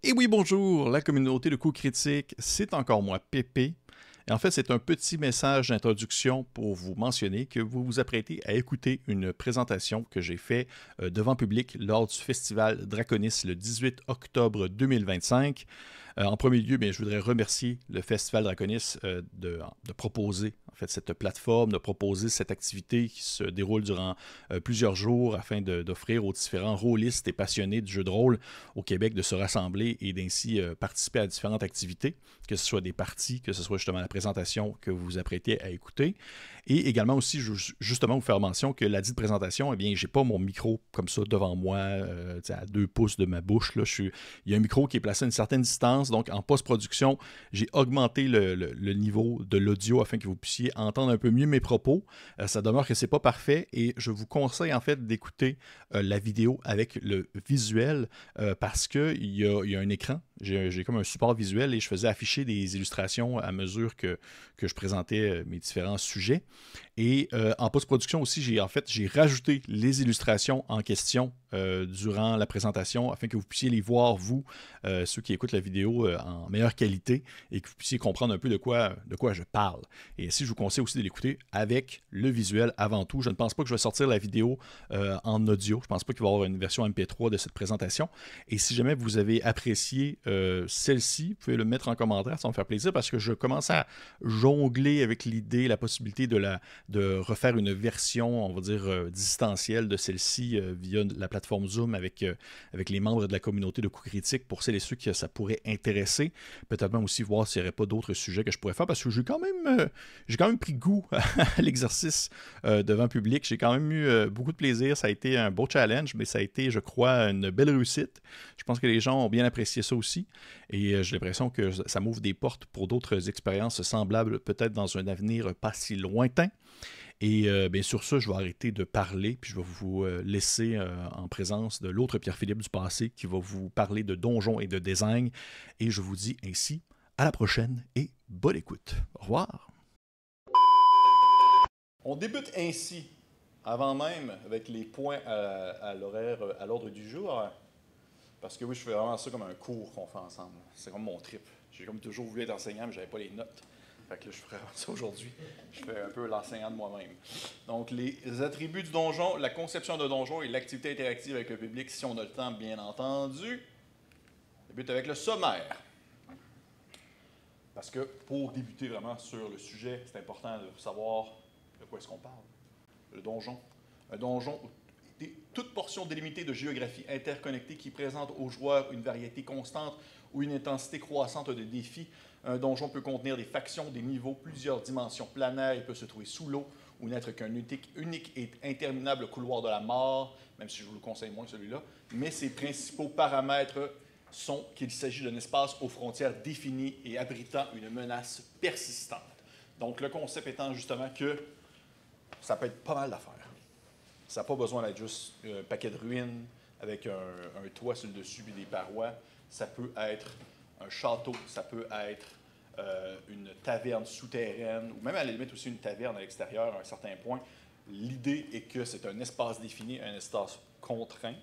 Et oui, bonjour, la communauté de coups critiques, c'est encore moi, Pépé. Et en fait, c'est un petit message d'introduction pour vous mentionner que vous vous apprêtez à écouter une présentation que j'ai faite devant public lors du festival Draconis le 18 octobre 2025. En premier lieu, bien, je voudrais remercier le Festival Draconis de proposer en fait, cette plateforme, de proposer cette activité qui se déroule durant plusieurs jours afin d'offrir aux différents rôlistes et passionnés du jeu de rôle au Québec de se rassembler et d'ainsi participer à différentes activités, que ce soit des parties, que ce soit justement la présentation que vous vous apprêtez à écouter. Et également aussi, justement, vous faire mention que la dite présentation, eh bien, j'ai pas mon micro comme ça devant moi, à 2 pouces de ma bouche. Là. Il y a un micro qui est placé à une certaine distance, donc en post-production, j'ai augmenté le niveau de l'audio afin que vous puissiez entendre un peu mieux mes propos. Ça demeure que c'est pas parfait et je vous conseille en fait d'écouter la vidéo avec le visuel parce qu'il y a un écran. J'ai comme un support visuel et je faisais afficher des illustrations à mesure que je présentais mes différents sujets. Et en post-production aussi, j'ai rajouté les illustrations en question durant la présentation afin que vous puissiez les voir, vous, ceux qui écoutent la vidéo en meilleure qualité et que vous puissiez comprendre un peu de quoi je parle. Et si je vous conseille aussi de l'écouter avec le visuel avant tout. Je ne pense pas que je vais sortir la vidéo en audio. Je ne pense pas qu'il va y avoir une version MP3 de cette présentation. Et si jamais vous avez apprécié celle-ci, vous pouvez le mettre en commentaire, ça va me faire plaisir parce que je commence à jongler avec l'idée, la possibilité de refaire une version, on va dire, distancielle de celle-ci via la plateforme Zoom avec les membres de la communauté de coups critiques pour celles et ceux que ça pourrait intéresser. Peut-être même aussi voir s'il n'y aurait pas d'autres sujets que je pourrais faire parce que j'ai quand même pris goût à l'exercice devant public. J'ai quand même eu beaucoup de plaisir. Ça a été un beau challenge, mais ça a été, je crois, une belle réussite. Je pense que les gens ont bien apprécié ça aussi. Et j'ai l'impression que ça m'ouvre des portes pour d'autres expériences semblables, peut-être dans un avenir pas si lointain. Et bien sur ça, je vais arrêter de parler, puis je vais vous laisser en présence de l'autre Pierre-Philippe du passé qui va vous parler de donjons et de design. Et je vous dis ainsi à la prochaine et bonne écoute. Au revoir. On débute ainsi, avant même, avec les points à l'horaire, à l'ordre du jour. Parce que oui, je fais vraiment ça comme un cours qu'on fait ensemble. C'est comme mon trip. J'ai comme toujours voulu être enseignant, mais j'avais pas les notes. Fait que là, je ferai ça aujourd'hui. Je fais un peu l'enseignant de moi-même. Donc, les attributs du donjon, la conception de donjon et l'activité interactive avec le public, si on a le temps, bien entendu. On débute avec le sommaire. Parce que pour débuter vraiment sur le sujet, c'est important de savoir de quoi est-ce qu'on parle. Le donjon. Un donjon, toute portion délimitée de géographie interconnectée qui présente aux joueurs une variété constante ou une intensité croissante de défis. Un donjon peut contenir des factions, des niveaux, plusieurs dimensions planaires. Il peut se trouver sous l'eau ou n'être qu'un unique et interminable couloir de la mort, même si je vous le conseille moins celui-là. Mais ses principaux paramètres sont qu'il s'agit d'un espace aux frontières définies et abritant une menace persistante. Donc le concept étant justement que ça peut être pas mal d'affaires. Ça n'a pas besoin d'être juste un paquet de ruines avec un toit sur le dessus et des parois. Ça peut être un château, ça peut être une taverne souterraine, ou même à la limite aussi une taverne à l'extérieur à un certain point. L'idée est que c'est un espace défini, un espace contraint,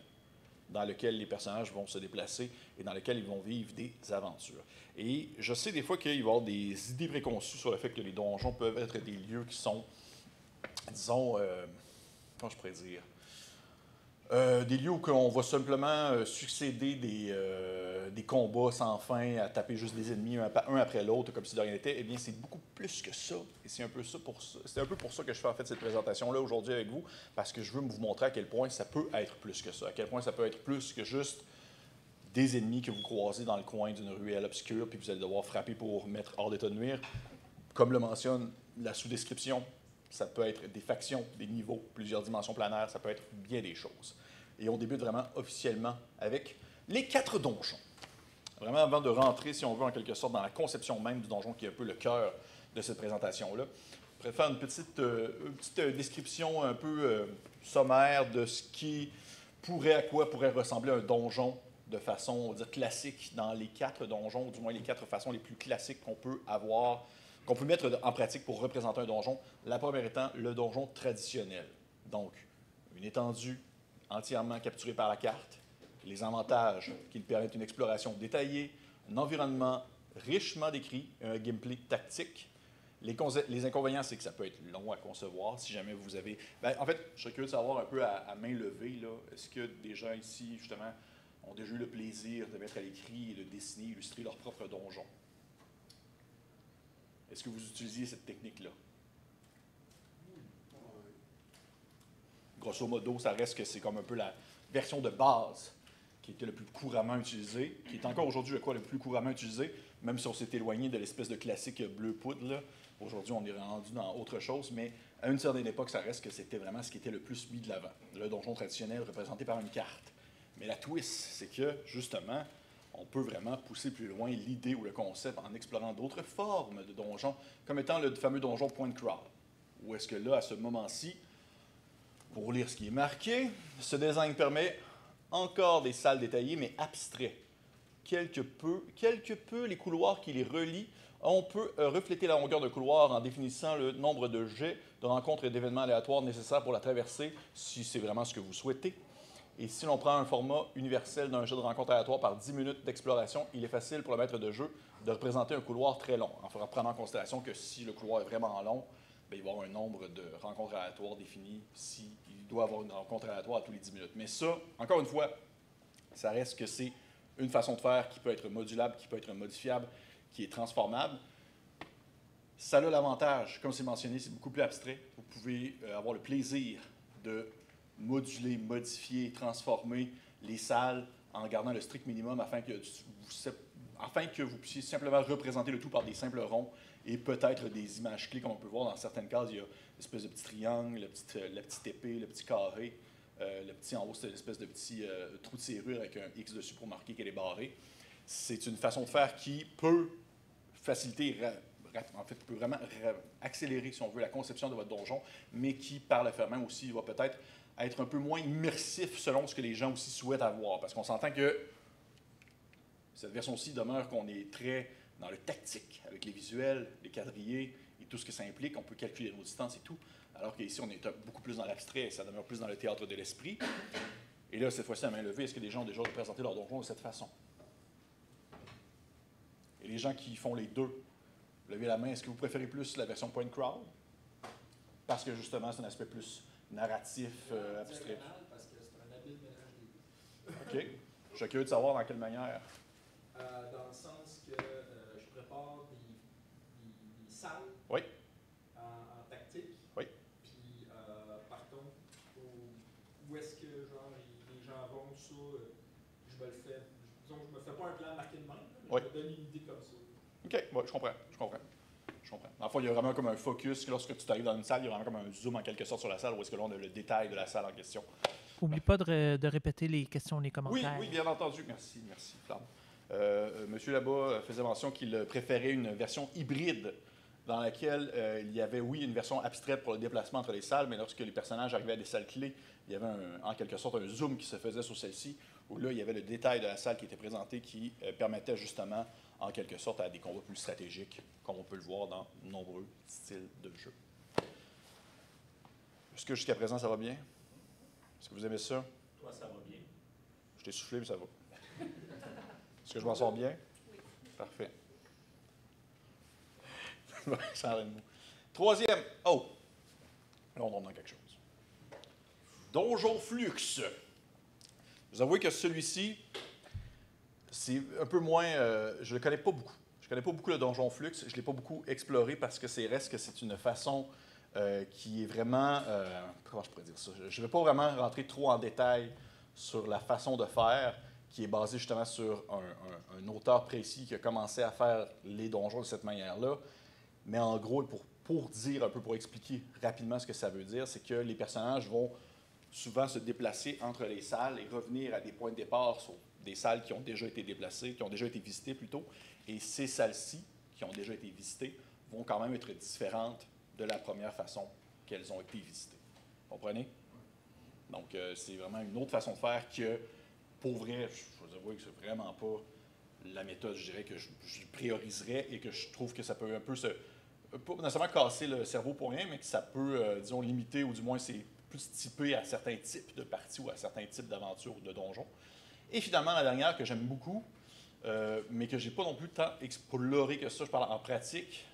dans lequel les personnages vont se déplacer et dans lequel ils vont vivre des aventures. Et je sais des fois qu'il va y avoir des idées préconçues sur le fait que les donjons peuvent être des lieux qui sont, disons, comment je pourrais dire, des lieux où on va simplement succéder des combats sans fin, à taper juste des ennemis un après l'autre, comme si de rien n'était. Eh bien, c'est beaucoup plus que ça. Et c'est un peu pour ça que je fais en fait cette présentation-là aujourd'hui avec vous, parce que je veux vous montrer à quel point ça peut être plus que ça, à quel point ça peut être plus que juste des ennemis que vous croisez dans le coin d'une ruelle obscure, puis vous allez devoir frapper pour mettre hors d'état de nuire. Comme le mentionne la sous-description, ça peut être des factions, des niveaux, plusieurs dimensions planaires, ça peut être bien des choses. Et on débute vraiment officiellement avec les 4 donjons. Vraiment avant de rentrer, si on veut, en quelque sorte, dans la conception même du donjon, qui est un peu le cœur de cette présentation-là, je pourrais faire une petite description un peu sommaire de ce qui à quoi pourrait ressembler un donjon de façon, on va dire, classique dans les 4 donjons, ou du moins les 4 façons les plus classiques qu'on peut avoir, qu'on peut mettre en pratique pour représenter un donjon. La première étant le donjon traditionnel. Donc, une étendue entièrement capturée par la carte, les avantages qui permettent une exploration détaillée, un environnement richement décrit, un gameplay tactique. Les inconvénients, c'est que ça peut être long à concevoir si jamais vous avez... Ben, en fait, je serais curieux de savoir un peu à main levée, est-ce que des gens ici, justement, ont déjà eu le plaisir de mettre à l'écrit et de dessiner, illustrer leur propre donjon? Est-ce que vous utilisiez cette technique-là? Grosso modo, ça reste que c'est comme un peu la version de base qui était le plus couramment utilisée, qui est encore aujourd'hui, je crois, le plus couramment utilisé, même si on s'est éloigné de l'espèce de classique bleu poudre, là. Aujourd'hui, on est rendu dans autre chose, mais à une certaine époque, ça reste que c'était vraiment ce qui était le plus mis de l'avant. Le donjon traditionnel représenté par une carte. Mais la twist, c'est que, justement, on peut vraiment pousser plus loin l'idée ou le concept en explorant d'autres formes de donjons, comme étant le fameux donjon point crowd. Où est-ce que là, à ce moment-ci, pour lire ce qui est marqué, ce design permet encore des salles détaillées, mais abstraits. Quelque peu les couloirs qui les relient. On peut refléter la longueur de couloir en définissant le nombre de jets, de rencontres et d'événements aléatoires nécessaires pour la traverser, si c'est vraiment ce que vous souhaitez. Et si l'on prend un format universel d'un jeu de rencontre aléatoire par 10 minutes d'exploration, il est facile pour le maître de jeu de représenter un couloir très long, en prenant en considération que si le couloir est vraiment long, bien, il va y avoir un nombre de rencontres aléatoires définies s'il doit avoir une rencontre aléatoire à tous les 10 minutes. Mais ça, encore une fois, ça reste que c'est une façon de faire qui peut être modulable, qui peut être modifiable, qui est transformable. Ça a l'avantage, comme c'est mentionné, c'est beaucoup plus abstrait. Vous pouvez avoir le plaisir de moduler, modifier, transformer les salles en gardant le strict minimum afin que vous puissiez simplement représenter le tout par des simples ronds et peut-être des images clés, comme on peut voir dans certaines cases. Il y a l'espèce de petit triangle, la petite épée, le petit carré. Le petit en haut, c'est l'espèce de petit trou de serrure avec un X dessus pour marquer qu'elle est barrée. C'est une façon de faire qui peut faciliter, en fait, peut vraiment accélérer, si on veut, la conception de votre donjon, mais qui, par le fait même aussi, va peut-être être un peu moins immersif selon ce que les gens aussi souhaitent avoir. Parce qu'on s'entend que cette version-ci demeure qu'on est très dans le tactique, avec les visuels, les quadrillés et tout ce que ça implique. On peut calculer nos distances et tout. Alors qu'ici, on est beaucoup plus dans l'abstrait et ça demeure plus dans le théâtre de l'esprit. Et là, cette fois-ci, à main levée, est-ce que les gens ont déjà représenté leur donjon de cette façon? Et les gens qui font les deux, levez la main, est-ce que vous préférez plus la version point crowd? Parce que justement, c'est un aspect plus narratif, abstrait. Parce que c'est un habile mélange des deux. OK. Je suis curieux de savoir dans quelle manière. Dans le sens que je prépare des salles Oui. en tactique. Oui. Puis, par contre, où est-ce que genre, les gens vont, ça, je me le fais. Disons, je me fais pas un plan marqué de même, mais Oui. je me donne une idée comme ça. OK, ouais, je comprends. Dans le fond, il y a vraiment comme un focus. Lorsque tu arrives dans une salle, il y a vraiment comme un zoom en quelque sorte sur la salle, où est-ce que là, on a le détail de la salle en question. Oublie pas de répéter les questions, les Oui, commentaires. oui, bien entendu. Merci, Flamme. Monsieur là-bas faisait mention qu'il préférait une version hybride dans laquelle il y avait, oui, une version abstraite pour le déplacement entre les salles, mais lorsque les personnages arrivaient à des salles clés, il y avait en quelque sorte un zoom qui se faisait sur celle-ci, où là, il y avait le détail de la salle qui était présenté qui permettait justement, en quelque sorte, à des combats plus stratégiques, comme on peut le voir dans nombreux styles de jeu. Est-ce que jusqu'à présent, ça va bien? Est-ce que vous aimez ça? Toi, ça va bien. Je t'ai soufflé, mais ça va. Est-ce que je m'en sors bien? Oui. Parfait. Ça arrête de mou. Troisième. Oh! Là, on tombe dans quelque chose. Donjon Flux. Vous avouez que celui-ci, c'est un peu moins... je ne le connais pas beaucoup. Je ne connais pas beaucoup le Donjon Flux. Je ne l'ai pas beaucoup exploré parce que reste que c'est une façon qui est vraiment... comment je pourrais dire ça? Je ne vais pas vraiment rentrer trop en détail sur la façon de faire, qui est basée justement sur un auteur précis qui a commencé à faire les donjons de cette manière-là. Mais en gros, pour dire un peu, pour expliquer rapidement ce que ça veut dire, c'est que les personnages vont souvent se déplacer entre les salles et revenir à des points de départ sur des salles qui ont déjà été déplacées, qui ont déjà été visitées plutôt. Et ces salles-ci, qui ont déjà été visitées, vont quand même être différentes de la première façon qu'elles ont été visitées. Vous comprenez? Donc, c'est vraiment une autre façon de faire que, pour vrai, je vous avoue que c'est vraiment pas la méthode, je dirais, que je prioriserais et que je trouve que ça peut un peu pas nécessairement casser le cerveau pour rien, mais que ça peut, disons, limiter, ou du moins c'est plus typé à certains types de parties ou à certains types d'aventures ou de donjons. Et finalement, la dernière que j'aime beaucoup, mais que je n'ai pas non plus tant exploré que ça, je parle en pratique,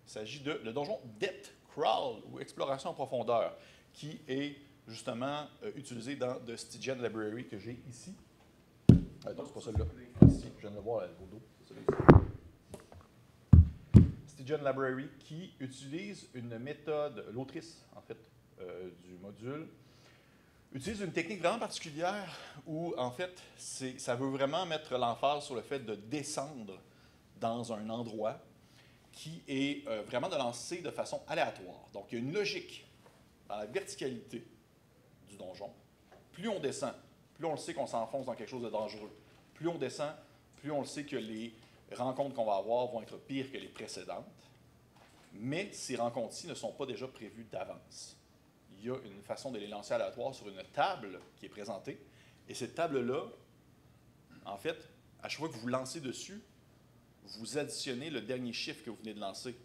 il s'agit de le donjon Depth Crawl, ou exploration en profondeur, qui est justement utilisé dans The Stygian Library que j'ai ici. Non, c'est pas celle-là. Ici, je viens de le voir au dos. C'est celle-là ici. Stygian Library qui utilise une méthode, l'autrice en fait du module, utilise une technique vraiment particulière où en fait ça veut vraiment mettre l'emphase sur le fait de descendre dans un endroit qui est vraiment de lancer de façon aléatoire. Donc il y a une logique dans la verticalité du donjon. Plus on descend, plus on le sait qu'on s'enfonce dans quelque chose de dangereux. Plus on descend, plus on le sait que les rencontres qu'on va avoir vont être pires que les précédentes. Mais ces rencontres-ci ne sont pas déjà prévues d'avance. Il y a une façon de les lancer aléatoires sur une table qui est présentée. Et cette table-là, en fait, à chaque fois que vous lancez dessus, vous additionnez le dernier chiffre que vous venez de lancer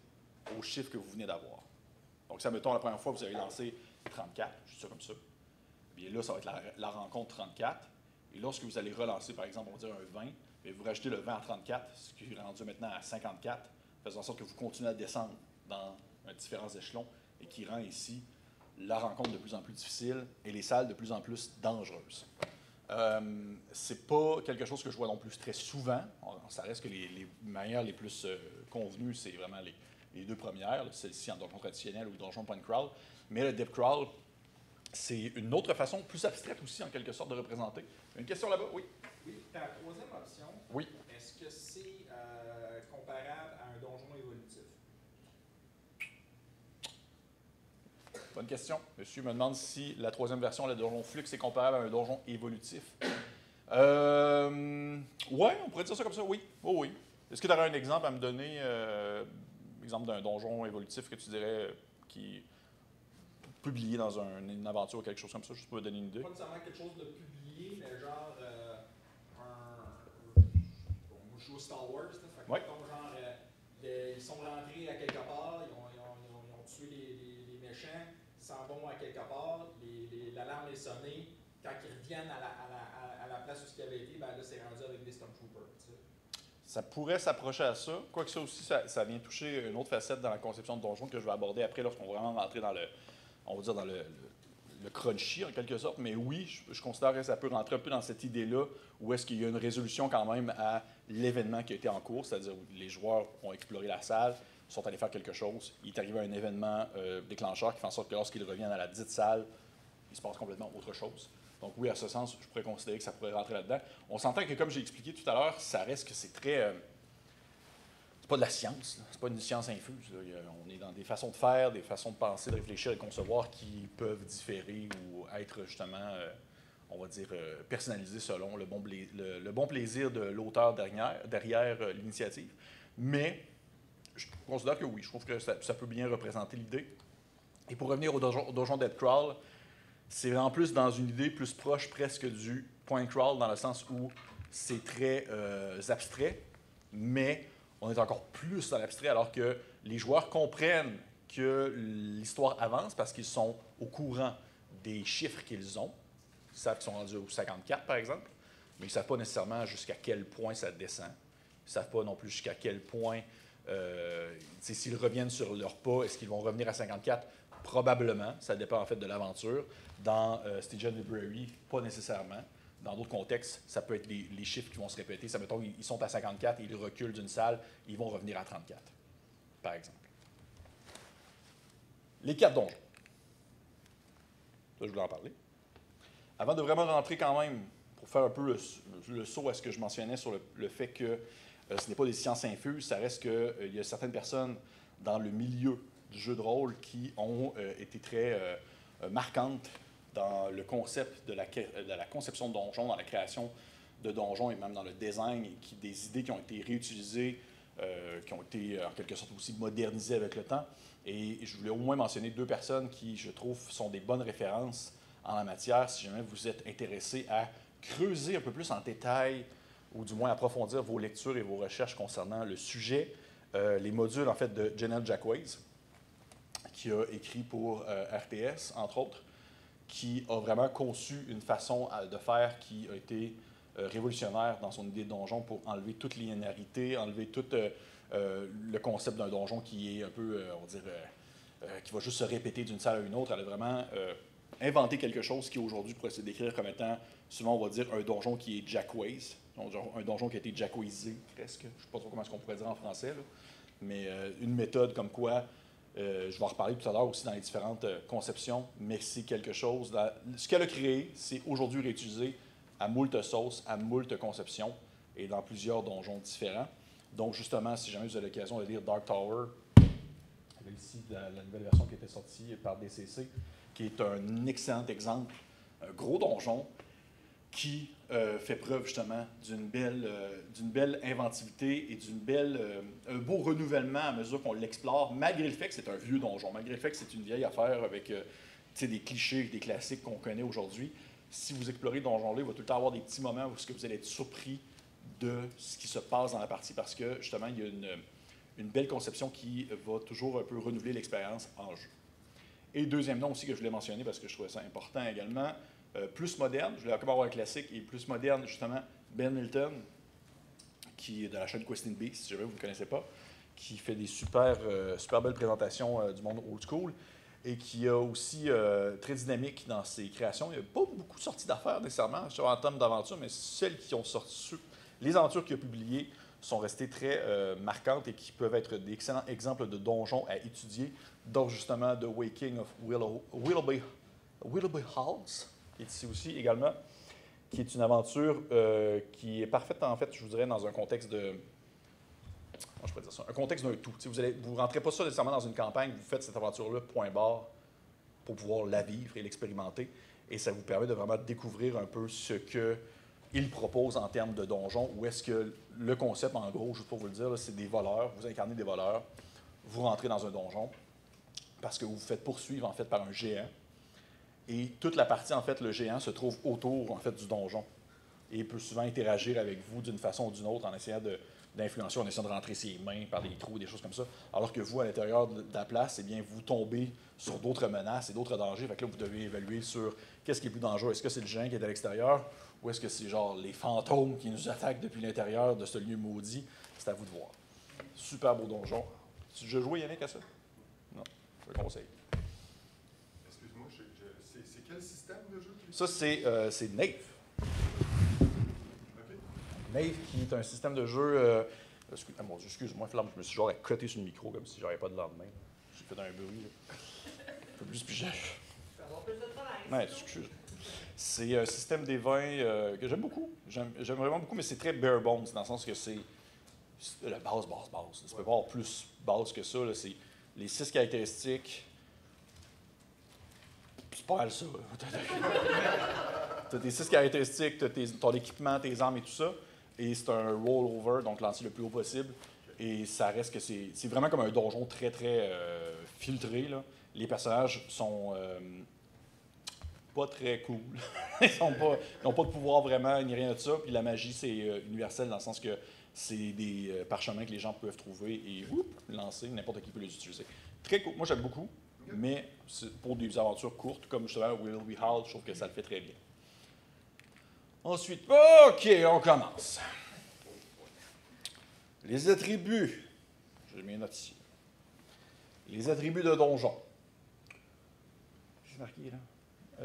au chiffre que vous venez d'avoir. Donc, ça, mettons, la première fois, vous avez lancé 34, juste ça comme ça. Bien là, ça va être la rencontre 34. Et lorsque vous allez relancer, par exemple, on va dire un 20, bien, vous rajoutez le 20 à 34, ce qui est rendu maintenant à 54, faisant en sorte que vous continuez à descendre dans différents échelons et qui rend ici la rencontre de plus en plus difficile et les salles de plus en plus dangereuses. C'est pas quelque chose que je vois non plus très souvent. Ça reste que les manières les plus convenues, c'est vraiment les deux premières, celle-ci en donjon traditionnel ou donjon point crawl. Mais le depth crawl, c'est une autre façon, plus abstraite aussi en quelque sorte, de représenter. Une question là-bas? Oui. Oui, ta troisième option, oui. Est-ce que c'est comparable à un donjon évolutif? Bonne question. Monsieur me demande si la troisième version, le donjon Flux, est comparable à un donjon évolutif. Oui, on pourrait dire ça comme ça, oui. Oh, oui. Est-ce que tu aurais un exemple à me donner, exemple d'un donjon évolutif que tu dirais qui est publié dans une aventure ou quelque chose comme ça, juste pour me donner une idée? Pas nécessairement quelque chose de publié, mais genre bon, moi je joue au Star Wars, là, fait que ouais. mettons, genre ils sont rentrés à quelque part, ils ont tué les méchants, ils s'en vont à quelque part, l'alarme est sonnée, quand ils reviennent à la place où ils avaient été, ben là c'est rendu avec des Stormtroopers. Ça pourrait s'approcher à ça. Quoique ça aussi, ça vient toucher une autre facette dans la conception de donjon que je vais aborder après lorsqu'on va vraiment rentrer dans le crunchy en quelque sorte. Mais oui, je considère que ça peut rentrer un peu dans cette idée-là où est-ce qu'il y a une résolution quand même à l'événement qui a été en cours, c'est-à-dire où les joueurs ont exploré la salle, sont allés faire quelque chose, il est arrivé un événement déclencheur qui fait en sorte que lorsqu'ils reviennent à la dite salle, il se passe complètement autre chose. Donc oui, à ce sens, je pourrais considérer que ça pourrait rentrer là-dedans. On s'entend que, comme j'ai expliqué tout à l'heure, ça reste que c'est très... c'est pas de la science, c'est pas une science infuse. Là. On est dans des façons de faire, des façons de penser, de réfléchir et de concevoir qui peuvent différer ou être justement, on va dire, personnalisées selon le bon plaisir de l'auteur derrière l'initiative. Mais je considère que oui, je trouve que ça peut bien représenter l'idée. Et pour revenir au donjon Dead Crawl, c'est en plus dans une idée plus proche presque du point crawl, dans le sens où c'est très abstrait, mais on est encore plus dans l'abstrait, alors que les joueurs comprennent que l'histoire avance parce qu'ils sont au courant des chiffres qu'ils ont. Ils savent qu'ils sont rendus au 54, par exemple, mais ils ne savent pas nécessairement jusqu'à quel point ça descend. Ils ne savent pas non plus jusqu'à quel point, s'ils reviennent sur leur pas, est-ce qu'ils vont revenir à 54? Probablement, ça dépend en fait de l'aventure. Dans Stygian Library, pas nécessairement. Dans d'autres contextes, ça peut être les chiffres qui vont se répéter. Ça, mettons, ils sont à 54 et ils reculent d'une salle, ils vont revenir à 34, par exemple. Les 4 donjons. Ça, je voulais en parler. Avant de vraiment rentrer quand même, pour faire un peu le saut à ce que je mentionnais sur le fait que ce n'est pas des sciences infuses, ça reste qu'il y a certaines personnes dans le milieu du jeu de rôle qui ont été très marquantes dans le concept de la conception de donjons, dans la création de donjons et même dans le design, et des idées qui ont été réutilisées, qui ont été en quelque sorte aussi modernisées avec le temps. Et je voulais au moins mentionner 2 personnes qui, je trouve, sont des bonnes références en la matière, si jamais vous êtes intéressé à creuser un peu plus en détail, ou du moins approfondir vos lectures et vos recherches concernant le sujet. Les modules, en fait, de Janelle Jacques, qui a écrit pour RTS, entre autres, qui a vraiment conçu une façon de faire qui a été révolutionnaire dans son idée de donjon pour enlever toute linéarité, enlever tout le concept d'un donjon qui est un peu, on va dire, qui va juste se répéter d'une salle à une autre. Elle a vraiment inventé quelque chose qui aujourd'hui pourrait se décrire comme étant, souvent on va dire, un donjon qui est jackways, un donjon qui a été jackwaysé presque. Je ne sais pas trop comment est-ce qu'on pourrait dire en français, là. Mais une méthode comme quoi, je vais en reparler tout à l'heure aussi dans les différentes conceptions, mais c'est quelque chose, ce qu'elle a créé, c'est aujourd'hui réutilisé à moult sauces, à moult conceptions et dans plusieurs donjons différents. Donc justement, si jamais vous avez l'occasion de lire Dark Tower, il y a ici la nouvelle version qui était sortie par DCC, qui est un excellent exemple, un gros donjon qui fait preuve justement d'une belle inventivité et un beau renouvellement à mesure qu'on l'explore, malgré le fait que c'est un vieux donjon, malgré le fait que c'est une vieille affaire avec des clichés, des classiques qu'on connaît aujourd'hui. Si vous explorez le donjon-là, il va tout le temps avoir des petits moments où vous allez être surpris de ce qui se passe dans la partie parce que justement, il y a une belle conception qui va toujours un peu renouveler l'expérience en jeu. Et deuxième nom aussi que je voulais mentionner parce que je trouvais ça important également, plus moderne, je voulais encore avoir un classique, et plus moderne, justement, Ben Milton, qui est de la chaîne Questing Beast, si jamais vous ne le connaissez pas, qui fait des super belles présentations du monde old school, et qui est aussi très dynamique dans ses créations. Il n'y a pas beaucoup sorti d'affaires nécessairement en termes d'aventure, mais celles qui ont sorti, les aventures qu'il a publiées sont restées très marquantes et qui peuvent être d'excellents exemples de donjons à étudier, dont justement The Waking of Willoughby Halls, qui est ici aussi également, qui est une aventure qui est parfaite, en fait, je vous dirais, dans un contexte de... Comment je pourrais dire ça? Un contexte d'un tout. Vous ne rentrez pas ça nécessairement dans une campagne, vous faites cette aventure-là, point barre, pour pouvoir la vivre et l'expérimenter. Et ça vous permet de vraiment découvrir un peu ce qu'il propose en termes de donjon, où est-ce que le concept, en gros, juste pour vous le dire, c'est des voleurs, vous incarnez des voleurs, vous rentrez dans un donjon, parce que vous vous faites poursuivre, en fait, par un géant. Et toute la partie, en fait, le géant se trouve autour, en fait, du donjon. Et il peut souvent interagir avec vous d'une façon ou d'une autre en essayant d'influencer, en essayant de rentrer ses mains par des trous, des choses comme ça. Alors que vous, à l'intérieur de la place, eh bien, vous tombez sur d'autres menaces et d'autres dangers. Fait que là, vous devez évaluer sur qu'est-ce qui est plus dangereux. Est-ce que c'est le géant qui est à l'extérieur ou est-ce que c'est genre les fantômes qui nous attaquent depuis l'intérieur de ce lieu maudit? C'est à vous de voir. Super beau donjon. Tu as joué, Yannick, à ça? Non, je le conseille. Excuse-moi, c'est quel système de jeu? Ça, c'est Nave. Okay. Nave, qui est un système de jeu... mon Dieu, excuse-moi, Flamme, je me suis genre accoté sur le micro comme si j'avais pas de lendemain. J'ai fait un bruit. Là. Un peu plus pigeage. Ouais, excuse. C'est un système des vins que j'aime beaucoup. J'aime vraiment beaucoup, mais c'est très bare bones, dans le sens que c'est la base. Ça peut pas avoir plus base que ça. C'est les 6 caractéristiques. C'est pas mal ça. Tu as tes 6 caractéristiques, tu as ton équipement, tes armes et tout ça. Et c'est un rollover, donc lancer le plus haut possible. Et ça reste que c'est vraiment comme un donjon très, très filtré. Là. Les personnages sont pas très cool. Ils n'ont pas de pouvoir vraiment, ni rien de ça. Puis la magie, c'est universel dans le sens que c'est des parchemins que les gens peuvent trouver et lancer, n'importe qui peut les utiliser. Très cool. Moi, j'aime beaucoup, mais pour des aventures courtes, comme justement Willoughby Halls, je trouve que ça le fait très bien. Ensuite, OK, on commence. Les attributs. J'ai mis une note ici. Les attributs de donjon. C'est marqué là.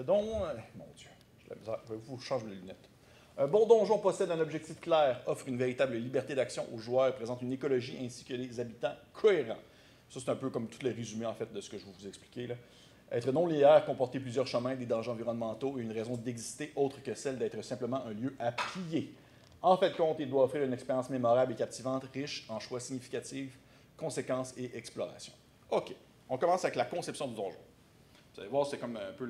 Mon Dieu, je vous change les lunettes. Un bon donjon possède un objectif clair, offre une véritable liberté d'action aux joueurs et présente une écologie ainsi que des habitants cohérents. Ça, c'est un peu comme tout le résumé en fait de ce que je vais vous expliquer là. Être non linéaire, comporter plusieurs chemins, des dangers environnementaux et une raison d'exister autre que celle d'être simplement un lieu à piller. En fait de compte, il doit offrir une expérience mémorable et captivante, riche en choix significatifs, conséquences et exploration. OK, on commence avec la conception du donjon. Vous allez voir, c'est comme un peu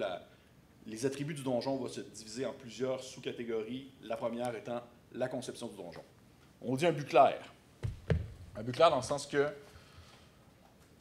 les attributs du donjon vont se diviser en plusieurs sous-catégories. La première étant la conception du donjon. On dit un but clair. Un but clair dans le sens que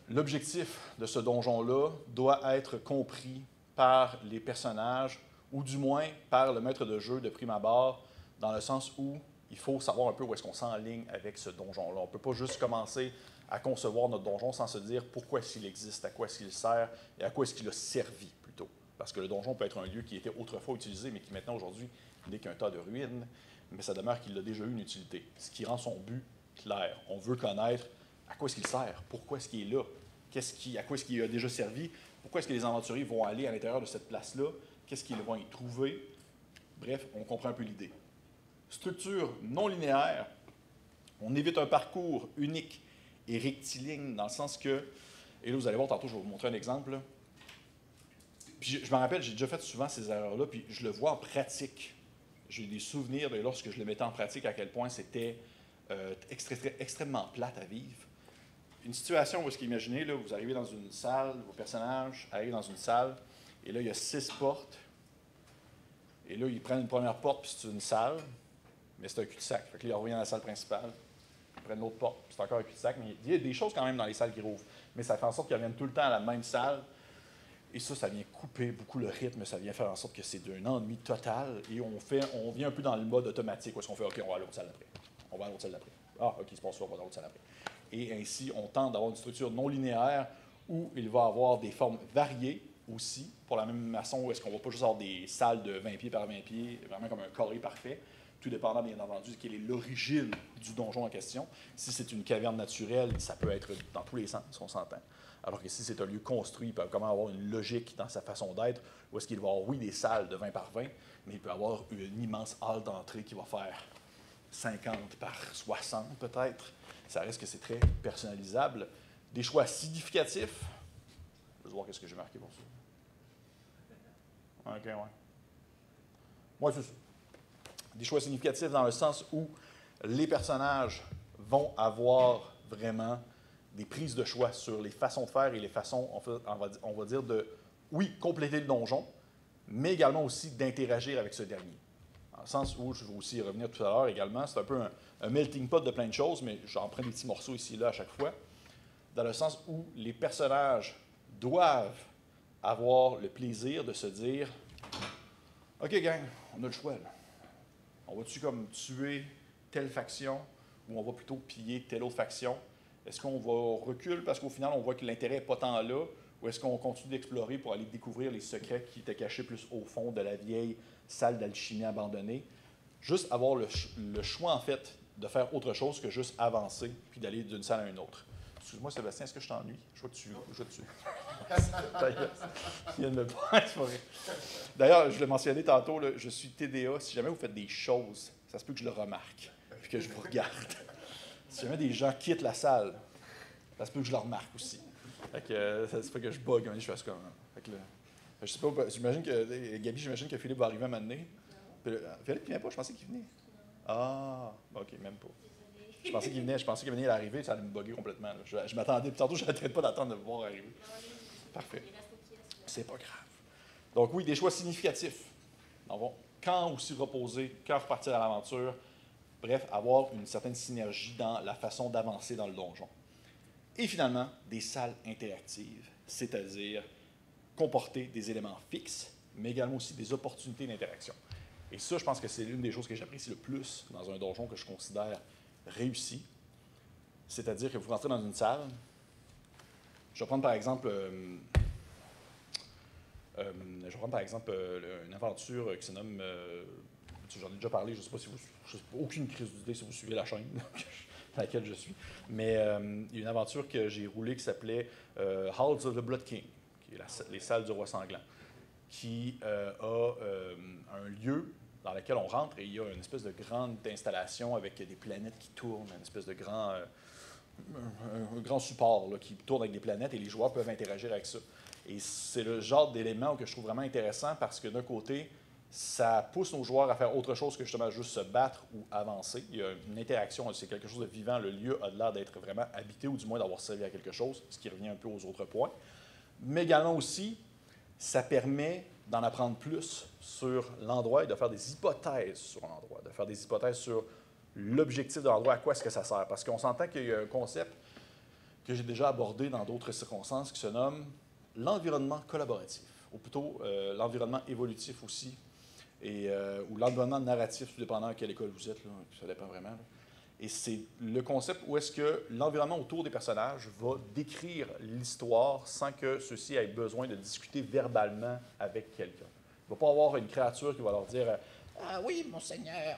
l'objectif de ce donjon-là doit être compris par les personnages, ou du moins par le maître de jeu de prime abord, dans le sens où il faut savoir un peu où est-ce qu'on s'enligne avec ce donjon-là. On ne peut pas juste commencer à concevoir notre donjon sans se dire pourquoi est-ce qu'il existe, à quoi est-ce qu'il sert et à quoi est-ce qu'il a servi plutôt. Parce que le donjon peut être un lieu qui était autrefois utilisé, mais qui maintenant aujourd'hui n'est qu'un tas de ruines. mais ça demeure qu'il a déjà eu une utilité, ce qui rend son but clair. On veut connaître à quoi est-ce qu'il sert, pourquoi est-ce qu'il est là, à quoi est-ce qu'il a déjà servi, pourquoi est-ce que les aventuriers vont aller à l'intérieur de cette place-là, qu'est-ce qu'ils vont y trouver. Bref, on comprend un peu l'idée. Structure non linéaire, on évite un parcours unique et rectiligne dans le sens que, et là vous allez voir tantôt, je vais vous montrer un exemple. Là. Puis je me rappelle, j'ai déjà fait souvent ces erreurs-là, puis je le vois en pratique. J'ai des souvenirs de lorsque je le mettais en pratique, à quel point c'était extrêmement plate à vivre. Une situation où est-ce qu'imaginez, là, vous arrivez dans une salle, vos personnages arrivent dans une salle, et là, il y a 6 portes. Et là, ils prennent une première porte, puis c'est une salle, mais c'est un cul-de-sac. Fait que là, ils reviennent à la salle principale, ils prennent l'autre porte, puis c'est encore un cul-de-sac. Mais il y a des choses quand même dans les salles qui rouvrent. Mais ça fait en sorte qu'ils reviennent tout le temps à la même salle. Et ça vient couper beaucoup le rythme, ça vient faire en sorte que c'est d'un ennui total. Et on vient un peu dans le mode automatique, où est-ce qu'on fait, OK, on va à l'autre salle d'après. On va à l'autre salle d'après. Ah, OK, il se passe ça, on va dans l'autre salle d'après. Et ainsi, on tente d'avoir une structure non linéaire où il va avoir des formes variées aussi, pour la même façon où est-ce qu'on ne va pas juste avoir des salles de 20 pieds par 20 pieds, vraiment comme un carré parfait, tout dépendant, bien entendu, de quelle est l'origine du donjon en question. Si c'est une caverne naturelle, ça peut être dans tous les sens, on s'entend. Alors que si c'est un lieu construit, il peut quand même avoir une logique dans sa façon d'être, où est-ce qu'il va avoir, oui, des salles de 20 par 20, mais il peut avoir une immense halle d'entrée qui va faire 50 par 60 peut-être. Ça reste que c'est très personnalisable. Des choix significatifs. Je vais voir qu'est-ce que j'ai marqué pour ça. OK, ouais. Moi, c'est ça. Des choix significatifs dans le sens où les personnages vont avoir vraiment des prises de choix sur les façons de faire et les façons, on va dire, de, oui, compléter le donjon, mais également aussi d'interagir avec ce dernier. Dans le sens où, je vais aussi y revenir tout à l'heure également, c'est un peu un melting pot de plein de choses, mais j'en prends des petits morceaux ici et là à chaque fois, dans le sens où les personnages doivent avoir le plaisir de se dire « OK, gang, on a le choix, là. On va-tu comme tuer telle faction ou on va plutôt piller telle autre faction? Est-ce qu'on va reculer parce qu'au final, on voit que l'intérêt n'est pas tant là? Ou est-ce qu'on continue d'explorer pour aller découvrir les secrets qui étaient cachés plus au fond de la vieille salle d'alchimie abandonnée? Juste avoir le choix, en fait, de faire autre chose que juste avancer puis d'aller d'une salle à une autre. Excuse-moi, Sébastien, est-ce que je t'ennuie? Je vois que tu... Il vient de me prendre. D'ailleurs, je l'ai mentionné tantôt, là, je suis TDA. Si jamais vous faites des choses, ça se peut que je le remarque puis que je vous regarde. Si jamais des gens quittent la salle, ça se peut que je le remarque aussi. Fait que, ça se fait que je bug, je fasse comme... Fait que, je sais pas, j'imagine que... Gabi, j'imagine que Philippe va arriver à un moment donné. Philippe, il vient pas? Je pensais qu'il venait. Ah, OK, même pas. Je pensais qu'il venait à l'arrivée, ça allait me bugger complètement. Là. Je m'attendais, puis tantôt, je n'arrêtais pas d'attendre de me voir arriver. Parfait. C'est pas grave. Donc oui, des choix significatifs. Quand aussi reposer, quand repartir à l'aventure. Bref, avoir une certaine synergie dans la façon d'avancer dans le donjon. Et finalement, des salles interactives, c'est-à-dire comporter des éléments fixes, mais également aussi des opportunités d'interaction. Et ça, je pense que c'est l'une des choses que j'apprécie le plus dans un donjon que je considère réussi. C'est-à-dire que vous rentrez dans une salle. Je vais prendre par exemple, une aventure qui se nomme, j'en ai déjà parlé, je ne sais pas si aucune crise d'idée si vous suivez la chaîne dans laquelle je suis, mais il y a une aventure que j'ai roulée qui s'appelait Halls of the Blood King, qui est les salles du roi sanglant, qui a un lieu dans lequel on rentre et il y a une espèce de grande installation avec des planètes qui tournent, une espèce de un grand support là, qui tourne avec des planètes et les joueurs peuvent interagir avec ça. Et c'est le genre d'élément que je trouve vraiment intéressant parce que d'un côté, ça pousse nos joueurs à faire autre chose que justement juste se battre ou avancer. Il y a une interaction, c'est quelque chose de vivant. Le lieu a l'air d'être vraiment habité ou du moins d'avoir servi à quelque chose, ce qui revient un peu aux autres points. Mais également aussi, ça permet d'en apprendre plus sur l'endroit et de faire des hypothèses sur l'endroit, de faire des hypothèses sur l'objectif de l'endroit, à quoi est-ce que ça sert. Parce qu'on s'entend qu'il y a un concept que j'ai déjà abordé dans d'autres circonstances qui se nomme l'environnement collaboratif, ou plutôt l'environnement évolutif aussi, ou l'environnement narratif, tout dépendant à quelle école vous êtes, là, ça dépend vraiment. Là. Et c'est le concept où est-ce que l'environnement autour des personnages va décrire l'histoire sans que ceux-ci aient besoin de discuter verbalement avec quelqu'un. Il ne va pas avoir une créature qui va leur dire « Ah oui, monseigneur,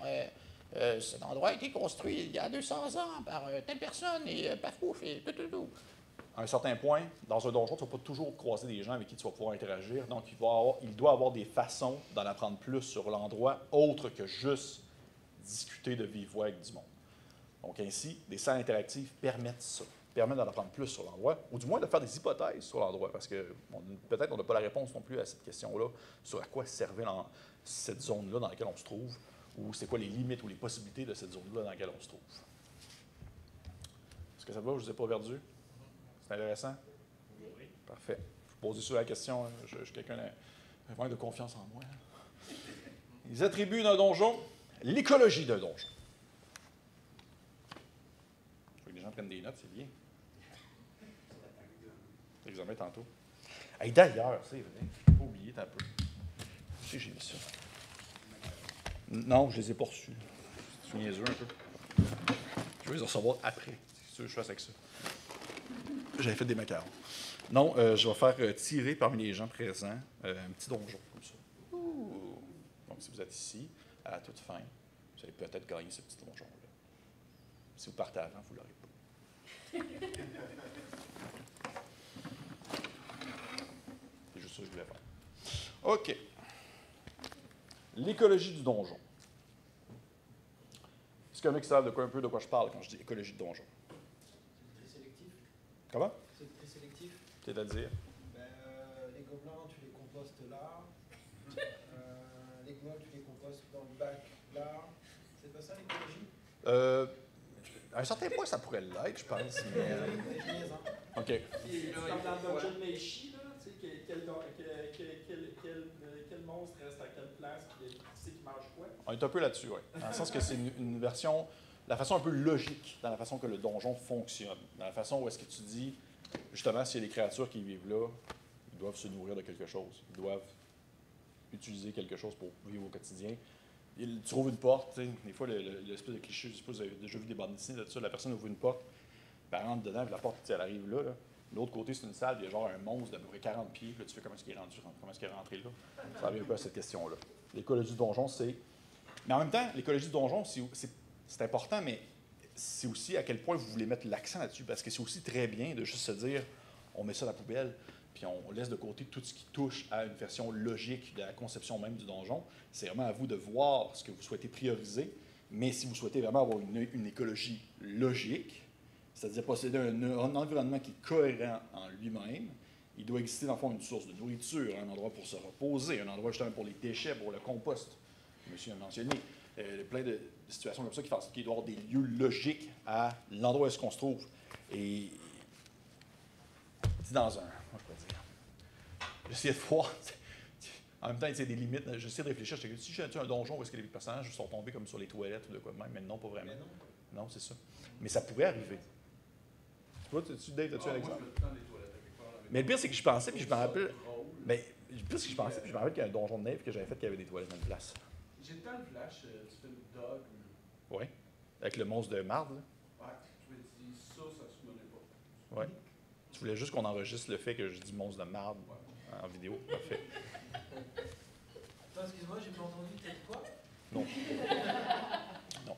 Cet endroit a été construit il y a 200 ans par telle personne et paf pouf et tout. À un certain point, dans un donjon, tu ne vas pas toujours croiser des gens avec qui tu vas pouvoir interagir. Donc, il doit avoir des façons d'en apprendre plus sur l'endroit, autre que juste discuter de vive voix avec du monde. Donc, ainsi, des salles interactives permettent ça, permettent d'en apprendre plus sur l'endroit, ou du moins de faire des hypothèses sur l'endroit, parce que peut-être qu'on n'a pas la réponse non plus à cette question-là, sur à quoi servait cette zone-là dans laquelle on se trouve, ou c'est quoi les limites ou les possibilités de cette zone-là dans laquelle on se trouve. Est-ce que ça va? Je ne vous ai pas perdu? C'est intéressant? Oui. Parfait. Je vous pose sur la question. Je suis quelqu'un de confiance en moi. Les attributs d'un donjon, l'écologie d'un donjon. Je veux que les gens prennent des notes, c'est bien. L'examen tantôt. Hey, d'ailleurs, c'est vrai, je n'ai pas oublié, t'as un peu. Je sais, j'ai mis ça. Non, je ne les ai pas reçus. C'est niaiseux un peu. Je vais les recevoir après. C'est sûr que je fasse avec ça. J'avais fait des macarons. Non, je vais faire tirer parmi les gens présents un petit donjon comme ça. Ouh. Donc, si vous êtes ici, à la toute fin, vous allez peut-être gagner ce petit donjon-là. Si vous partez avant, vous ne l'aurez pas. C'est juste ça que je voulais faire. OK. L'écologie du donjon. Est-ce qu'il y en a qui savent un peu de quoi je parle quand je dis écologie de donjon? C'est très sélectif. Comment? C'est très sélectif. C'est-à-dire? Les gobelins, tu les compostes là. Les gnolls, tu les compostes dans le bac là. C'est pas ça l'écologie? À un certain point, ça pourrait l'être, je pense. Mais, OK. C'est comme dans le dungeon Meiji, là, tu sais, quel monstre reste à quelle place, puis qui c'est qui mange quoi. On est un peu là-dessus, oui. Dans le sens que c'est une version, la façon un peu logique dans la façon que le donjon fonctionne. Dans la façon où est-ce que tu dis, justement, s'il y a des créatures qui vivent là, ils doivent se nourrir de quelque chose. Ils doivent utiliser quelque chose pour vivre au quotidien. Tu trouves une porte, tu sais, des fois, l'espèce de cliché, je sais pas si vous avez déjà vu des bandes dessinées de ça, la personne ouvre une porte, puis elle rentre dedans, puis la porte, elle arrive là. De l'autre côté, c'est une salle, il y a genre un monstre d'à peu près 40 pieds, puis là, tu fais comment est-ce qu'il est rendu, comment est-ce qu'il est rentré là. Ça revient un peu à cette question-là. L'écologie du donjon, c'est... Mais en même temps, l'écologie du donjon, c'est important, mais c'est aussi à quel point vous voulez mettre l'accent là-dessus, parce que c'est aussi très bien de juste se dire, on met ça à la poubelle, puis on laisse de côté tout ce qui touche à une version logique de la conception même du donjon. C'est vraiment à vous de voir ce que vous souhaitez prioriser, mais si vous souhaitez vraiment avoir une écologie logique, c'est-à-dire posséder un environnement qui est cohérent en lui-même, il doit exister dans le fond une source de nourriture, un endroit pour se reposer, un endroit justement pour les déchets, pour le compost, monsieur a mentionné, plein de situations comme ça qui font qu'il doit y avoir des lieux logiques à l'endroit où est-ce qu'on se trouve. Et c'est dans un... J'essaie de voir. En même temps, il y a des limites. J'essaie de réfléchir. Je si j'ai un donjon où est-ce que les personnages sont tombés comme sur les toilettes ou de quoi de même, mais non, pas vraiment. Non, c'est ça. Mais ça pourrait arriver. Tu vois, Dave, as-tu un exemple? Mais le pire, c'est que je pensais, puis je me rappelle. Mais le pire, c'est que je pensais, puis je me rappelle qu'il y a un donjon de Nave que j'avais fait qui avait des toilettes dans une place. J'ai tant le flash du film Dog. Oui. Avec le monstre de marde, là. Ouais, je me dis, ça se menait pas. Oui. Tu voulais juste qu'on enregistre le fait que je dis monstre de marde en vidéo. Parfait. Attends, excuse-moi, j'ai pas entendu, t'as dit quoi? Non. Non.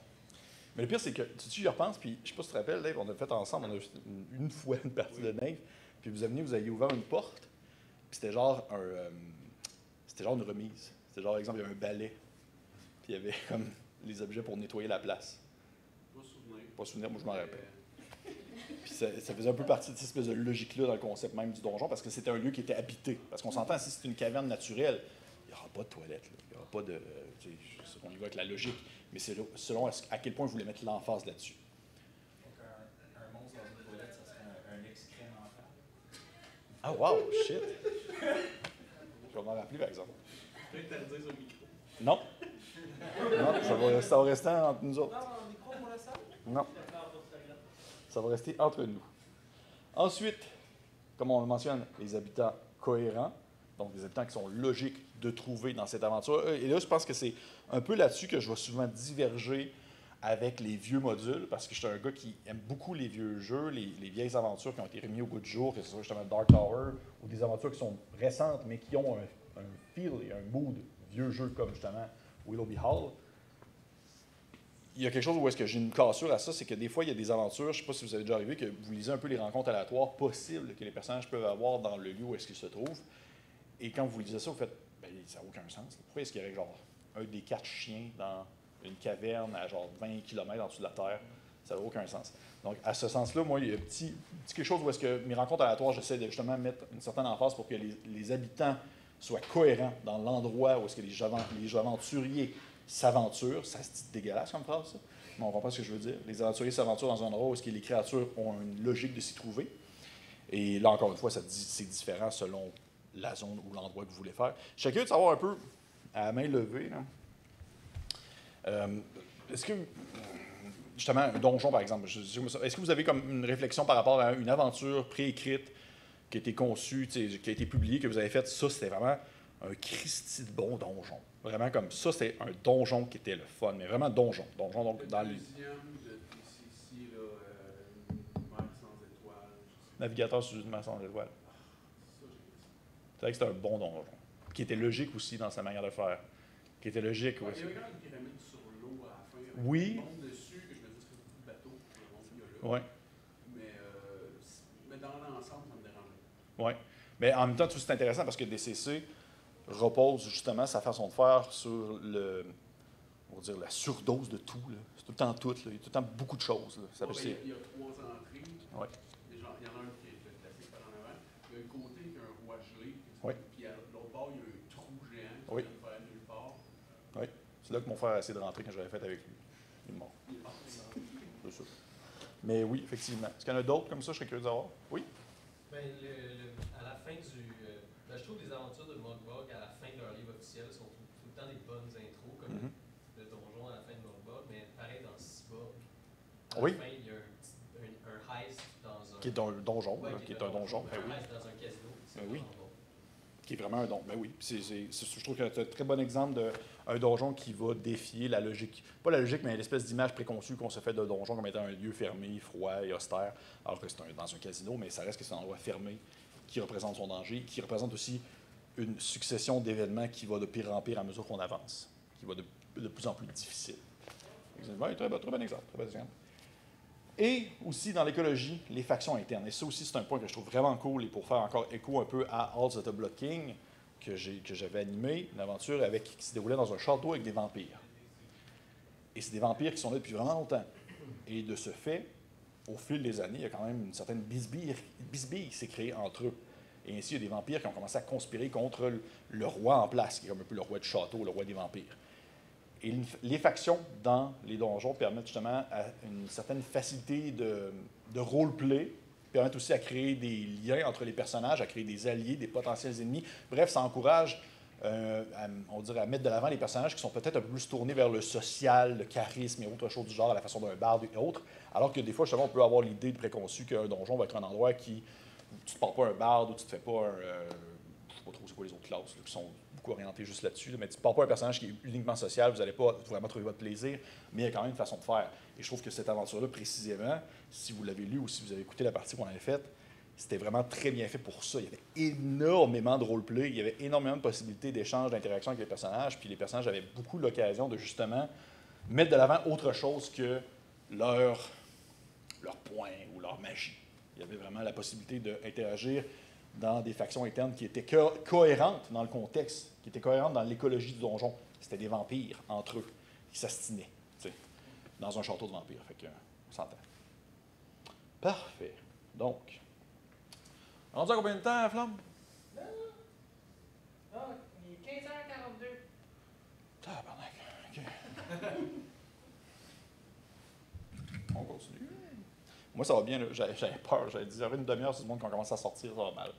Mais le pire, c'est que, tu y repenses, puis je sais pas si tu te rappelles, Dave, on a fait ensemble, on a fait une fois une partie de Nave, puis vous aviez ouvert une porte, puis c'était genre une remise. C'était genre, par exemple, il y avait un balai, puis il y avait comme les objets pour nettoyer la place. Pas souvenir, moi je m'en rappelle. Puis ça faisait un peu partie de cette espèce de logique-là dans le concept même du donjon, parce que c'était un lieu qui était habité. Parce qu'on s'entend, si c'est une caverne naturelle, il n'y aura pas de toilette, là. Il n'y aura pas de... on y va avec la logique, mais c'est selon à quel point je voulais mettre l'emphase là-dessus. Donc, un monstre dans une toilette, ça serait un excrément. Ah, wow, shit! Je vais m'en rappeler, par exemple. Je vais t'interdire au micro. Non. Non, ça va rester entre nous autres. Non, un micro pour la salle? Non. Ça va rester entre nous. Ensuite, comme on le mentionne, les habitants cohérents, donc des habitants qui sont logiques de trouver dans cette aventure. Et là, je pense que c'est un peu là-dessus que je vais souvent diverger avec les vieux modules, parce que je suis un gars qui aime beaucoup les vieux jeux, les vieilles aventures qui ont été remis au goût du jour, que ce soit justement Dark Tower, ou des aventures qui sont récentes, mais qui ont un feel et un mood vieux jeu comme justement Willoughby Hall. il y a quelque chose où est-ce que j'ai une cassure à ça, c'est que des fois, il y a des aventures, je ne sais pas si vous avez déjà arrivé, que vous lisez un peu les rencontres aléatoires possibles que les personnages peuvent avoir dans le lieu où est-ce qu'ils se trouvent. Et quand vous lisez ça, vous faites, ben, ça n'a aucun sens. Pourquoi est-ce qu'il y aurait genre un des 4 chiens dans une caverne à genre 20 km en dessous de la Terre? Ça n'a aucun sens. Donc, à ce sens-là, moi, il y a petit quelque chose où est-ce que mes rencontres aléatoires, j'essaie de justement mettre une certaine emphase pour que les habitants soient cohérents dans l'endroit où est-ce que les aventuriers s'aventurent. Ça se dit dégueulasse comme phrase, ça. Mais on comprend ce que je veux dire. Les aventuriers s'aventurent dans un endroit où est-ce que les créatures ont une logique de s'y trouver. Et là, encore une fois, c'est différent selon la zone ou l'endroit que vous voulez faire. Je suis curieux de savoir un peu, à main levée, est-ce que, justement, un donjon, par exemple, est-ce que vous avez comme une réflexion par rapport à une aventure préécrite qui a été conçue, qui a été publiée, que vous avez faite? Ça, c'était vraiment un Christi de bon donjon. Vraiment comme ça, c'était un donjon qui était le fun, mais vraiment donjon. Donjon, donc, dans le deuxième de TCC, là, Mer sans étoiles. Navigateur sur une mer sans étoiles. C'est vrai que c'était un bon donjon. Qui était logique aussi dans sa manière de faire. Qui était logique. Ouais, il y avait quand même une pyramide sur l'eau à la fin. Avec Oui. un monde dessus, que je me dis que c'était beaucoup de bateaux. Oui. Mais dans l'ensemble, ça me dérangeait. Oui. Mais en même temps, tout c'est intéressant parce que DCC repose justement sa façon de faire sur on va dire, la surdose de tout. C'est tout le temps tout. Là. Il y a tout le temps beaucoup de choses. Là. Ça Il y a 3 entrées. Oui. Il y en a un qui est le classique par en avant. Il y a un côté qui a un roi gelé. Oui. Puis à l'autre bord, il y a un trou géant qui Oui. vient de faire nulle part. Oui. C'est là que mon frère a essayé de rentrer quand j'avais fait avec lui. Il est mort. Il est mort. C'est sûr. Mais oui, effectivement. Est-ce qu'il y en a d'autres comme ça? Je serais curieux de savoir. Oui? Ben, à la fin du. Je trouve les aventures de Mogbog à la fin de leur livre officiel sont tout le temps des bonnes intros, comme le donjon à la fin de Mogbog, mais pareil dans Cyborg. À la fin, il y a un heist dans un. Qui est un donjon, ouais, qui est un donjon. Ben oui. Un heist dans un casino. Ben oui. Qui est vraiment un donjon. Ben oui. Je trouve que c'est un très bon exemple d'un donjon qui va défier la logique. Pas la logique, mais l'espèce d'image préconçue qu'on se fait de donjon comme étant un lieu fermé, froid et austère, alors que c'est dans un casino, mais ça reste que c'est un endroit fermé qui représente son danger, qui représente aussi une succession d'événements qui va de pire en pire à mesure qu'on avance, qui va de plus en plus difficile. Oui, très bon exemple. Très bon exemple. Et aussi, dans l'écologie, les factions internes. Et ça aussi, c'est un point que je trouve vraiment cool. Et pour faire encore écho un peu à Halls of the Blood King, que j'avais animé, une aventure qui se déroulait dans un château avec des vampires. Et c'est des vampires qui sont là depuis vraiment longtemps. Et de ce fait, au fil des années, il y a quand même une certaine bisbille qui s'est créée entre eux. Et ainsi, il y a des vampires qui ont commencé à conspirer contre le roi en place, qui est comme un peu le roi du château, le roi des vampires. Et les factions dans les donjons permettent justement à une certaine facilité de roleplay, permettent aussi à créer des liens entre les personnages, à créer des alliés, des potentiels ennemis. Bref, ça encourage, on dirait, à mettre de l'avant les personnages qui sont peut-être un peu plus tournés vers le social, le charisme et autre chose du genre, à la façon d'un barde et autres. Alors que des fois, justement, on peut avoir l'idée préconçue qu'un donjon va être un endroit qui tu ne te portes pas un barde ou tu ne te fais pas un... je ne sais pas trop c'est quoi les autres classes là, qui sont beaucoup orientées juste là-dessus, là, mais tu ne te portes pas un personnage qui est uniquement social, vous n'allez pas vraiment trouver votre plaisir, mais il y a quand même une façon de faire. Et je trouve que cette aventure-là, précisément, si vous l'avez lu ou si vous avez écouté la partie qu'on avait faite, c'était vraiment très bien fait pour ça. Il y avait énormément de roleplay, il y avait énormément de possibilités d'échange, d'interaction avec les personnages, puis les personnages avaient beaucoup l'occasion de justement mettre de l'avant autre chose que leur point ou leur magie. Il y avait vraiment la possibilité d'interagir dans des factions internes qui étaient cohérentes dans le contexte, qui étaient cohérentes dans l'écologie du donjon. C'était des vampires entre eux qui s'astinaient, dans un château de vampires. Fait que, on s'entend. Parfait. Donc, rendu à combien de temps, Flamme? Ah, il est 15h42. Tabarnak. OK. On continue. Moi, ça va bien. J'avais peur. J'avais dit, il y aurait une demi-heure sur le monde qui commence à sortir. Ça va mal.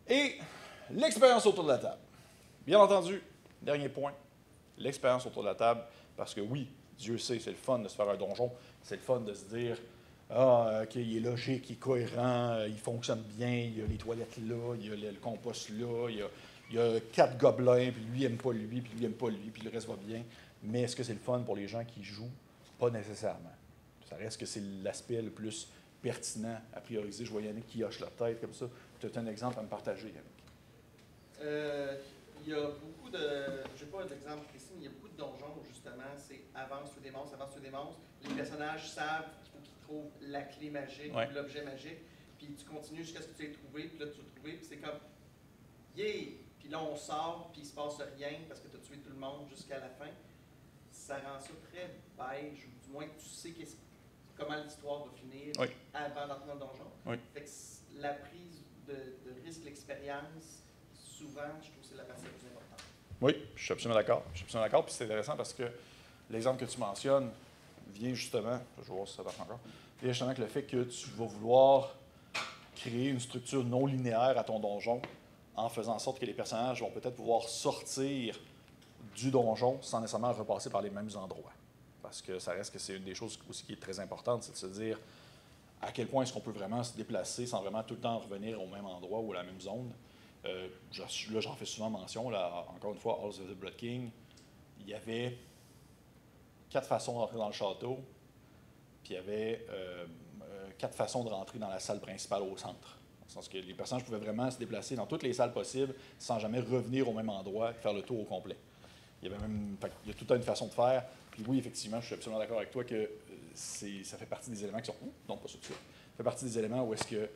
Et l'expérience autour de la table. Bien entendu, dernier point, l'expérience autour de la table. Parce que oui, Dieu sait, c'est le fun de se faire un donjon. C'est le fun de se dire, OK, il est logique, il est cohérent, il fonctionne bien, il y a les toilettes là, il y a le compost là, il y a 4 gobelins, puis lui n'aime pas lui, puis lui n'aime pas lui, puis le reste va bien. Mais est-ce que c'est le fun pour les gens qui jouent? Pas nécessairement. Ça reste que c'est l'aspect le plus pertinent à prioriser. Je vois Yannick qui hoche la tête comme ça. Tu as un exemple à me partager, Yannick? Il y a beaucoup de, je n'ai pas d'exemple précis, mais il y a beaucoup de donjons où justement c'est avance sur des monstres, avance sur des monstres. Les personnages savent qu'il faut qu'ils trouvent la clé magique, l'objet magique, puis tu continues jusqu'à ce que tu aies trouvé, puis là tu as trouvé, puis c'est comme yeah! Puis là on sort, puis il se passe rien parce que tu as tué tout le monde jusqu'à la fin. Ça rend ça très beige, ou du moins tu sais comment l'histoire va finir avant d'entrer dans le donjon. Fait que la prise de risque, l'expérience, souvent, je trouve que c'est la partie la plus importante. Oui, je suis absolument d'accord. Puis c'est intéressant parce que l'exemple que tu mentionnes vient justement, je vais voir si ça marche encore, vient justement avec le fait que tu vas vouloir créer une structure non linéaire à ton donjon en faisant en sorte que les personnages vont peut-être pouvoir sortir du donjon sans nécessairement repasser par les mêmes endroits. Parce que ça reste que c'est une des choses aussi qui est très importante, c'est de se dire à quel point est-ce qu'on peut vraiment se déplacer sans vraiment tout le temps revenir au même endroit ou à la même zone. Là, j'en fais souvent mention. Là, encore une fois, Halls of the Blood King, il y avait 4 façons d'entrer dans le château, puis il y avait 4 façons de rentrer dans la salle principale au centre. Dans le sens que les personnages pouvaient vraiment se déplacer dans toutes les salles possibles sans jamais revenir au même endroit et faire le tour au complet. Il y avait même, il y a tout le temps une façon de faire. Puis oui, effectivement, je suis absolument d'accord avec toi que ça fait partie des éléments qui sont... non, pas ça tout de suite. Ça fait partie des éléments où est-ce que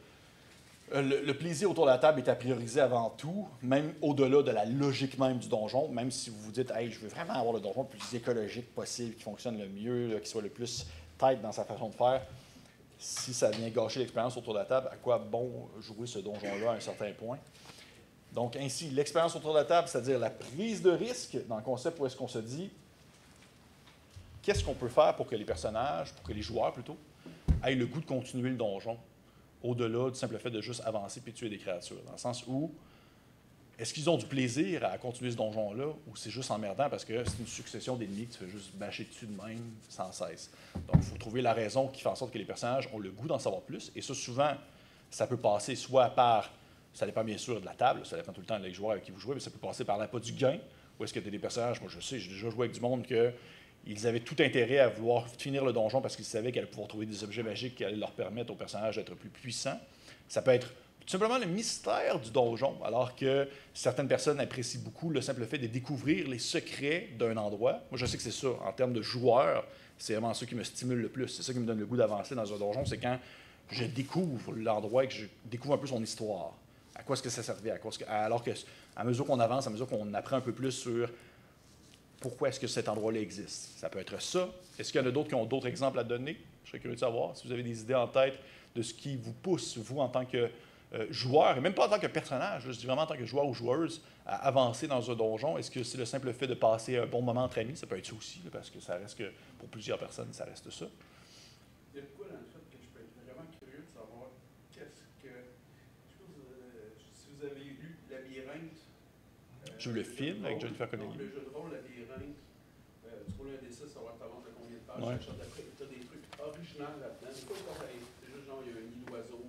le plaisir autour de la table est à prioriser avant tout, même au-delà de la logique même du donjon, même si vous vous dites « Hey, je veux vraiment avoir le donjon le plus écologique possible, qui fonctionne le mieux, là, qui soit le plus tight dans sa façon de faire », si ça vient gâcher l'expérience autour de la table, à quoi bon jouer ce donjon-là à un certain point? Donc ainsi, l'expérience autour de la table, c'est-à-dire la prise de risque dans le concept où est-ce qu'on se dit qu'est-ce qu'on peut faire pour que les personnages, pour que les joueurs plutôt, aient le goût de continuer le donjon, au-delà du simple fait de juste avancer puis tuer des créatures. Dans le sens où, est-ce qu'ils ont du plaisir à continuer ce donjon-là, ou c'est juste emmerdant parce que c'est une succession d'ennemis que tu fais juste bâcher dessus de même sans cesse. Donc, il faut trouver la raison qui fait en sorte que les personnages ont le goût d'en savoir plus. Et ça, souvent, ça peut passer soit par, ça dépend bien sûr de la table, ça dépend tout le temps des joueurs avec qui vous jouez, mais ça peut passer par l'appât du gain, ou est-ce que tu as des personnages, moi je sais, j'ai déjà joué avec du monde que ils avaient tout intérêt à vouloir finir le donjon parce qu'ils savaient qu'ils allaient pouvoir trouver des objets magiques qui allaient leur permettre aux personnages d'être plus puissants. Ça peut être tout simplement le mystère du donjon, alors que certaines personnes apprécient beaucoup le simple fait de découvrir les secrets d'un endroit. Moi, je sais que c'est ça. En termes de joueurs, c'est vraiment ça qui me stimule le plus. C'est ça qui me donne le goût d'avancer dans un donjon, c'est quand je découvre l'endroit et que je découvre un peu son histoire. À quoi est-ce que ça servait? Alors qu'à mesure qu'on avance, à mesure qu'on apprend un peu plus sur pourquoi est-ce que cet endroit-là existe. Ça peut être ça. Est-ce qu'il y en a d'autres qui ont d'autres exemples à donner? Je serais curieux de savoir si vous avez des idées en tête de ce qui vous pousse, vous, en tant que joueur, et même pas en tant que personnage, je dis vraiment en tant que joueur ou joueuse, à avancer dans un donjon. Est-ce que c'est le simple fait de passer un bon moment entre amis? Ça peut être ça aussi, là, parce que ça reste que, pour plusieurs personnes, ça reste ça. Il y a de quoi dans le fait que je peux être vraiment curieux de savoir qu'est-ce que... Je sais pas si vous avez lu Labyrinthe. J'ai vu le film avec Jennifer Connelly. Le jeu de rôle Labyrinthe. Tu roules un D6, savoir que tu avances à combien de pages. Ouais. Tu as des trucs originaux là-dedans. Des fois, c'est juste genre, il y a un nid d'oiseau,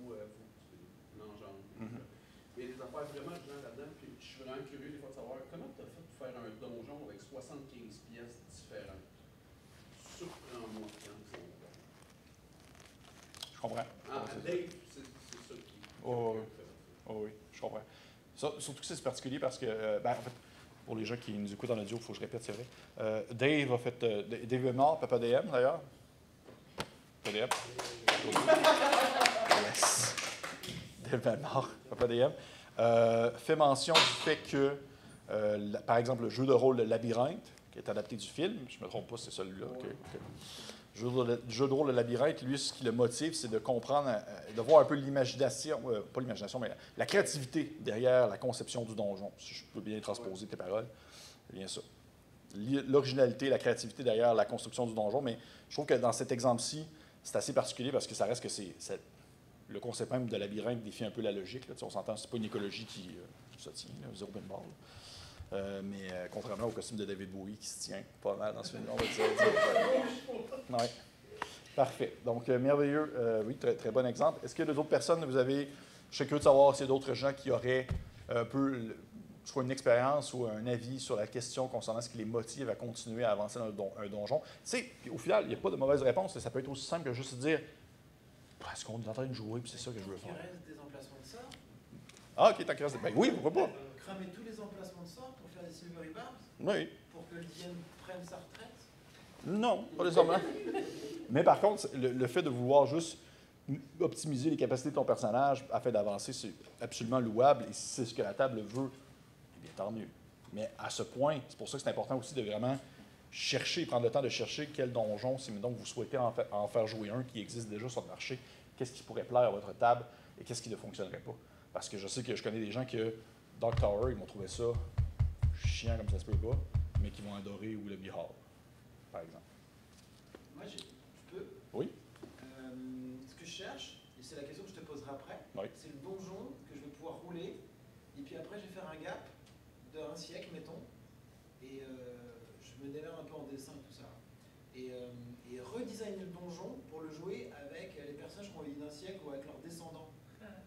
l'enjambe. Il y a des affaires vraiment originales là-dedans. Puis je suis vraiment curieux des fois de savoir comment tu as fait pour faire un donjon avec 75 pièces différentes. Surprends-moi quand c'est. Je comprends. Dave, c'est ça qui. Oh oui, je comprends. Surtout que c'est particulier parce que, en fait, pour les gens qui nous écoutent en audio, il faut que je répète, c'est vrai. Dave a fait. Dave est mort, Papa DM d'ailleurs. Papa DM. Yes. Dave est mort, Papa DM. Fait mention du fait que, par exemple, le jeu de rôle de Labyrinthe, qui est adapté du film, je ne me trompe pas, c'est celui-là. Le jeu de rôle de Labyrinthe, lui, ce qui le motive, c'est de comprendre, de voir un peu l'imagination, pas l'imagination, mais la créativité derrière la conception du donjon, si je peux bien transposer tes paroles. C'est bien ça. L'originalité, la créativité derrière la construction du donjon, mais je trouve que dans cet exemple-ci, c'est assez particulier parce que ça reste que le concept même de labyrinthe défie un peu la logique. Là. On s'entend, c'est pas une écologie qui se tient, zéro pinball. Mais contrairement au costume de David Bowie qui se tient pas mal dans ce film, on va dire. Ouais. Parfait. Donc, merveilleux. Oui, très, très bon exemple. Est-ce qu'il y a d'autres personnes, je suis curieux de savoir s'il y a d'autres gens qui auraient un peu, soit une expérience ou un avis sur la question concernant ce qui les motive à continuer à avancer dans un donjon. Tu sais, au final, il n'y a pas de mauvaise réponse. Ça peut être aussi simple que juste dire est-ce qu'on est en train de jouer puis c'est ça que je veux faire. Il reste des emplacements de ça? Ah, ok, t'as créé. Ben oui, pourquoi pas? Cramer tous les emplacements de sorts pour faire des Silvery Barbs, Oui. pour que le DM prenne sa retraite. Non, pas nécessairement. Mais par contre, le fait de vouloir juste optimiser les capacités de ton personnage afin d'avancer, c'est absolument louable. Et si c'est ce que la table veut, eh bien, tant mieux. Mais à ce point, c'est pour ça que c'est important aussi de vraiment chercher, prendre le temps de chercher quel donjon, si donc vous souhaitez en faire jouer un qui existe déjà sur le marché, qu'est-ce qui pourrait plaire à votre table et qu'est-ce qui ne fonctionnerait pas. Parce que je sais que je connais des gens que Dark Tower, ils vont trouver ça chiant comme ça se peut pas, mais qui vont adorer Willoughby Hall, par exemple. Moi, je peux. Oui. Ce que je cherche, et c'est la question que je te poserai après, Oui. c'est le donjon que je vais pouvoir rouler, et puis après je vais faire un gap d'un siècle, mettons, et je me démerde un peu en dessin et tout ça, et redesigner le donjon pour le jouer avec les personnages qui ont vécu d'un siècle ou avec leurs descendants.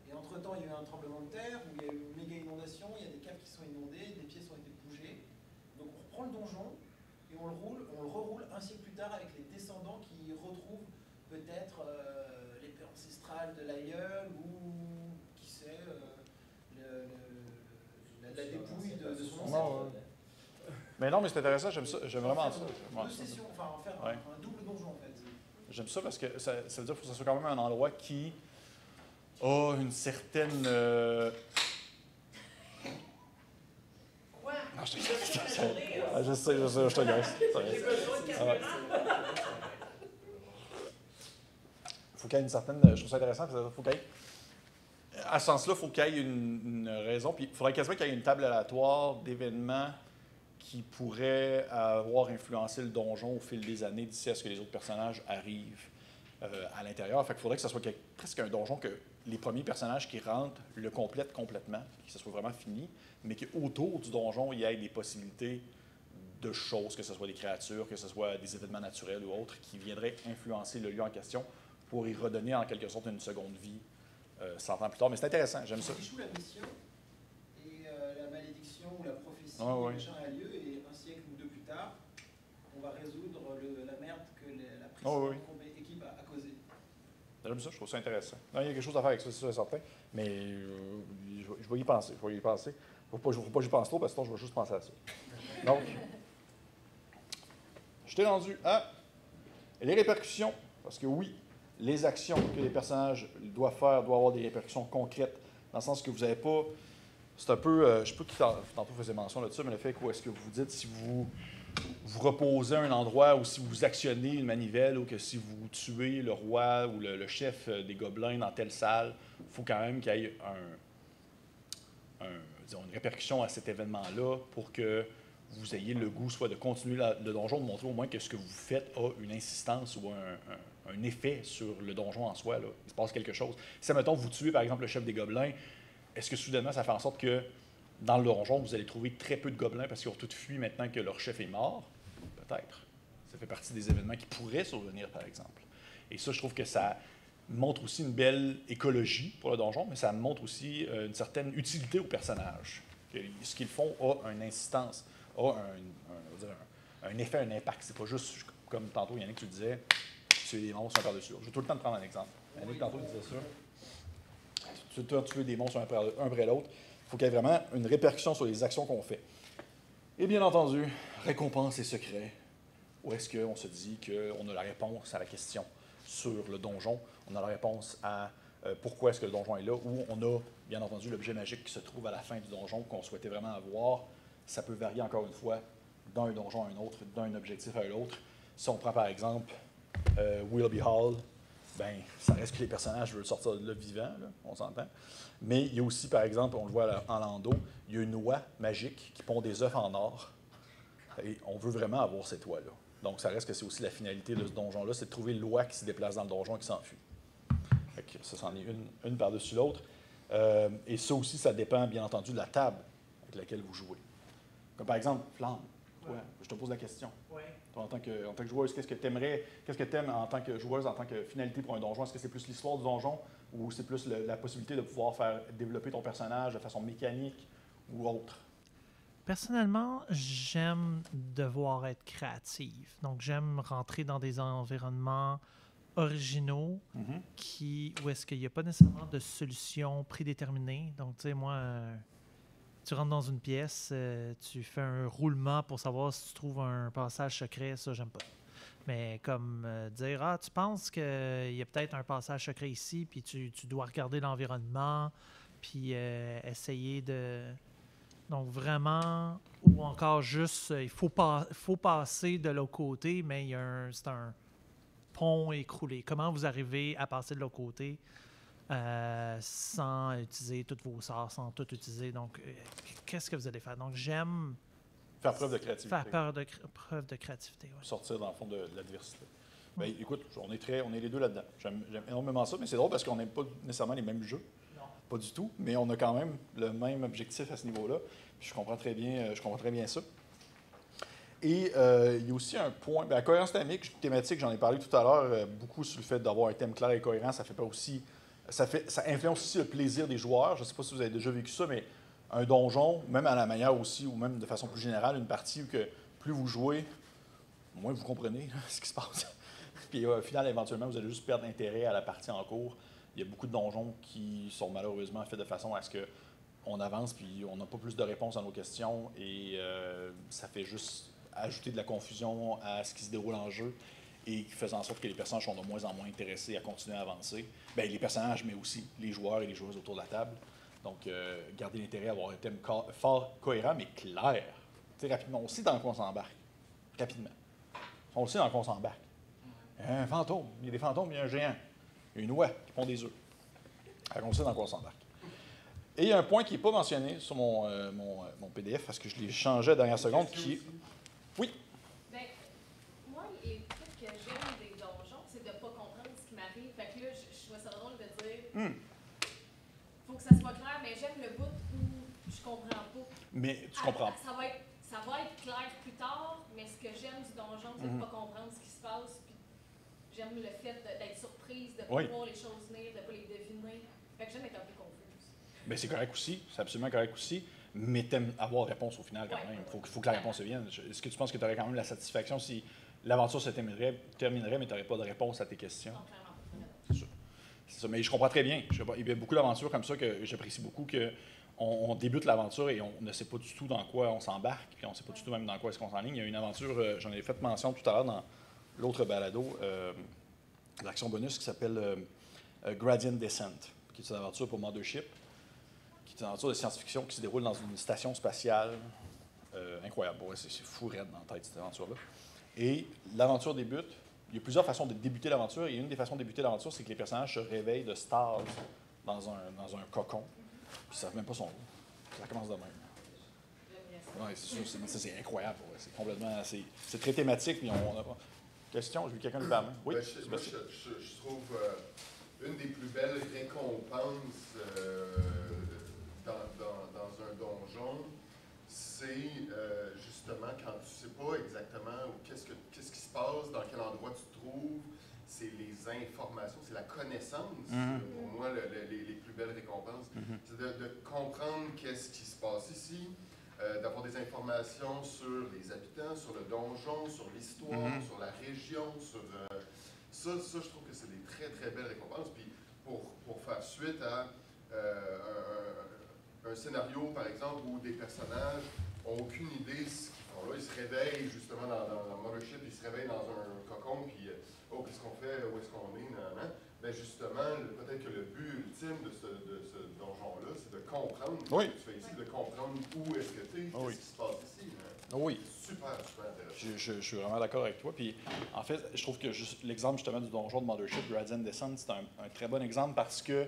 Et entre-temps, il y a eu un tremblement de terre, où il y a eu une méga inondation, il y a des caves qui sont inondées, des pièces ont été bougées. Donc on reprend le donjon, et on le reroule un siècle plus tard avec les descendants qui retrouvent peut-être l'épée ancestrale de l'aïeul ou qui sait la dépouille de son ancêtre. Mais non, mais c'est intéressant, j'aime ça, j'aime vraiment ça. Deux sessions, enfin en faire un double donjon en fait. J'aime ça parce que ça veut dire qu'il faut que ce soit quand même un endroit qui a une certaine. Quoi? Non, je te gagne. Je sais, je te gagne. Faut qu'il y ait une certaine. Je trouve ça intéressant, parce qu'il faut qu'il y ait. À ce sens-là, il faut qu'il y ait une raison. Puis il faudrait quasiment qu'il y ait une table aléatoire d'événements qui pourraient avoir influencé le donjon au fil des années d'ici à ce que les autres personnages arrivent à l'intérieur. Fait qu'il faudrait que ce soit presque un donjon que les premiers personnages qui rentrent le complètent complètement, que ce soit vraiment fini, mais qu'autour du donjon, il y ait des possibilités de choses, que ce soit des créatures, que ce soit des événements naturels ou autres, qui viendraient influencer le lieu en question pour y redonner en quelque sorte une seconde vie 100 ans plus tard. Mais c'est intéressant, j'aime ça. Si je joue la mission et la malédiction ou la prophétie machin a lieu, et un siècle ou deux plus tard, on va résoudre la merde que la précédente équipe a causée. J'aime ça, je trouve ça intéressant. Non, il y a quelque chose à faire avec ça, c'est certain, mais je vais y penser. Je vais y penser. Faut pas que j'y pense trop, parce que sinon, je vais juste penser à ça. Donc, je t'ai rendu à les répercussions, parce que oui, les actions que les personnages doivent faire doivent avoir des répercussions concrètes, dans le sens que vous n'avez pas... C'est un peu... je ne sais pas qui tantôt faisait mention de ça, mais le fait où est-ce que vous dites si vous reposez à un endroit ou si vous actionnez une manivelle ou que si vous tuez le roi ou le chef des gobelins dans telle salle, il faut quand même qu'il y ait une répercussion à cet événement-là pour que vous ayez le goût soit de continuer le donjon, de montrer au moins que ce que vous faites a une insistance ou un effet sur le donjon en soi. Là. Il se passe quelque chose. Si, mettons, vous tuez, par exemple, le chef des gobelins, est-ce que soudainement, ça fait en sorte que dans le donjon, vous allez trouver très peu de gobelins parce qu'ils ont tous fui maintenant que leur chef est mort? Peut-être. Ça fait partie des événements qui pourraient survenir, par exemple. Et ça, je trouve que ça montre aussi une belle écologie pour le donjon, mais ça montre aussi une certaine utilité aux personnages. Ce qu'ils font a une insistance, a un effet, un impact. C'est pas juste, comme tantôt, Yannick, tu disais, tuer des monstres un par-dessus. Je vais tout le temps te prendre un exemple. Yannick, tantôt, il disait ça. Tuer des monstres un après l'autre. Il faut qu'il y ait vraiment une répercussion sur les actions qu'on fait. Et bien entendu, récompense et secret. Où est-ce qu'on se dit qu'on a la réponse à la question sur le donjon? On a la réponse à pourquoi est-ce que le donjon est là, ou on a, bien entendu, l'objet magique qui se trouve à la fin du donjon qu'on souhaitait vraiment avoir. Ça peut varier encore une fois d'un donjon à un autre, d'un objectif à l'autre. Si on prend par exemple Willoughby Hall, ben, ça reste que les personnages veulent sortir de là vivant, là, on s'entend. Mais il y a aussi, par exemple, on le voit en Lando, il y a une oie magique qui pond des œufs en or. Et on veut vraiment avoir cette oie-là. Donc, ça reste que c'est aussi la finalité de ce donjon-là, c'est de trouver l'oie qui se déplace dans le donjon et qui s'enfuit. Ça, c'en est une par-dessus l'autre. Et ça aussi, ça dépend, bien entendu, de la table avec laquelle vous jouez. Comme par exemple, Flamme, toi, je te pose la question. Toi, en tant que joueuse, qu'est-ce que tu aimes en tant que joueuse, en tant que finalité pour un donjon? Est-ce que c'est plus l'histoire du donjon ou c'est plus la possibilité de pouvoir faire développer ton personnage de façon mécanique ou autre? Personnellement, j'aime devoir être créative. Donc, j'aime rentrer dans des environnements originaux Mhm. où est-ce qu'il n'y a pas nécessairement de solution prédéterminée. Donc, tu sais, moi, tu rentres dans une pièce, tu fais un roulement pour savoir si tu trouves un passage secret, ça, j'aime pas. Mais comme dire, tu penses qu'il y a peut-être un passage secret ici, puis tu dois regarder l'environnement, puis essayer de... Donc, vraiment, ou encore juste, il faut passer de l'autre côté, mais c'est un pont écroulé. Comment vous arrivez à passer de l'autre côté sans utiliser tous vos sorts, sans tout utiliser? Donc, qu'est-ce que vous allez faire? Donc, j'aime Faire preuve de créativité. faire preuve de créativité. Ouais. Sortir, dans le fond, de l'adversité. Ben, écoute, on est les deux là-dedans. J'aime énormément ça, mais c'est drôle parce qu'on n'aime pas nécessairement les mêmes jeux. Non. Pas du tout, mais on a quand même le même objectif à ce niveau-là. Puis je comprends très bien ça. Et il y a aussi un point, la cohérence thématique, j'en ai parlé tout à l'heure, beaucoup sur le fait d'avoir un thème clair et cohérent, ça influence aussi le plaisir des joueurs. Je ne sais pas si vous avez déjà vécu ça, mais un donjon, même à la manière aussi, ou même de façon plus générale, une partie où que plus vous jouez, moins vous comprenez ce qui se passe. Puis au final, éventuellement, vous allez juste perdre intérêt à la partie en cours. Il y a beaucoup de donjons qui sont malheureusement faits de façon à ce qu'on avance, puis on n'a pas plus de réponses à nos questions, et ça fait juste ajouter de la confusion à ce qui se déroule en jeu et qui fait en sorte que les personnages sont de moins en moins intéressés à continuer à avancer. Bien, les personnages, mais aussi les joueurs et les joueuses autour de la table. Donc, garder l'intérêt, avoir un thème fort, cohérent, mais clair. Tu sais, rapidement, on sait dans quoi on s'embarque. Rapidement. On sait dans quoi on s'embarque. Un fantôme. Il y a des fantômes, il y a un géant. Il y a une oie qui pond des œufs. Alors, on sait dans quoi on s'embarque. Et il y a un point qui n'est pas mentionné sur mon PDF, parce que je l'ai changé à la dernière seconde, qui est... Oui. Ben, moi, et le truc que j'aime des donjons, c'est de ne pas comprendre ce qui m'arrive. Fait que là, je trouve ça drôle de dire, faut que ça soit clair, mais j'aime le bout où je comprends pas. Mais tu comprends. Ça va être clair plus tard, mais ce que j'aime du donjon, c'est de ne pas comprendre ce qui se passe. Puis j'aime le fait d'être surprise, de ne pas voir les choses venir, de ne pas les deviner. Fait que j'aime être un peu confuse. Bien, c'est correct aussi, c'est absolument correct aussi. Mais t'aimes avoir réponse au final quand même. Il faut que la réponse vienne. Est-ce que tu penses que tu aurais quand même la satisfaction si l'aventure se terminerait mais tu n'aurais pas de réponse à tes questions? Non, clairement pas. C'est ça. Mais je comprends très bien. Il y a beaucoup d'aventures comme ça que j'apprécie beaucoup, qu'on débute l'aventure et on ne sait pas du tout dans quoi on s'embarque, puis on ne sait pas du tout même dans quoi est-ce qu'on s'enligne. Il y a une aventure, j'en ai fait mention tout à l'heure dans l'autre balado, l'action bonus qui s'appelle Gradient Descent, qui est une aventure pour Mothership, qui est une aventure de science-fiction qui se déroule dans une station spatiale incroyable. Ouais, c'est fou raide dans la tête, cette aventure-là. Et l'aventure débute. Il y a plusieurs façons de débuter l'aventure, et une des façons de débuter l'aventure, c'est que les personnages se réveillent de stase dans un cocon, puis ils ne savent même pas son nom. Ça commence de même. Oui, c'est sûr, c'est incroyable. Ouais. C'est complètement... C'est très thématique, puis on a... Question, j'ai vu quelqu'un lever la main. Oui, je trouve une des plus belles récompenses dans un donjon, c'est justement quand tu ne sais pas exactement qu'est-ce qui se passe, dans quel endroit tu te trouves, c'est les informations, c'est la connaissance, pour moi, les plus belles récompenses. C'est de comprendre qu'est-ce qui se passe ici, d'avoir des informations sur les habitants, sur le donjon, sur l'histoire, sur la région, sur... Ça, je trouve que c'est des très, très belles récompenses. Puis pour faire suite à un scénario, par exemple, où des personnages n'ont aucune idée de ce qu'ils font là. Ils se réveillent justement dans Mothership, ils se réveillent dans un cocon, puis qu'est-ce qu'on fait, où est-ce qu'on est, nan. Ben justement, peut-être que le but ultime de ce donjon-là, c'est de comprendre ce que tu fais ici, de comprendre où est-ce que tu es, qu'est-ce qui se passe ici. Oui. Super intéressant. Je suis vraiment d'accord avec toi. Puis, en fait, je trouve que l'exemple justement du donjon de Mothership, Gradient Descent, c'est un très bon exemple parce que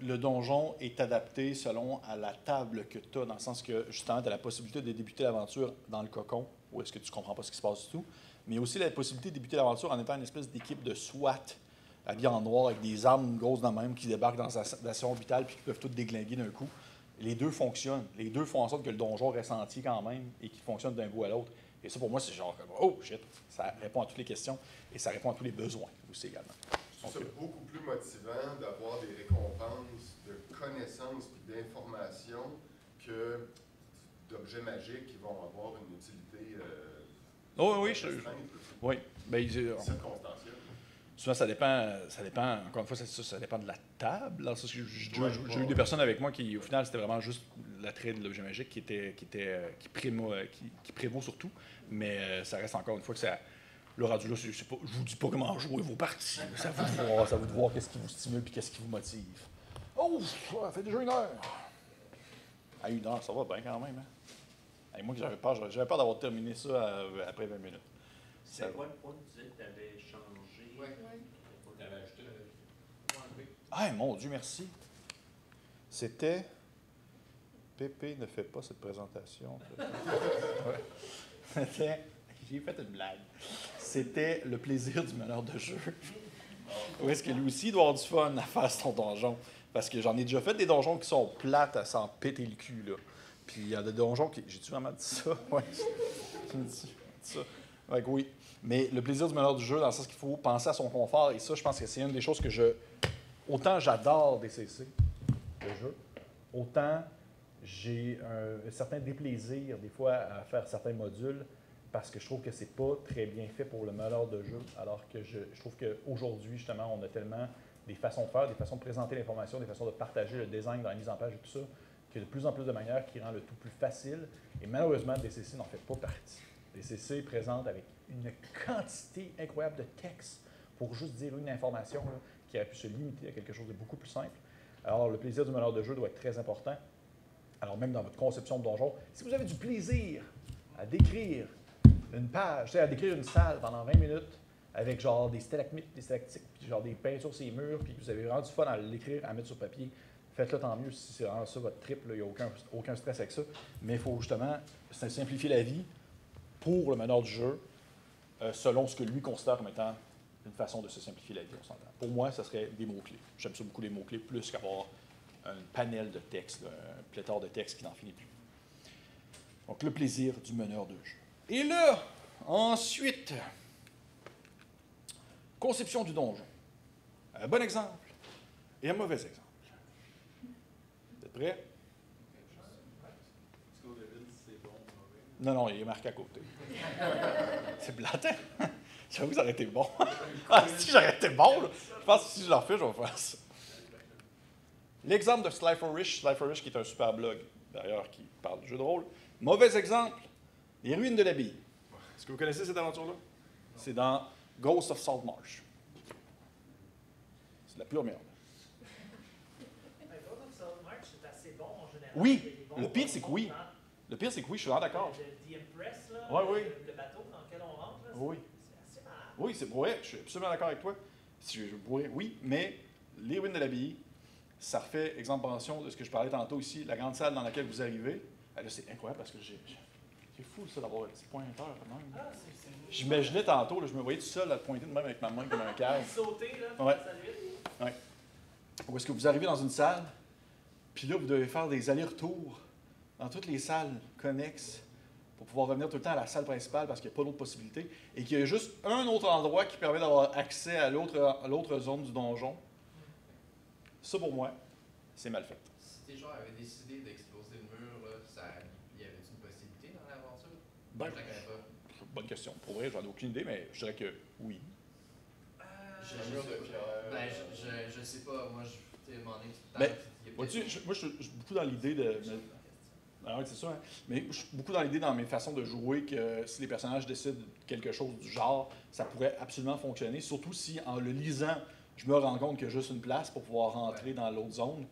le donjon est adapté selon à la table que tu as, dans le sens que justement, tu as la possibilité de débuter l'aventure dans le cocon, où est-ce que tu ne comprends pas ce qui se passe du tout, mais aussi la possibilité de débuter l'aventure en étant une espèce d'équipe de SWAT, habillés en noir, avec des armes grosses dans le même, qui débarquent dans la station orbitale puis qui peuvent toutes déglinguer d'un coup. Les deux fonctionnent. Les deux font en sorte que le donjon reste entier quand même et qu'il fonctionne d'un bout à l'autre. Et ça, pour moi, c'est genre, oh shit, ça répond à toutes les questions et ça répond à tous les besoins aussi également. Je trouve ça beaucoup plus motivant d'avoir des récompenses de connaissances et d'informations que d'objets magiques qui vont avoir une utilité oui. Ben, circonstancielle. Souvent, ça dépend, encore une fois, ça dépend de la table. J'ai eu des personnes avec moi qui, au final, c'était vraiment juste l'attrait de l'objet magique qui prévaut surtout. Mais ça reste encore une fois que ça. Le rendu là, je vous dis pas comment jouer vos parties. C'est à vous de voir qu'est-ce qui vous stimule et qu'est-ce qui vous motive. Oh, ça fait déjà 1 heure. À 1 heure, ça va bien quand même. Hein? Moi, j'avais peur d'avoir terminé ça après 20 minutes. C'est quoi le point que tu disais que tu avais changé? Oui. Tu avais ajouté Ah, mon Dieu, merci. C'était... Pépé ne fait pas cette présentation. Ouais. C'était... J'ai fait une blague. C'était le plaisir du meneur de jeu. Où est-ce que lui aussi doit avoir du fun à faire son donjon? Parce que j'en ai déjà fait des donjons qui sont plates à s'en péter le cul, là. Puis il y a des donjons qui... J'ai-tu vraiment dit ça? Oui. J'ai dit ça. Ouais, oui. Mais le plaisir du meneur du jeu, dans le sens qu'il faut penser à son confort, et ça, je pense que c'est une des choses que autant j'adore DCC, le jeu, autant j'ai un certain déplaisir, des fois, à faire certains modules, parce que je trouve que c'est pas très bien fait pour le meneur de jeu, alors que je trouve qu'aujourd'hui, justement, on a tellement des façons de faire, des façons de présenter l'information, des façons de partager le design dans la mise en page et tout ça, qu'il y a de plus en plus de manières qui rend le tout plus facile. Et malheureusement, DCC n'en fait pas partie. DCC présente avec une quantité incroyable de texte pour juste dire une information là, qui aurait pu se limiter à quelque chose de beaucoup plus simple. Alors, le plaisir du meneur de jeu doit être très important. Alors, même dans votre conception de donjon, si vous avez du plaisir à décrire une page, à décrire une salle pendant 20 minutes avec genre des stalagmites, des stalactites, puis genre des peintures sur les murs, puis vous avez vraiment du fun à l'écrire, à mettre sur papier, faites-le tant mieux si c'est vraiment ça votre trip, il n'y a aucun stress avec ça. Mais il faut justement simplifier la vie pour le meneur du jeu, selon ce que lui considère comme étant une façon de se simplifier la vie, on s'entend. Pour moi, ça serait des mots-clés. J'aime ça beaucoup les mots-clés, plus qu'avoir un panel de textes, un pléthore de textes qui n'en finit plus. Donc, le plaisir du meneur de jeu. Et là, ensuite, conception du donjon. Un bon exemple et un mauvais exemple. Vous êtes prêts? Est-ce qu'au début, c'est bon ou mauvais? Non, il est marqué à côté. C'est blatant. J'avoue que ça aurait été bon. Ah, si j'aurais été bon, là. Je pense que si je l'en fais, je vais faire ça. L'exemple de Sly for Rich qui est un super blog, d'ailleurs, qui parle de jeux de rôle. Mauvais exemple, les ruines de l'abbaye. Est-ce que vous connaissez cette aventure-là? C'est dans Ghost of Saltmarsh. C'est de la pure merde. C'est assez bon en général. Oui, le pire, c'est que oui. Le pire, c'est que oui, je suis vraiment d'accord. The Impress, là, oui. le bateau dans lequel on rentre, là, Oui. c'est assez marrant. Oui, c'est vrai, je suis absolument d'accord avec toi. Oui, mais les ruines de l'abbaye, ça refait exemption de ce que je parlais tantôt ici, la grande salle dans laquelle vous arrivez. Là, c'est incroyable parce que c'est fou ça d'avoir un petit pointeur quand même. Ah, J'imaginais tantôt, là, je me voyais tout seul à pointer de même avec ma main comme un cave. sauter, là, Ouais. ça vite. Où est-ce que vous arrivez dans une salle, puis là, vous devez faire des allers-retours dans toutes les salles connexes pour pouvoir revenir tout le temps à la salle principale parce qu'il n'y a pas d'autre possibilité et qu'il y a juste un autre endroit qui permet d'avoir accès à l'autre zone du donjon. Ça, pour moi, c'est mal fait. Si tes joueurs avaient décidé d'exploser le mur, là, il y avait une possibilité dans l'aventure? Ben, Je la connais pas. Bonne question. Pour vrai, j'en ai aucune idée, mais je dirais que oui. Je sais pas. Moi, je t'ai demandé tout le Ben, temps. vois-tu, moi, je suis beaucoup dans l'idée de... Ah oui, c'est ça. Hein? Mais je suis beaucoup dans l'idée dans mes façons de jouer que si les personnages décident quelque chose du genre, ça pourrait absolument fonctionner. Surtout si, en le lisant, je me rends compte qu'il y a juste une place pour pouvoir rentrer dans l'autre zone.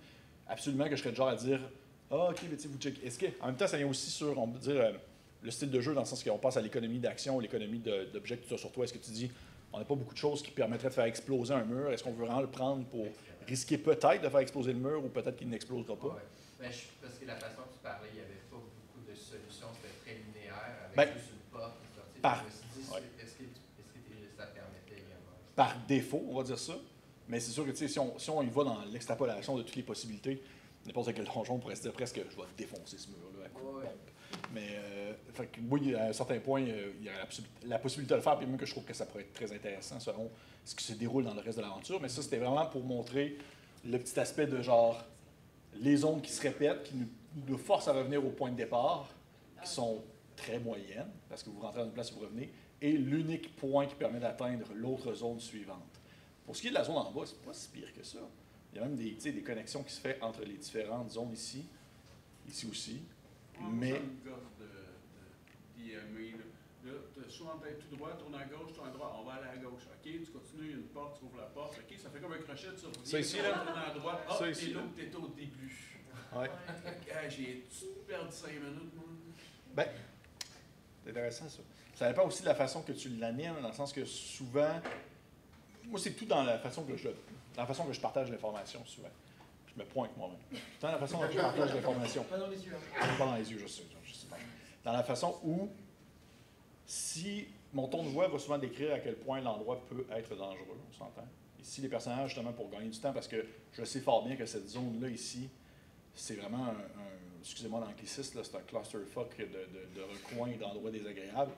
Absolument que je serais du genre à dire « Ah, OK, mais tu sais, vous checkez. » Est-ce que, en même temps, ça vient aussi sur, on peut dire, le style de jeu, dans le sens qu'on passe à l'économie d'action, l'économie d'objets que tu as sur toi. Est-ce que tu dis « On n'a pas beaucoup de choses qui permettraient de faire exploser un mur. Est-ce qu'on veut vraiment le prendre pour risquer peut-être de faire exploser le mur ou peut-être qu'il n'explosera pas? » Ben, parce que la façon que tu parlais, il n'y avait pas beaucoup de solutions. C'était très linéaire, avec Ben, juste une porte, une sortie. par- Je me suis dit, ouais. est-ce que ça te permettait également? Par défaut, on va dire ça. Mais c'est sûr que si on y va dans l'extrapolation de toutes les possibilités, n'importe quel donjon pourrait se dire presque je vais défoncer ce mur-là à coup de pompe. Mais fait que, oui, à un certain point, il y a la possibilité de le faire, puis même que je trouve que ça pourrait être très intéressant selon ce qui se déroule dans le reste de l'aventure. Mais ça, c'était vraiment pour montrer le petit aspect de genre les zones qui se répètent, qui nous forcent à revenir au point de départ, qui sont très moyennes, parce que vous rentrez dans une place et vous revenez, et l'unique point qui permet d'atteindre l'autre zone suivante. Pour ce qui est de la zone en bas, c'est pas si pire que ça. Il y a même des connexions qui se font entre les différentes zones ici aussi. Mais Ça me gosse d'IME. Là, tu as soit en tête tout droit, tourne à gauche, tourne à droite, on va aller à gauche. OK, tu continues, il y a une porte, tu ouvres la porte. OK, ça fait comme un crochet, tu reviens. Ça ici, là? Tourne à droite. Ah, Ça t'es ici, là là? où t'étais au début. ouais. J'ai perdu 5 minutes, moi. Ben, c'est intéressant ça. Ça dépend aussi de la façon que tu l'animes, dans le sens que souvent, moi c'est tout dans la façon que je partage l'information souvent. Je me pointe moi-même. Dans la façon dont je partage l'information. Pas dans les yeux. Hein. Pas dans les yeux, je sais pas. Dans la façon où, si mon ton de voix va souvent décrire à quel point l'endroit peut être dangereux, on s'entend. Et si les personnages, justement, pour gagner du temps, parce que je sais fort bien que cette zone-là ici, c'est vraiment excusez-moi l'anglicisme, c'est un clusterfuck de recoins et d'endroits désagréables,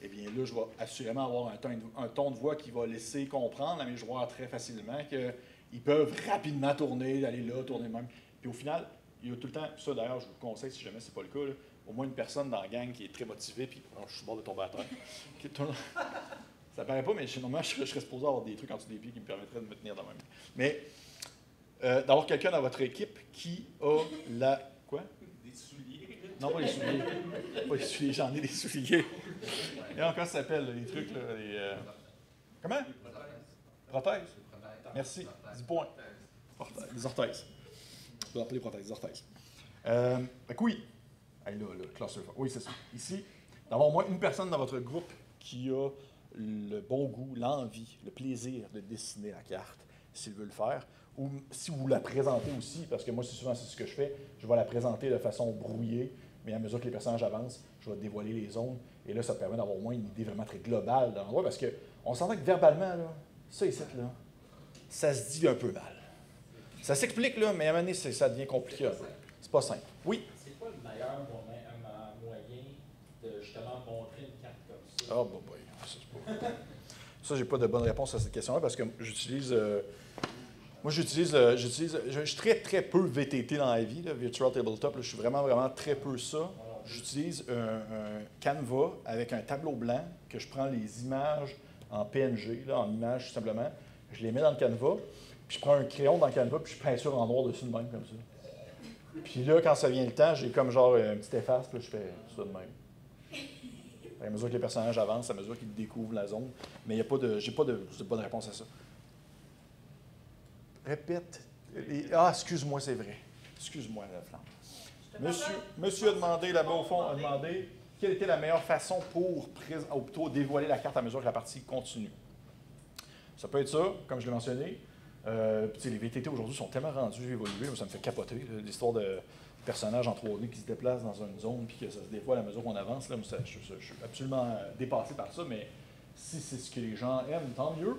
eh bien là, je vais assurément avoir un ton de voix qui va laisser comprendre à mes joueurs très facilement qu'ils peuvent rapidement tourner, aller là, tourner même. Puis au final, il y a tout le temps, ça d'ailleurs, je vous conseille, si jamais c'est pas le cas, là, au moins une personne dans la gang qui est très motivée, puis je suis bord de tomber à terre. Ça paraît pas, mais normalement, je serais supposé avoir des trucs en dessous des pieds qui me permettraient de me tenir de même. Mais d'avoir quelqu'un dans votre équipe qui a la... Quoi? Des souliers. Non, pas les souliers. Pas les souliers, j'en ai des souliers. Et encore, ça s'appelle, les trucs, là, les... Comment? Prothèses. Merci. 10 points. Des orthèses. Je vais appeler prothèses, des orthèses. Fait que oui. Hey, là, cluster. Oui, c'est ça. Ici, d'avoir au moins une personne dans votre groupe qui a le bon goût, l'envie, le plaisir de dessiner la carte, s'il veut le faire, ou si vous la présentez aussi, parce que moi, c'est ce que je fais, je vais la présenter de façon brouillée, mais à mesure que les personnages avancent, je vais dévoiler les zones, et là, ça permet d'avoir au moins une idée vraiment très globale de l'endroit, parce qu'on s'entend que verbalement, là, ça ici, là, ça se dit un peu mal. Ça s'explique, là, mais à un moment donné, ça devient compliqué un peu. C'est pas simple. Oui? C'est quoi le meilleur moyen de justement montrer une carte comme ça? Ah, bah, boy. Ça, j'ai pas de bonne réponse à cette question-là parce que j'utilise. Je suis très, très peu VTT dans la vie, là, Virtual Tabletop. Là, je suis vraiment, vraiment très peu ça. J'utilise un Canva avec un tableau blanc que je prends les images en PNG, là, en images tout simplement. Je les mets dans le Canva, puis je prends un crayon dans le Canva, puis je peinture en noir dessus de même, comme ça. Puis là, quand ça vient le temps, j'ai comme genre un petit efface, puis je fais ça de même. À mesure que les personnages avancent, à mesure qu'ils découvrent la zone. Mais j'ai pas de bonne réponse à ça. Répète. Excuse-moi, c'est vrai. Excuse-moi, la flamme. Monsieur a demandé, là-bas au fond, a demandé quelle était la meilleure façon ou plutôt dévoiler la carte à mesure que la partie continue. Ça peut être ça, comme je l'ai mentionné. Les VTT aujourd'hui sont tellement rendus évolués, ça me fait capoter. L'histoire de personnages en 3D qui se déplacent dans une zone puis que ça se dévoile à mesure qu'on avance. Là, je suis absolument dépassé par ça, mais si c'est ce que les gens aiment, tant mieux.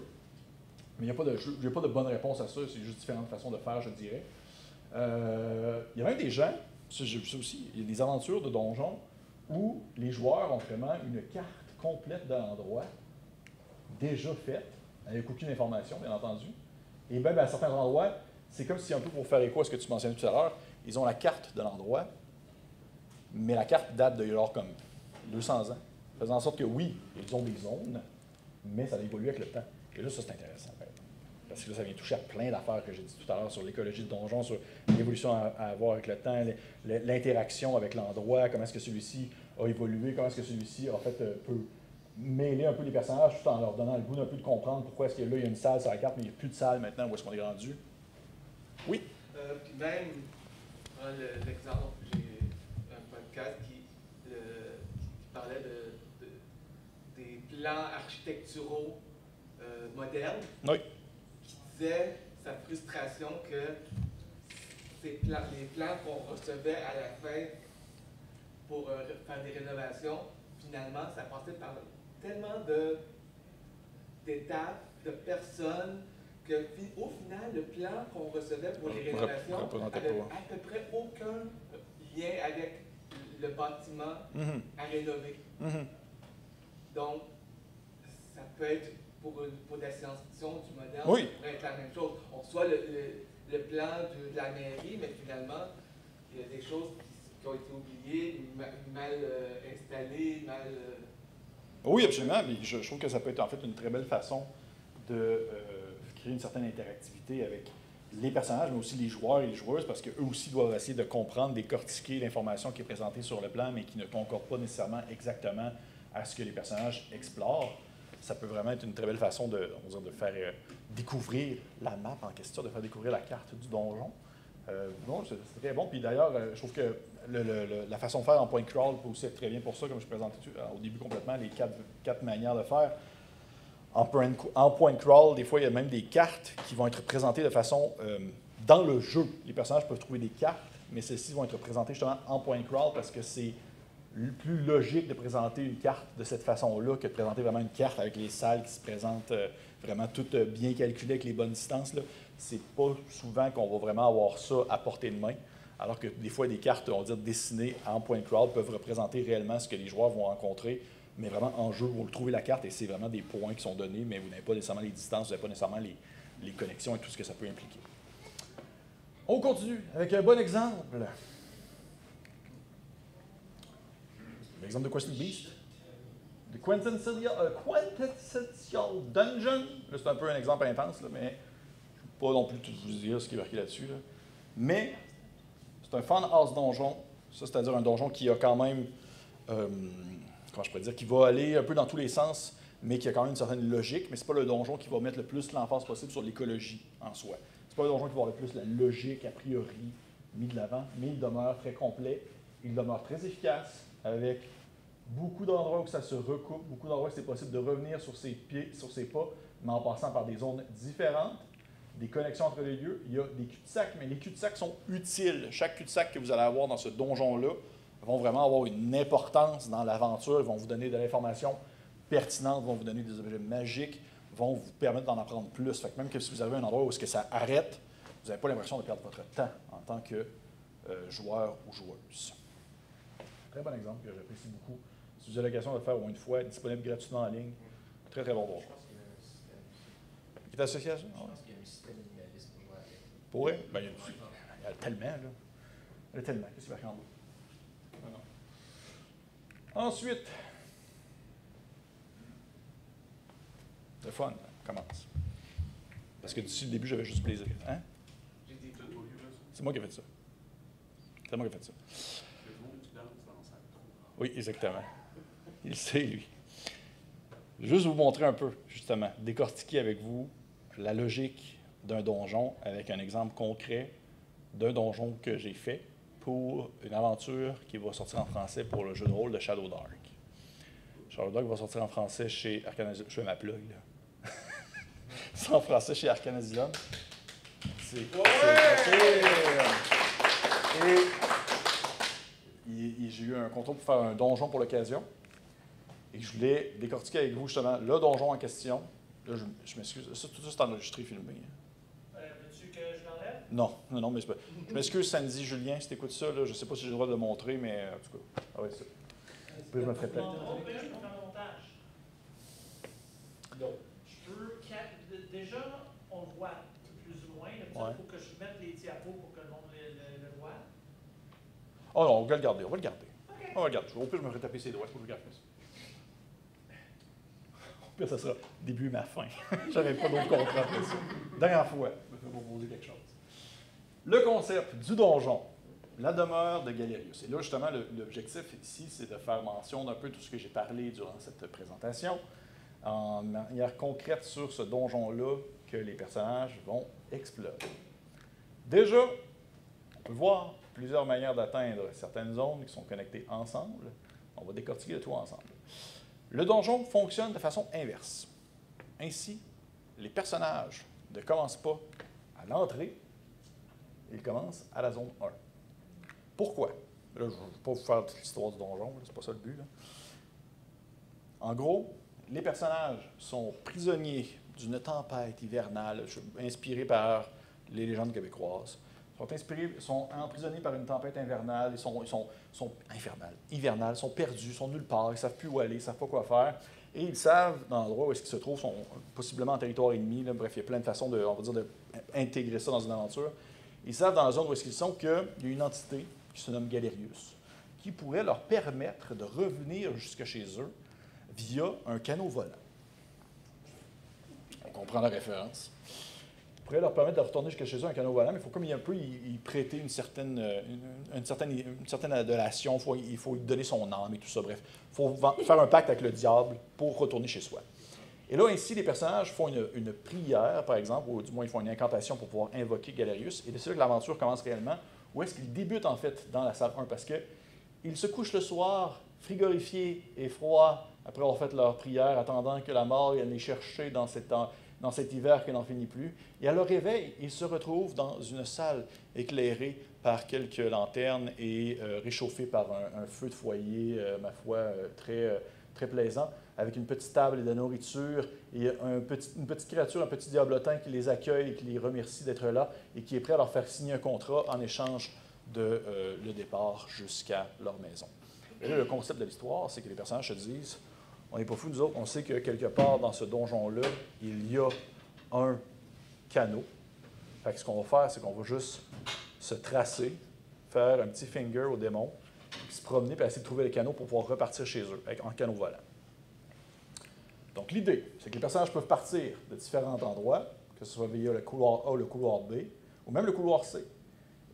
Mais il n'y a pas de bonne réponse à ça, c'est juste différentes façons de faire, je dirais. Il y a même des gens, j'ai vu ça aussi, il y a des aventures de donjons où les joueurs ont vraiment une carte complète de l'endroit, déjà faite, avec aucune information, bien entendu. Et même à certains endroits, c'est comme si un peu pour faire écho à ce que tu mentionnais tout à l'heure, ils ont la carte de l'endroit, mais la carte date de genre comme 200 ans, faisant en sorte que oui, ils ont des zones, mais ça a évolué avec le temps. Et là, ça, c'est intéressant. Parce que là, ça vient toucher à plein d'affaires que j'ai dit tout à l'heure sur l'écologie de donjon, sur l'évolution à avoir avec le temps, l'interaction avec l'endroit, comment est-ce que celui-ci a évolué, comment est-ce que celui-ci, en fait, peut mêler un peu les personnages tout en leur donnant le goût d'un peu de comprendre pourquoi est-ce que là, il y a une salle sur la carte, mais il n'y a plus de salle maintenant, où est-ce qu'on est rendu. Oui? Puis même, l'exemple, j'ai un podcast qui parlait des plans architecturaux modernes, oui. Qui disait sa frustration que les plans qu'on recevait à la fin pour faire des rénovations, finalement, ça passait par tellement d'étapes, de personnes, qu'au final, le plan qu'on recevait pour les rénovations n'avait à peu près aucun lien avec le bâtiment à rénover. Donc, ça peut être pour la science-fiction, du moderne, ça pourrait être la même chose. On reçoit le plan de la mairie, mais finalement, il y a des choses qui ont été oubliées, mal installées, mal... Oui, absolument. Mais je trouve que ça peut être en fait une très belle façon de créer une certaine interactivité avec les personnages, mais aussi les joueurs et les joueuses, parce qu'eux aussi doivent essayer de comprendre, décortiquer l'information qui est présentée sur le plan, mais qui ne concorde pas nécessairement exactement à ce que les personnages explorent. Ça peut vraiment être une très belle façon de faire découvrir la map en question, de faire découvrir la carte du donjon. Non, c'est très bon. Puis d'ailleurs, je trouve que la façon de faire en point crawl peut aussi être très bien pour ça, comme je présentais au début complètement, les quatre manières de faire. En point crawl, des fois, il y a même des cartes qui vont être présentées de façon... dans le jeu, les personnages peuvent trouver des cartes, mais celles-ci vont être présentées justement en point crawl parce que c'est plus logique de présenter une carte de cette façon-là que de présenter vraiment une carte avec les salles qui se présentent vraiment toutes bien calculées avec les bonnes distances. C'est pas souvent qu'on va vraiment avoir ça à portée de main, alors que des fois, des cartes, on va dire, dessinées en point crawl peuvent représenter réellement ce que les joueurs vont rencontrer, mais vraiment en jeu, vous trouvez la carte et c'est vraiment des points qui sont donnés, mais vous n'avez pas nécessairement les distances, vous n'avez pas nécessairement les connexions et tout ce que ça peut impliquer. On continue avec un bon exemple. L'exemple de Question Beast. The Quintessential Dungeon. Là, c'est un peu un exemple intense, là, mais je ne vais pas non plus tout vous dire ce qui est marqué là-dessus. Là. Mais c'est un Funhouse donjon. Ça, c'est-à-dire un donjon qui a quand même, comment je pourrais dire, qui va aller un peu dans tous les sens, mais qui a quand même une certaine logique. Mais ce n'est pas le donjon qui va mettre le plus l'emphase possible sur l'écologie en soi. Ce n'est pas le donjon qui va avoir le plus la logique a priori mis de l'avant, mais il demeure très complet. Il demeure très efficace avec beaucoup d'endroits où ça se recoupe, beaucoup d'endroits où c'est possible de revenir sur ses pieds, sur ses pas, mais en passant par des zones différentes, des connexions entre les lieux. Il y a des cul-de-sac, mais les cul-de-sac sont utiles. Chaque cul-de-sac que vous allez avoir dans ce donjon-là vont vraiment avoir une importance dans l'aventure. Ils vont vous donner de l'information pertinente, vont vous donner des objets magiques, vont vous permettre d'en apprendre plus. Fait que même que si vous arrivez à un endroit où est-ce que ça arrête, vous n'avez pas l'impression de perdre votre temps en tant que joueur ou joueuse. Très bon exemple que j'apprécie beaucoup. Si vous avez l'occasion de le faire au moins une fois, disponible gratuitement en ligne. Très, très bon donjon. Qui est associé à ça? Je pense qu'il y a un système minimaliste pour jouer avec. Pour vrai? Ben, il y a tellement, là. Il y a tellement. Qu'est-ce qu'il va faire en bas? Ensuite, le fun commence. Parce que d'ici le début, j'avais juste plaisir. Hein? C'est moi qui ai fait ça. C'est moi qui ai fait ça. Oui, exactement. Il sait, lui. Juste vous montrer un peu, justement, décortiquer avec vous la logique d'un donjon avec un exemple concret d'un donjon que j'ai fait pour une aventure qui va sortir en français pour le jeu de rôle de Shadow Dark. Shadow Dark va sortir en français chez Arcane Asylum. Je fais ma plug, là. C'est en français chez Arcane Asylum. C'est Et j'ai eu un contrôle pour faire un donjon pour l'occasion. Et je voulais décortiquer avec vous justement le donjon en question. Là, je m'excuse. Tout ça, c'est enregistré, filmé. Veux-tu que je l'enlève? Non, mais c'est pas. Je m'excuse, Sandy, Julien, si tu écoutes ça. Là, je ne sais pas si j'ai le droit de le montrer, mais en tout cas. Ah ouais, ça. Puis je me ferai plaisir. On peut faire un montage. Non. Je peux. Déjà, on le voit plus ou moins. Il faut que je mette les diapos pour que le monde le voit. Oh non, on va le garder. On va le garder. Okay. On va le garder. Au pire, je me ferai taper ses doigts. Il faut que je garde ça. Au pire, ça sera début ma fin. J'aurais pas d'autre contrat après ça. Dernière fois, je vais vous proposer quelque chose. Le concept du donjon, la demeure de Galerius. Et là, justement, l'objectif ici, c'est de faire mention d'un peu tout ce que j'ai parlé durant cette présentation, en manière concrète sur ce donjon-là que les personnages vont explorer. Déjà, on peut voir plusieurs manières d'atteindre certaines zones qui sont connectées ensemble. On va décortiquer le tout ensemble. Le donjon fonctionne de façon inverse. Ainsi, les personnages ne commencent pas à l'entrée, ils commencent à la zone 1. Pourquoi? Là, je ne vais pas vous faire toute l'histoire du donjon, c'est pas ça le but. Là. En gros, les personnages sont prisonniers d'une tempête hivernale, inspirée par les légendes québécoises. Sont emprisonnés par une tempête hivernale, ils sont hivernales, sont perdus, sont nulle part, ils ne savent plus où aller, ils ne savent pas quoi faire. Et ils savent, dans l'endroit où est-ce qu'ils se trouvent, sont possiblement en territoire ennemi. Là, bref, il y a plein de façons d'intégrer ça dans une aventure. Ils savent, dans la zone où est-ce qu'ils sont, qu'il y a une entité qui se nomme Galerius, qui pourrait leur permettre de revenir jusque chez eux via un canot volant. On comprend la référence. pourrait leur permettre de retourner jusqu'à chez eux un canot volant, mais il faut comme y prêter une certaine adulation, il faut lui donner son âme et tout ça. Bref, il faut faire un pacte avec le diable pour retourner chez soi. Et là, ainsi, les personnages font une prière, par exemple, ou du moins ils font une incantation pour pouvoir invoquer Galerius. Et c'est là que l'aventure commence réellement, où est-ce qu'ils débutent en fait dans la salle 1, parce qu'ils se couchent le soir, frigorifiés et froids, après avoir fait leur prière, attendant que la mort vienne les chercher dans cet hiver qui n'en finit plus. Et à leur réveil, ils se retrouvent dans une salle éclairée par quelques lanternes et réchauffée par un feu de foyer, ma foi, très plaisant, avec une petite table et de la nourriture, et une petite créature, un petit diablotin qui les accueille et qui les remercie d'être là, et qui est prêt à leur faire signer un contrat en échange de le départ jusqu'à leur maison. Et là, le concept de l'histoire, c'est que les personnages se disent, on n'est pas fous, nous autres, on sait que quelque part dans ce donjon-là, il y a un canot. Fait que ce qu'on va faire, c'est qu'on va juste se tracer, faire un petit finger au démon, puis se promener, puis essayer de trouver le canot pour pouvoir repartir chez eux, en canot volant. Donc l'idée, c'est que les personnages peuvent partir de différents endroits, que ce soit via le couloir A, le couloir B, ou même le couloir C,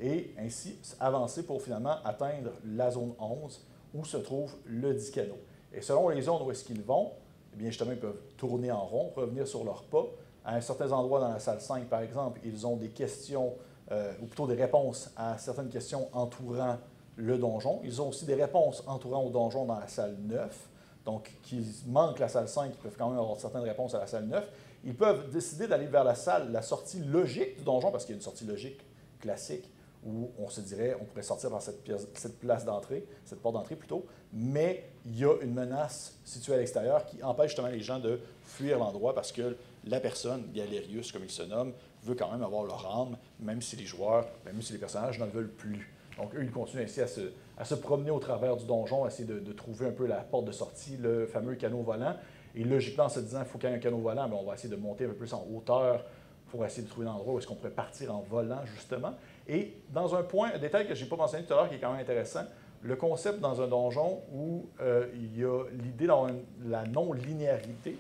et ainsi avancer pour finalement atteindre la zone 11, où se trouve le dit canot. Et selon les zones où est-ce qu'ils vont, eh bien justement, ils peuvent tourner en rond, revenir sur leurs pas. À certains endroits dans la salle 5, par exemple, ils ont des questions, ou plutôt des réponses à certaines questions entourant le donjon. Ils ont aussi des réponses entourant au donjon dans la salle 9. Donc, qu'ils manquent la salle 5, ils peuvent quand même avoir certaines réponses à la salle 9. Ils peuvent décider d'aller vers la sortie logique du donjon, parce qu'il y a une sortie logique classique, où on se dirait, on pourrait sortir par cette place d'entrée, cette porte d'entrée plutôt, mais il y a une menace située à l'extérieur qui empêche justement les gens de fuir l'endroit parce que la personne, Galerius, comme il se nomme, veut quand même avoir leur âme, même si les joueurs, même si les personnages n'en veulent plus. Donc, eux, ils continuent ainsi à se promener au travers du donjon, à essayer de trouver un peu la porte de sortie, le fameux canot volant. Et logiquement, en se disant, il faut qu'il y ait un canot volant, bien, on va essayer de monter un peu plus en hauteur pour essayer de trouver un endroit où est-ce qu'on pourrait partir en volant, justement. Et dans un détail que je n'ai pas mentionné tout à l'heure, qui est quand même intéressant, le concept dans un donjon où il y a l'idée dans la non-linéarité,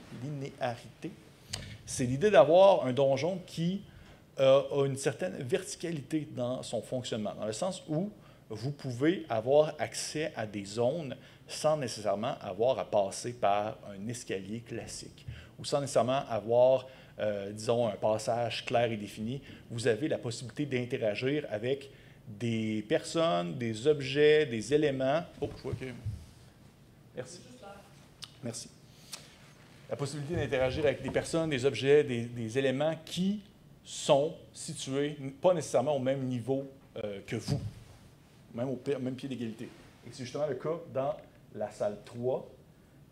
c'est l'idée d'avoir un donjon qui a une certaine verticalité dans son fonctionnement, dans le sens où vous pouvez avoir accès à des zones sans nécessairement avoir à passer par un escalier classique ou sans nécessairement avoir, disons, un passage clair et défini. Vous avez la possibilité d'interagir avec des personnes, des objets, des éléments. Oh, je vois que... Merci. Merci. La possibilité d'interagir avec des personnes, des objets, des éléments qui sont situés pas nécessairement au même niveau que vous, même au même pied d'égalité. Et c'est justement le cas dans la salle 3,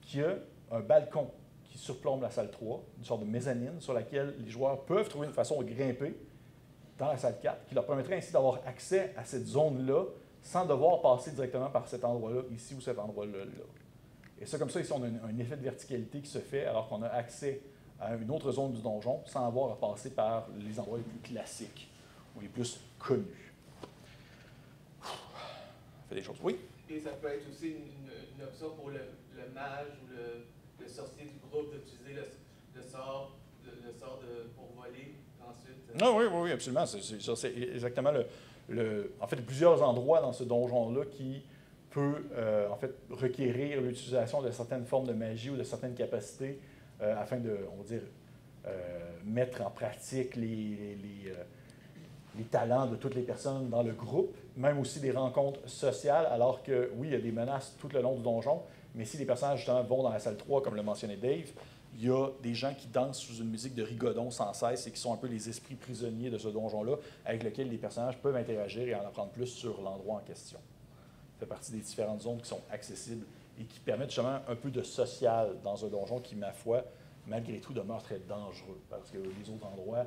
qui a un balcon qui surplombe la salle 3, une sorte de mezzanine sur laquelle les joueurs peuvent trouver une façon de grimper dans la salle 4, qui leur permettrait ainsi d'avoir accès à cette zone-là sans devoir passer directement par cet endroit-là, ici ou cet endroit-là. Et ça, comme ça, ici, on a un effet de verticalité qui se fait alors qu'on a accès à une autre zone du donjon sans avoir à passer par les endroits les plus classiques ou les plus connus. Ça fait des choses. Oui? Et ça peut être aussi une option pour le mage ou le sorcier du groupe d'utiliser le sort pour voler ensuite. Non, oui, absolument. C'est exactement en fait, plusieurs endroits dans ce donjon-là qui peut en fait requérir l'utilisation de certaines formes de magie ou de certaines capacités afin de, on va dire, mettre en pratique les talents de toutes les personnes dans le groupe, même aussi des rencontres sociales, alors que, oui, il y a des menaces tout le long du donjon, mais si les personnages, justement, vont dans la salle 3, comme le mentionnait Dave, il y a des gens qui dansent sous une musique de rigodon sans cesse et qui sont un peu les esprits prisonniers de ce donjon-là, avec lesquels les personnages peuvent interagir et en apprendre plus sur l'endroit en question. Ça fait partie des différentes zones qui sont accessibles et qui permettent justement un peu de social dans un donjon qui, ma foi, malgré tout, demeure très dangereux, parce que les autres endroits,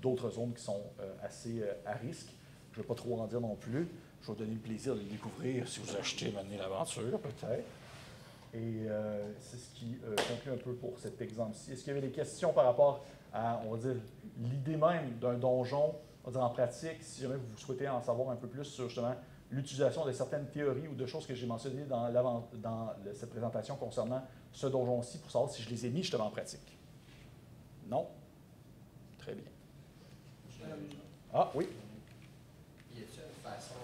d'autres zones qui sont assez à risque. Je ne vais pas trop en dire non plus. Je vais vous donner le plaisir de les découvrir si vous achetez Mener l'aventure, peut-être. Et c'est ce qui conclut un peu pour cet exemple-ci. Est-ce qu'il y avait des questions par rapport à, on va dire, l'idée même d'un donjon, on va dire en pratique, si jamais vous souhaitez en savoir un peu plus sur justement l'utilisation de certaines théories ou de choses que j'ai mentionnées dans cette présentation concernant ce donjon-ci pour savoir si je les ai mis justement en pratique? Non? Très bien. Ah, oui. Y a-t-il une façon,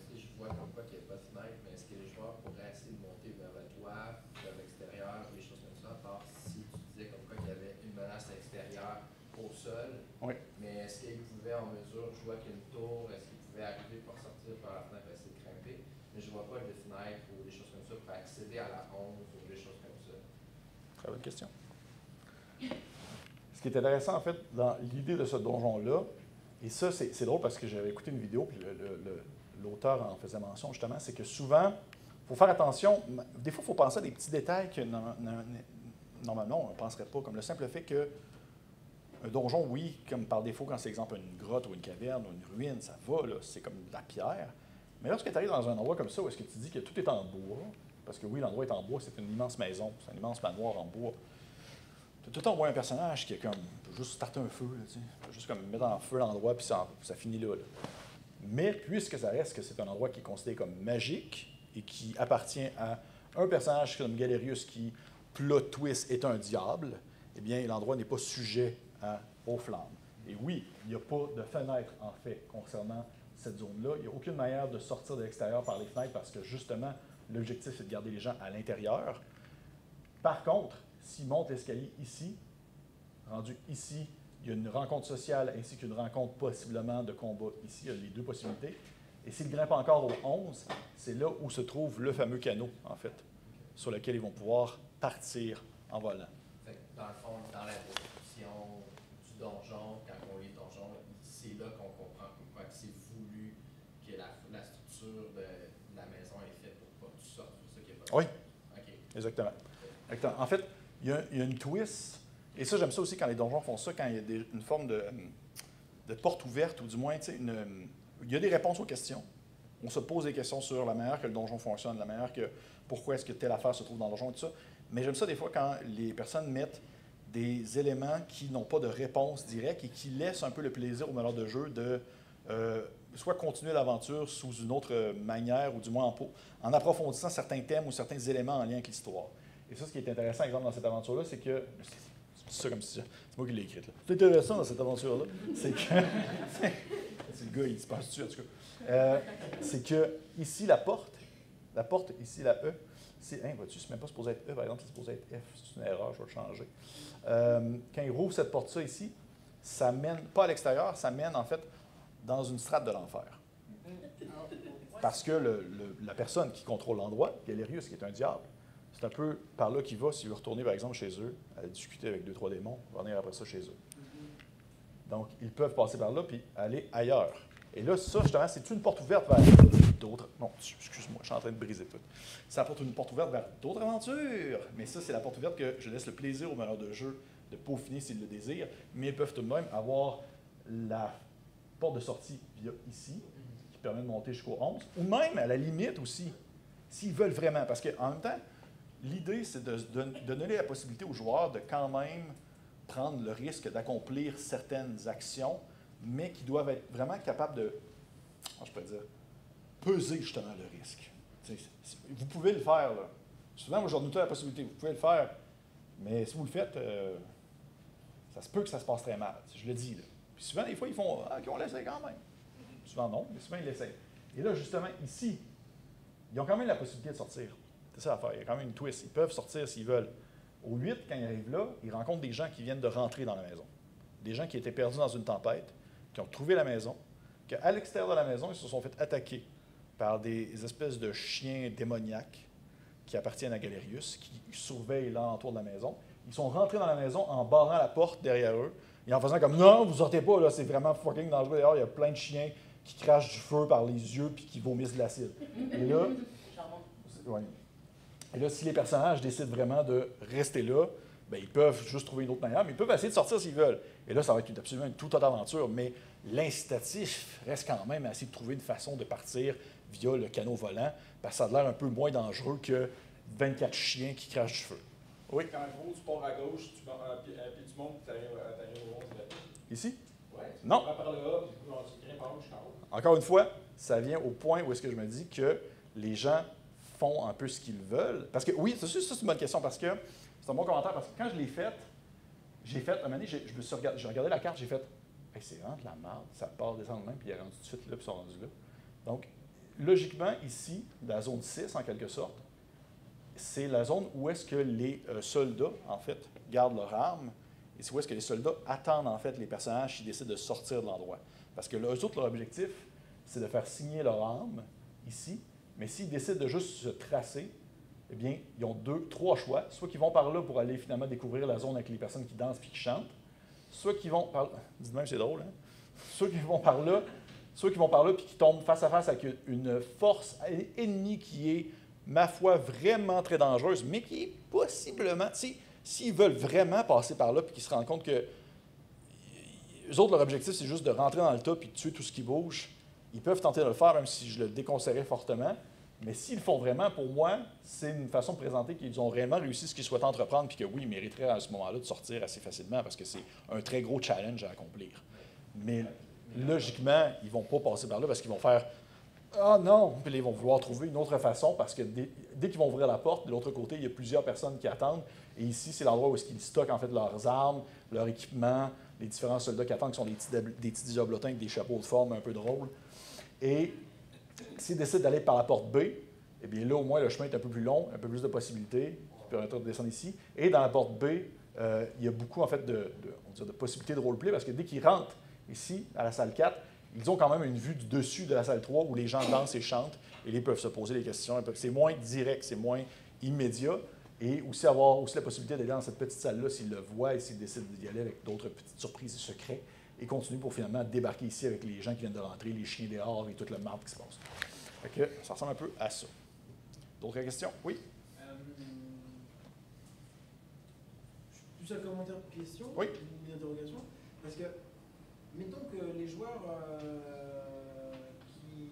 si je vois comme quoi qu'il n'y a pas de fenêtre, mais est-ce que les joueurs pourraient essayer de monter vers le toit, vers l'extérieur, des choses comme ça, à part si tu disais comme quoi qu'il y avait une menace extérieure au sol, Oui. mais est-ce qu'ils pouvaient en mesure, je vois qu'il y a une tour, est-ce qu'ils pouvaient arriver pour sortir par la fenêtre et essayer de grimper, mais je ne vois pas de fenêtre ou des choses comme ça pour accéder à la 11 ou des choses comme ça. Très bonne question. Ce qui est intéressant, en fait, dans l'idée de ce donjon-là, et ça, c'est drôle parce que j'avais écouté une vidéo, puis l'auteur en faisait mention, justement, c'est que souvent, il faut faire attention. Des fois, il faut penser à des petits détails que normalement, on ne penserait pas, comme le simple fait que un donjon, oui, comme par défaut, quand c'est exemple une grotte ou une caverne ou une ruine, ça va, là, c'est comme de la pierre. Mais lorsque tu arrives dans un endroit comme ça, où est-ce que tu dis que tout est en bois, parce que oui, l'endroit est en bois, c'est une immense maison, c'est un immense manoir en bois. Tu as tout le temps un personnage qui est comme, peut juste starter un feu, là, tu sais, peut juste comme mettre en feu l'endroit, puis ça finit là, là. Mais puisque ça reste que c'est un endroit qui est considéré comme magique et qui appartient à un personnage comme Galerius qui, plot twist, est un diable, eh bien, l'endroit n'est pas sujet aux flammes. Et oui, il n'y a pas de fenêtre, en fait, concernant cette zone-là. Il n'y a aucune manière de sortir de l'extérieur par les fenêtres parce que, justement, l'objectif, c'est de garder les gens à l'intérieur. Par contre, s'ils montent l'escalier ici, rendu ici, il y a une rencontre sociale ainsi qu'une rencontre possiblement de combat ici. Il y a les deux possibilités. Et s'ils grimpent encore au 11, c'est là où se trouve le fameux canot, en fait, sur lequel ils vont pouvoir partir en volant. Fait que dans le fond, dans la description du donjon, quand on lit le donjon, c'est là qu'on comprend pourquoi c'est voulu que la structure de la maison est faite pour pas que tu sortes. C'est ça qui est pas. Oui, OK. Exactement. En fait, il y a une twist, et ça, j'aime ça aussi quand les donjons font ça, quand il y a une forme de porte ouverte, ou du moins, tu sais, il y a des réponses aux questions. On se pose des questions sur la manière que le donjon fonctionne, la manière que, pourquoi est-ce que telle affaire se trouve dans le donjon, et tout ça. Mais j'aime ça des fois quand les personnes mettent des éléments qui n'ont pas de réponse directe et qui laissent un peu le plaisir au meneur de jeu de soit continuer l'aventure sous une autre manière, ou du moins en approfondissant certains thèmes ou certains éléments en lien avec l'histoire. Et ça, ce qui est intéressant, exemple, dans cette aventure-là, c'est que... C'est ça comme si... C'est moi qui l'ai écrite, là. C'est intéressant dans cette aventure-là, c'est que... c'est le gars, il se passe dessus, en tout cas. C'est que, ici, la porte, ici, la E, c'est... Hein, vois-tu, c'est même pas supposé être E, par exemple, c'est supposé être F. C'est une erreur, je vais le changer. Quand il rouvre cette porte-là, ici, ça mène, pas à l'extérieur, ça mène, en fait, dans une strate de l'enfer. Parce que la personne qui contrôle l'endroit, Galerius, qui est un diable, c'est un peu par là qu'il va s'il veut retourner, par exemple, chez eux, à discuter avec 2-3 démons, revenir après ça chez eux. Donc, ils peuvent passer par là puis aller ailleurs. Et là, ça, justement, c'est une porte ouverte vers d'autres... Non, excuse-moi, je suis en train de briser tout. Ça apporte une porte ouverte vers d'autres aventures. Mais ça, c'est la porte ouverte que je laisse le plaisir au meneur de jeu de peaufiner s'ils le désirent. Mais ils peuvent tout de même avoir la porte de sortie via ici, qui permet de monter jusqu'au 11. Ou même, à la limite aussi, s'ils veulent vraiment. Parce qu'en même temps, l'idée, c'est de donner la possibilité aux joueurs de quand même prendre le risque d'accomplir certaines actions, mais qui doivent être vraiment capables de, comment je peux dire, peser justement le risque. Vous pouvez le faire, là. Souvent, moi, je leur donne la possibilité, vous pouvez le faire, mais si vous le faites, ça se peut que ça se passe très mal, je le dis, là. Puis souvent, des fois, ils font « Ah, OK, on l'essaie quand même ». Souvent, non, mais souvent, ils l'essayent. Et là, justement, ici, ils ont quand même la possibilité de sortir. C'est ça l'affaire, il y a quand même une twist. Ils peuvent sortir s'ils veulent. Au 8, quand ils arrivent là, ils rencontrent des gens qui viennent de rentrer dans la maison. Des gens qui étaient perdus dans une tempête, qui ont trouvé la maison, qu'à l'extérieur de la maison, ils se sont fait attaquer par des espèces de chiens démoniaques qui appartiennent à Galerius, qui surveillent l'entour de la maison. Ils sont rentrés dans la maison en barrant la porte derrière eux et en faisant comme « Non, vous sortez pas, là, c'est vraiment fucking dangereux. D'ailleurs, il y a plein de chiens qui crachent du feu par les yeux puis qui vomissent de l'acide. » Et là... Ouais. Et là, si les personnages décident vraiment de rester là, bien, ils peuvent juste trouver une autre manière, mais ils peuvent essayer de sortir s'ils veulent. Et là, ça va être absolument une toute autre aventure, mais l'incitatif reste quand même à essayer de trouver une façon de partir via le canot volant, parce que ça a l'air un peu moins dangereux que 24 chiens qui crachent du feu. Oui? Quand gros, tu pars à gauche, puis tu montes, puis tu arrives au 11. Ici? Oui. Non. Tu vas par là, puis tu grimpes en haut jusqu'en haut. Encore une fois, ça vient au point où est-ce que je me dis que les gens font un peu ce qu'ils veulent. Parce que, oui, ça c'est une bonne question, parce que c'est un bon commentaire, parce que quand je l'ai fait, un moment donné, j'ai regardé la carte, j'ai fait, hey, c'est vraiment de la merde. Ça part descendre même, puis il est rendu tout de suite là, puis ils sont rendus là. Donc, logiquement, ici, la zone 6, en quelque sorte, c'est la zone où est-ce que les soldats, en fait, gardent leur arme, et c'est où est-ce que les soldats attendent, en fait, les personnages qui décident de sortir de l'endroit. Parce que eux autres, leur objectif, c'est de faire signer leur arme, ici, mais s'ils décident de juste se tracer, eh bien, ils ont 3 choix. Soit qu'ils vont par là pour aller, finalement, découvrir la zone avec les personnes qui dansent puis qui chantent, soit qu'ils vont par là, dites même c'est drôle, hein? Soit qu'ils vont par là puis qu'ils tombent face à face avec une force ennemie qui est, ma foi, vraiment très dangereuse, mais qui est possiblement, s'ils veulent vraiment passer par là puis qu'ils se rendent compte que eux autres, leur objectif, c'est juste de rentrer dans le tas puis de tuer tout ce qui bouge, ils peuvent tenter de le faire, même si je le déconseillerais fortement. Mais s'ils le font vraiment, pour moi, c'est une façon de présenter qu'ils ont réellement réussi ce qu'ils souhaitent entreprendre, puis que oui, ils mériteraient à ce moment-là de sortir assez facilement, parce que c'est un très gros challenge à accomplir. Mais logiquement, ils ne vont pas passer par là parce qu'ils vont faire « Ah non! » Puis ils vont vouloir trouver une autre façon, parce que dès qu'ils vont ouvrir la porte, de l'autre côté, il y a plusieurs personnes qui attendent. Et ici, c'est l'endroit où ils stockent en fait leurs armes, leur équipement, les différents soldats qui attendent, qui sont des petits diablotins avec des chapeaux de forme un peu drôles. Et s'ils décident d'aller par la porte B, eh bien là, au moins, le chemin est un peu plus long, un peu plus de possibilités, qui permettra de descendre ici. Et dans la porte B, il y a beaucoup, en fait, de possibilités de roleplay, parce que dès qu'ils rentrent ici, à la salle 4, ils ont quand même une vue du dessus de la salle 3 où les gens dansent et chantent, et là, ils peuvent se poser des questions. C'est moins direct, c'est moins immédiat, et aussi avoir aussi la possibilité d'aller dans cette petite salle-là s'ils le voient et s'ils décident d'y aller avec d'autres petites surprises et secrets, et continuer pour finalement débarquer ici avec les gens qui viennent de rentrer, les chiens dehors et toute le marde qui se passe. Fait que ça ressemble un peu à ça. D'autres questions? Oui? Plus un commentaire de question, oui. Une interrogation. Parce que, mettons que les joueurs qui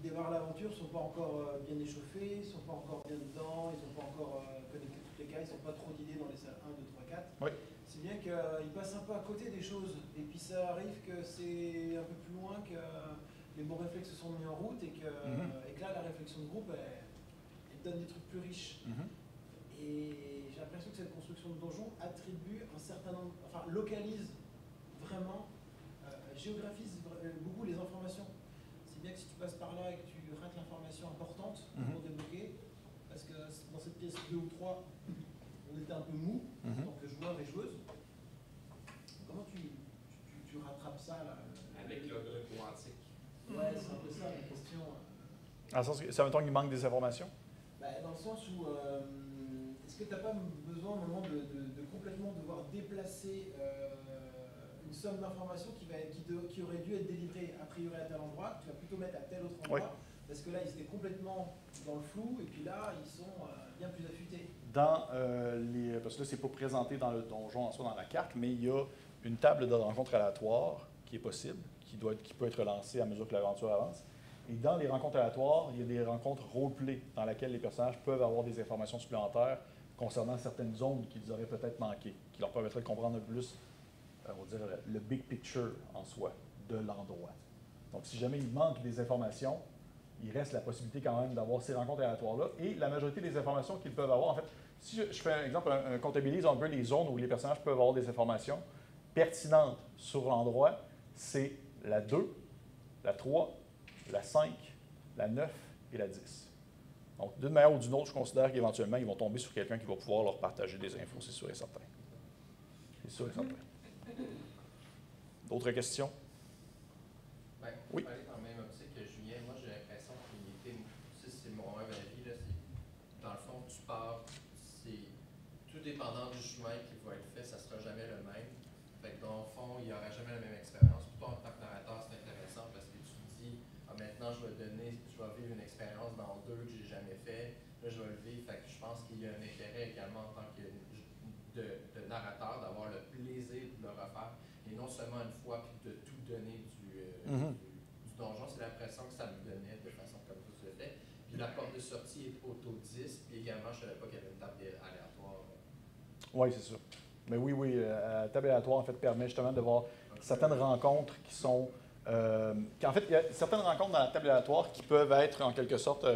démarrent l'aventure ne sont pas encore bien échauffés, ne sont pas encore bien dedans, ils n'ont pas encore connecté toutes les cases, ils n'ont pas trop d'idées dans les salles 1, 2, 3, 4. Oui. C'est bien qu'ils passent un peu à côté des choses. Et puis ça arrive que c'est un peu plus loin, que les bons réflexes se sont mis en route et que là, la réflexion de groupe, elle donne des trucs plus riches. Et j'ai l'impression que cette construction de donjon attribue un certain nombre, enfin localise vraiment, géographise beaucoup les informations. C'est bien que si tu passes par là et que tu rates l'information importante pour débloquer, parce que dans cette pièce 2 ou 3, on était un peu mou en tant que joueur et joueuse. Comment tu rattrapes ça là? Avec l'ogre quantique. Ouais, c'est un peu ça la question. Dans le sens que ça veut dire qu'il manque des informations? Dans le sens où, est-ce que tu n'as pas besoin au moment de complètement devoir déplacer une somme d'informations qui aurait dû être délivrée a priori à tel endroit, tu vas plutôt mettre à tel autre endroit, parce que là ils étaient complètement dans le flou, et puis là ils sont bien plus affûtés. Parce que là, c'est pas présenté dans le donjon en soi, dans la carte, mais il y a une table de rencontre aléatoire qui est possible, qui peut être lancée à mesure que l'aventure avance. Et dans les rencontres aléatoires, il y a des rencontres roleplay dans lesquelles les personnages peuvent avoir des informations supplémentaires concernant certaines zones qu'ils auraient peut-être manquées, qui leur permettraient de comprendre un peu plus, on va dire, le big picture en soi de l'endroit. Donc, si jamais il manque des informations, il reste la possibilité quand même d'avoir ces rencontres aléatoires-là. Et la majorité des informations qu'ils peuvent avoir, en fait, si je fais un exemple, un comptabilise un peu les zones où les personnages peuvent avoir des informations pertinentes sur l'endroit, c'est la 2, la 3, la 5, la 9 et la 10. Donc, d'une manière ou d'une autre, je considère qu'éventuellement, ils vont tomber sur quelqu'un qui va pouvoir leur partager des infos, c'est sûr et certain. C'est sûr et certain. D'autres questions? Oui. Dans la même optique que Julien, moi j'ai l'impression qu'il était, c'est mon avis, là, dans le fond, tu pars, c'est tout dépendant du chemin qui va être fait, ça ne sera jamais le même. Fait que dans le fond, il n'y aura jamais la même expérience. Pour toi, en tant que narrateur, c'est intéressant parce que tu te dis, maintenant je vais vivre une expérience dans 2 que j'ai jamais fait, là je vais le vivre. Fait que je pense qu'il y a un intérêt également en tant que de narrateur d'avoir le plaisir de le refaire. Et non seulement une fois, puis de tout donner du donjon, c'est l'impression que ça me donnait de façon comme ça se fait. Puis la porte de sortie est auto 10, puis également, je ne savais pas qu'il y avait une table aléatoire. Oui, c'est sûr. Mais oui, la table aléatoire, en fait, permet justement de voir certaines rencontres qui sont... en fait, il y a certaines rencontres dans la table aléatoire qui peuvent être, en quelque sorte...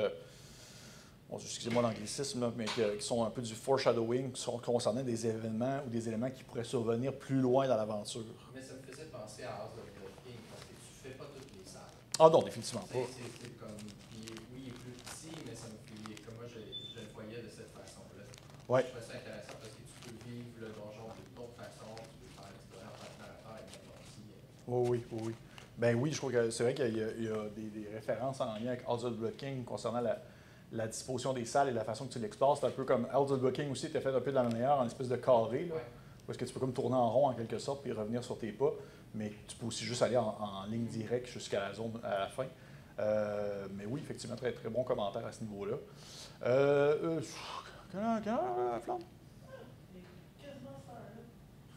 excusez-moi l'anglicisme, là, mais qui sont un peu du foreshadowing, qui sont concernant des événements ou des éléments qui pourraient survenir plus loin dans l'aventure. Mais ça me faisait penser penser à House of the King parce que tu fais pas toutes les salles. Ah non, définitivement pas. C'est comme, oui, il est plus petit, mais ça me fait, comme moi je le voyais de cette façon-là. Ouais. Je trouve ça intéressant parce que tu peux vivre le donjon d'une autre façon, tu peux faire l'expérience en temps à faire avec ton petit. Oui, oui, oui. Ben oui, je trouve que c'est vrai qu'il y a des références en lien avec House of the King concernant la disposition des salles et la façon que tu l'explores. C'est un peu comme House of the King aussi, tu as fait un peu de la manière, en espèce de carré, là, où est-ce que tu peux comme tourner en rond en quelque sorte puis revenir sur tes pas, mais tu peux aussi juste aller en ligne directe jusqu'à la zone à la fin. Mais oui, effectivement, très, très bon commentaire à ce niveau-là. Quelle heure, la flamme?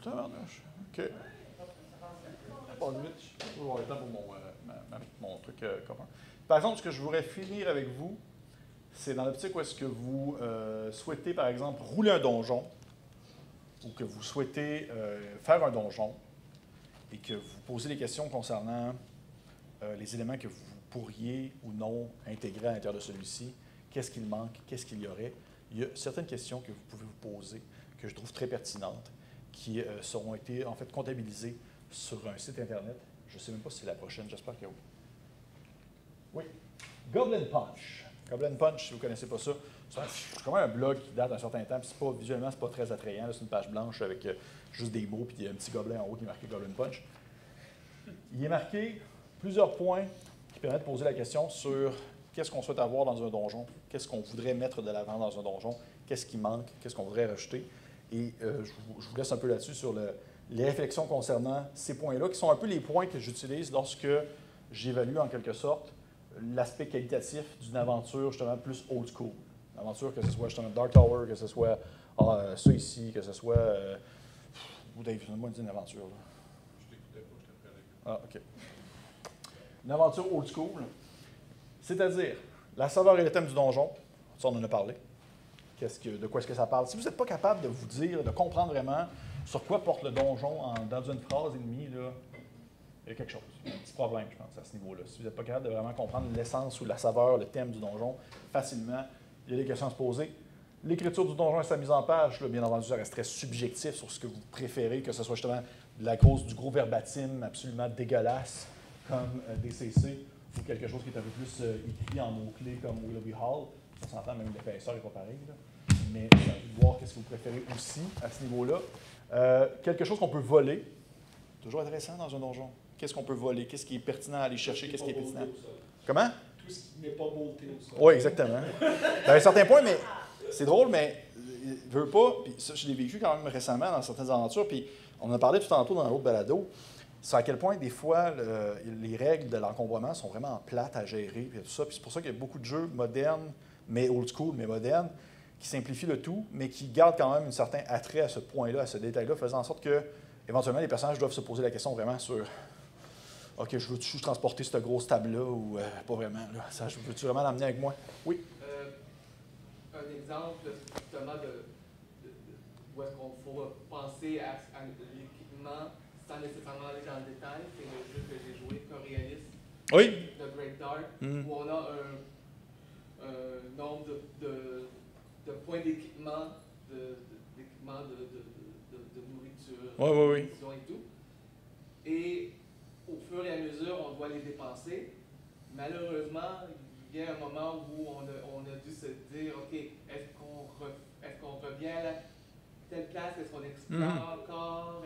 OK. Pas de vite. Je vais avoir le temps pour mon truc commun. Par exemple, ce que je voudrais finir avec vous, c'est dans l'optique où est-ce que vous souhaitez, par exemple, rouler un donjon, ou que vous souhaitez faire un donjon, et que vous posez des questions concernant les éléments que vous pourriez ou non intégrer à l'intérieur de celui-ci. Qu'est-ce qu'il manque? Qu'est-ce qu'il y aurait? Il y a certaines questions que vous pouvez vous poser, que je trouve très pertinentes, qui seront été en fait comptabilisées sur un site Internet. Je ne sais même pas si c'est la prochaine, j'espère que oui. Oui. Goblin Punch. Goblin Punch, si vous ne connaissez pas ça, c'est comme un blog qui date d'un certain temps, puis visuellement, c'est pas très attrayant. C'est une page blanche avec juste des mots, puis il y a un petit gobelin en haut qui est marqué Goblin Punch. Il est marqué plusieurs points qui permettent de poser la question sur qu'est-ce qu'on souhaite avoir dans un donjon, qu'est-ce qu'on voudrait mettre de l'avant dans un donjon, qu'est-ce qui manque, qu'est-ce qu'on voudrait rajouter. Et je vous laisse un peu là-dessus sur les réflexions concernant ces points-là, qui sont un peu les points que j'utilise lorsque j'évalue en quelque sorte l'aspect qualitatif d'une aventure justement plus old school. Une aventure, que ce soit justement Dark Tower, que ce soit ça ici, que ce soit... Dave, donne-moi une aventure. Là. Je t'écoutais pas, je te prenais. Ah, OK. Une aventure old school, c'est-à-dire la saveur et le thème du donjon, ça on en a parlé. De quoi est-ce que ça parle? Si vous n'êtes pas capable de vous dire, de comprendre vraiment sur quoi porte le donjon dans une phrase et demie, là, il y a quelque chose. Il y a un petit problème, je pense, à ce niveau-là. Si vous n'êtes pas capable de vraiment comprendre l'essence ou la saveur, le thème du donjon, facilement, il y a des questions à se poser. L'écriture du donjon et sa mise en page, là, bien entendu, ça reste très subjectif sur ce que vous préférez, que ce soit justement du gros verbatim absolument dégueulasse, comme DCC, ou quelque chose qui est un peu plus écrit en mots-clés comme Willoughby Hall. On s'entend, même l'épaisseur n'est pas pareil. Là. Mais vous allez voir qu'est-ce que vous préférez aussi à ce niveau-là. Quelque chose qu'on peut voler, toujours intéressant dans un donjon. Qu'est-ce qu'on peut voler? Qu'est-ce qui est pertinent à aller chercher? Qu'est-ce qui est pertinent? Comment? Tout ce qui n'est pas beauté au sol. Oui, exactement. À un certain point, mais c'est drôle, mais je veux pas, puis ça, je l'ai vécu quand même récemment dans certaines aventures, puis on en a parlé tout tantôt dans l'autre balado, c'est à quel point, des fois, les règles de l'encombrement sont vraiment plates à gérer, puis tout ça. Puis c'est pour ça qu'il y a beaucoup de jeux modernes, mais old school, mais modernes, qui simplifient le tout, mais qui gardent quand même un certain attrait à ce point-là, à ce détail-là, faisant en sorte que, éventuellement, les personnages doivent se poser la question vraiment sur OK, je veux-tu transporter cette grosse table-là ou pas vraiment? Là? Ça, veux-tu vraiment l'amener avec moi? Oui? Un exemple, justement, où est-ce qu'on faut penser à l'équipement sans nécessairement aller dans le détail, c'est le jeu que j'ai joué, Coriolis, de Great Dark, où on a un nombre de points d'équipement, de nourriture, et tout. Et au fur et à mesure, on doit les dépenser. Malheureusement, il y a un moment où on a dû se dire, OK, est-ce qu'on revient à telle place? Est-ce qu'on explore encore?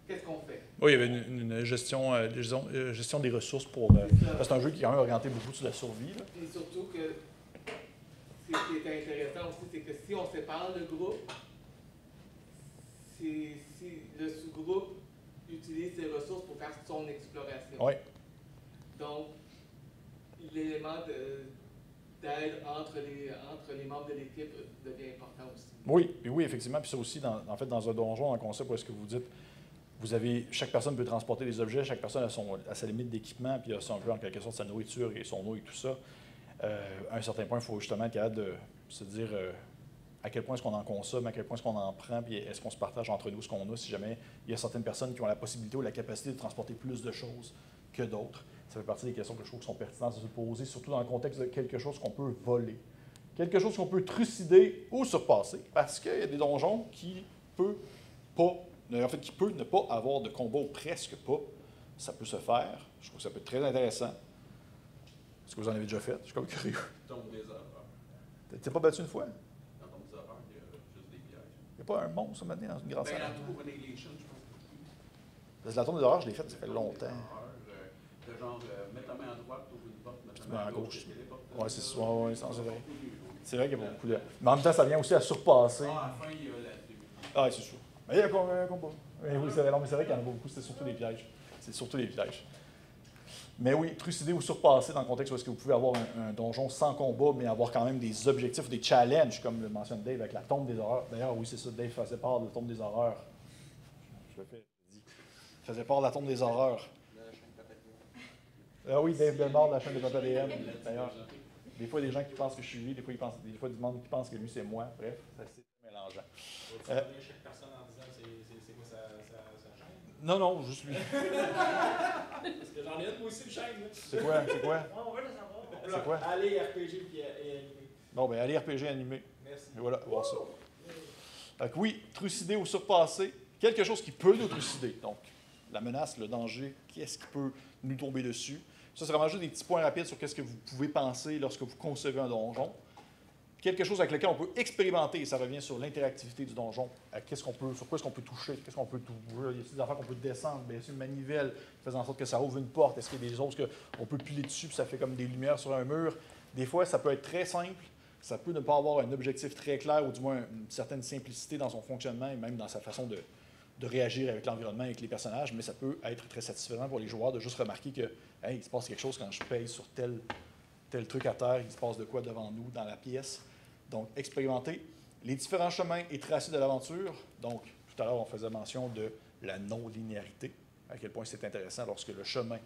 Qu'est-ce qu'on fait? Oui, il y avait une gestion des ressources pour... c'est un jeu qui est quand même orienté beaucoup sur la survie. Là. Et surtout que ce qui est intéressant aussi, c'est que si on sépare le groupe, si le sous-groupe utilise ses ressources pour faire son exploration. Oui. Donc, l'élément d'aide entre les membres de l'équipe devient important aussi. Oui, effectivement. Puis ça aussi, dans un donjon, un concept où est-ce que vous dites, chaque personne peut transporter des objets, chaque personne a sa limite d'équipement, puis a un peu en quelque sorte sa nourriture et son eau et tout ça. À un certain point, il faut justement être capable de se dire à quel point est-ce qu'on en consomme, à quel point est-ce qu'on en prend, puis est-ce qu'on se partage entre nous ce qu'on a, si jamais il y a certaines personnes qui ont la possibilité ou la capacité de transporter plus de choses que d'autres. Ça fait partie des questions que je trouve qui sont pertinentes de se poser, surtout dans le contexte de quelque chose qu'on peut voler, quelque chose qu'on peut trucider ou surpasser, parce qu'il y a des donjons qui peut ne pas avoir de combat ou presque pas ça peut se faire. Je trouve que ça peut être très intéressant. Est-ce que vous en avez déjà fait? Je suis comme curieux. Tombe des horreurs. T'es pas battu une fois? Dans Tombe des horreurs, il y a juste des pièges. Il n'y a pas un monstre maintenant dans une grande salle? La tour Annihilation, je pense. Parce que la tombe des horreurs, je l'ai faite, ça fait longtemps. De genre, mettre la main à droite, ouvrir une porte, mettre Tu la mets main à à gauche. gauche. Oui, c'est ça. Ouais, c'est vrai. C'est vrai qu'il y a beaucoup de. Mais en même temps, ça vient aussi à surpasser. Ah, à la fin, il y a la début. Ah, c'est sûr. Mais il y a un combat. Oui, c'est vrai. Non, mais c'est vrai qu'il y en a beaucoup. C'est surtout des pièges. C'est surtout des pièges. Mais oui, trucider ou surpasser dans le contexte où est-ce que vous pouvez avoir un donjon sans combat, mais avoir quand même des objectifs, des challenges, comme le mentionne Dave, avec la tombe des horreurs. D'ailleurs, oui, c'est ça, Dave faisait part de la tombe des horreurs. Je le fais. Il faisait part de la tombe des horreurs. Ah oui, Dave Belmore de la chaîne de Papa DM. D'ailleurs, des fois, il y a des gens qui pensent que je suis lui, des fois, du monde qui pense que lui, c'est moi. Bref, c'est mélangeant. Tu vas chaque personne en disant c'est quoi sa chaîne? Non, juste lui. Parce que j'en ai une, moi aussi, une chaîne. C'est quoi? On veut le savoir. C'est quoi? Allez, RPG et animé. Bon, ben allez RPG animé. Merci. Et voilà, voir ça. Donc oui, trucider ou surpasser, quelque chose qui peut nous trucider. Donc, la menace, le danger, qu'est-ce qui peut nous tomber dessus? Ça, c'est vraiment juste des petits points rapides sur qu'est-ce que vous pouvez penser lorsque vous concevez un donjon. Quelque chose avec lequel on peut expérimenter, et ça revient sur l'interactivité du donjon. Sur quoi est-ce qu'on peut toucher? Qu'est-ce qu'on peut toucher? Il y a des affaires qu'on peut descendre, baisser une manivelle, faisant en sorte que ça ouvre une porte. Est-ce qu'il y a des choses qu'on peut piler dessus, puis ça fait comme des lumières sur un mur? Des fois, ça peut être très simple. Ça peut ne pas avoir un objectif très clair, ou du moins une certaine simplicité dans son fonctionnement, et même dans sa façon de réagir avec l'environnement, avec les personnages, mais ça peut être très satisfaisant pour les joueurs de juste remarquer que hey, il se passe quelque chose quand je pèse sur tel truc à terre, il se passe de quoi devant nous, dans la pièce. Donc, expérimenter les différents chemins et tracés de l'aventure. Donc, tout à l'heure, on faisait mention de la non-linéarité, à quel point c'est intéressant lorsque le chemin,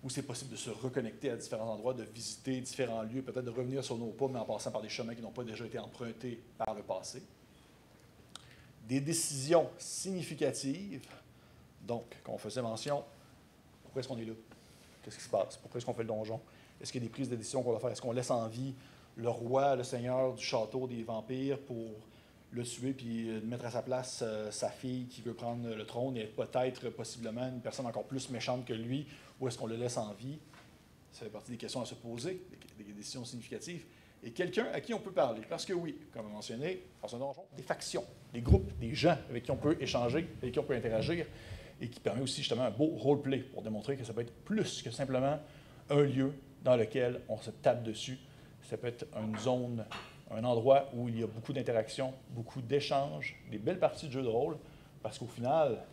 où c'est possible de se reconnecter à différents endroits, de visiter différents lieux, peut-être de revenir sur nos pas, mais en passant par des chemins qui n'ont pas déjà été empruntés par le passé. Des décisions significatives. Donc, quand on faisait mention, pourquoi est-ce qu'on est là? Qu'est-ce qui se passe? Pourquoi est-ce qu'on fait le donjon? Est-ce qu'il y a des prises de décision qu'on doit faire? Est-ce qu'on laisse en vie le roi, le seigneur du château des vampires pour le tuer puis mettre à sa place sa fille qui veut prendre le trône et être peut-être, possiblement, une personne encore plus méchante que lui? Ou est-ce qu'on le laisse en vie? Ça fait partie des questions à se poser, des décisions significatives. Et quelqu'un à qui on peut parler. Parce que oui, comme mentionné, dans un donjon, des factions, des groupes, des gens avec qui on peut échanger, avec qui on peut interagir, et qui permet aussi justement un beau roleplay pour démontrer que ça peut être plus que simplement un lieu dans lequel on se tape dessus. Ça peut être une zone, un endroit où il y a beaucoup d'interactions, beaucoup d'échanges, des belles parties de jeux de rôle, parce qu'au final,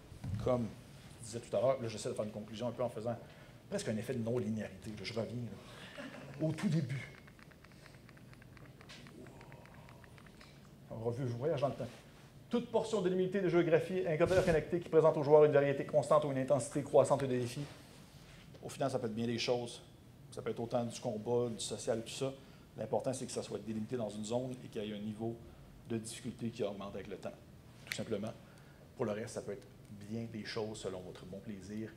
comme je disais tout à l'heure, là j'essaie de faire une conclusion un peu en faisant presque un effet de non-linéarité. Je reviens là. Au tout début. Je voyage dans le temps. Toute portion délimitée de géographie interconnectée qui présente aux joueurs une variété constante ou une intensité croissante de défis. Au final, ça peut être bien des choses. Ça peut être autant du combat, du social, tout ça. L'important, c'est que ça soit délimité dans une zone et qu'il y ait un niveau de difficulté qui augmente avec le temps, tout simplement. Pour le reste, ça peut être bien des choses selon votre bon plaisir.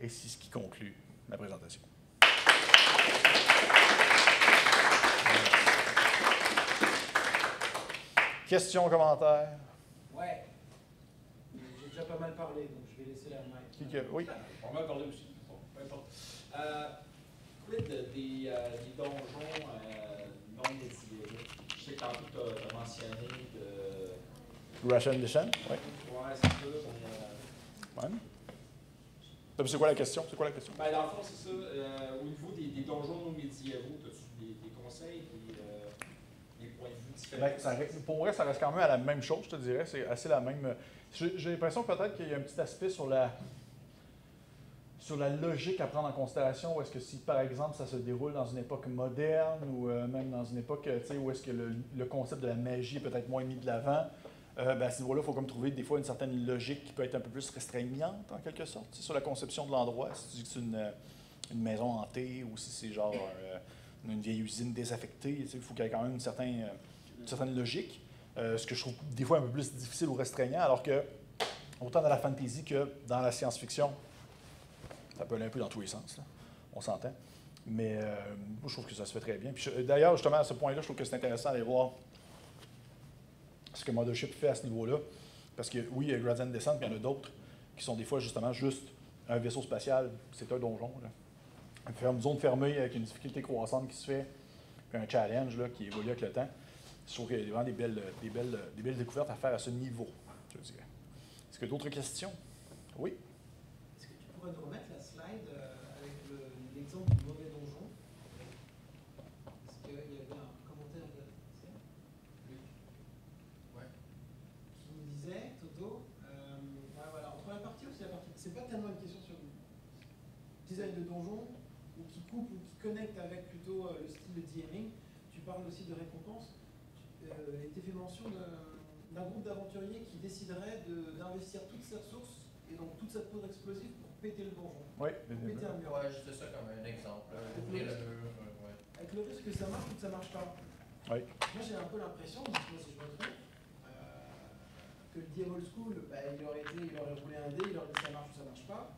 Et c'est ce qui conclut ma présentation. Questions, commentaires? Ouais. J'ai déjà pas mal parlé, donc je vais laisser la main. Oui? On va parler aussi. Bon, peu importe. Des donjons non médiévaux. Je sais que tantôt tu as mentionné de... Russian Edition? Oui. Ouais, c'est ça. Ouais. C'est quoi la question? Ben, dans le fond, c'est ça. Au niveau des donjons non médiévaux, as-tu des conseils, des points de vue différents? Pour vrai, ça reste quand même à la même chose, je te dirais. C'est assez la même... J'ai l'impression peut-être qu'il y a un petit aspect sur la logique à prendre en considération, ou est-ce que si, par exemple, ça se déroule dans une époque moderne, ou même dans une époque où est-ce que le concept de la magie est peut-être moins mis de l'avant, à ce niveau-là, il faut comme trouver des fois une certaine logique qui peut être un peu plus restreignante, en quelque sorte, sur la conception de l'endroit. Si tu dis que c'est une maison hantée, ou si c'est genre une vieille usine désaffectée, il faut qu'il y ait quand même une certaine logique, ce que je trouve des fois un peu plus difficile ou restreignant, alors que, autant dans la fantasy que dans la science-fiction, ça peut aller un peu dans tous les sens, là. On s'entend. Mais moi, je trouve que ça se fait très bien. D'ailleurs, justement, à ce point-là, je trouve que c'est intéressant d'aller voir ce que Mothership fait à ce niveau-là. Parce que oui, il y a Gradient Descent, puis il y en a d'autres qui sont des fois justement juste un vaisseau spatial, c'est un donjon. Là. Une zone fermée avec une difficulté croissante qui se fait, puis un challenge là, qui évolue avec le temps. Je trouve qu'il y a vraiment des belles découvertes à faire à ce niveau, je dirais. Est-ce que d'autres questions? Oui? Est-ce que tu pourrais nous remettre la slide avec l'exemple du mauvais donjon? Est-ce qu'il y avait un commentaire là-dessus? Ouais. Qui nous disait, Toto, voilà, entre la partie aussi la partie. C'est pas tellement une question sur le design de donjon, ou qui coupe ou qui connecte avec plutôt le style de DMing. Tu parles aussi de récompense. Et tu fait mention d'un groupe d'aventuriers qui déciderait d'investir toutes ses ressources et donc toute cette poudre explosive pour péter le donjon. Oui, péter un mur. Ouais, je fais ça comme un exemple. Ouvrir le mur. Ouais. Avec le risque que ça marche ou que ça marche pas. Oui. Moi j'ai un peu l'impression, dites-moi si je me trompe, que le Diablo School, il aurait roulé un dé, il aurait dit ça marche ou ça marche pas.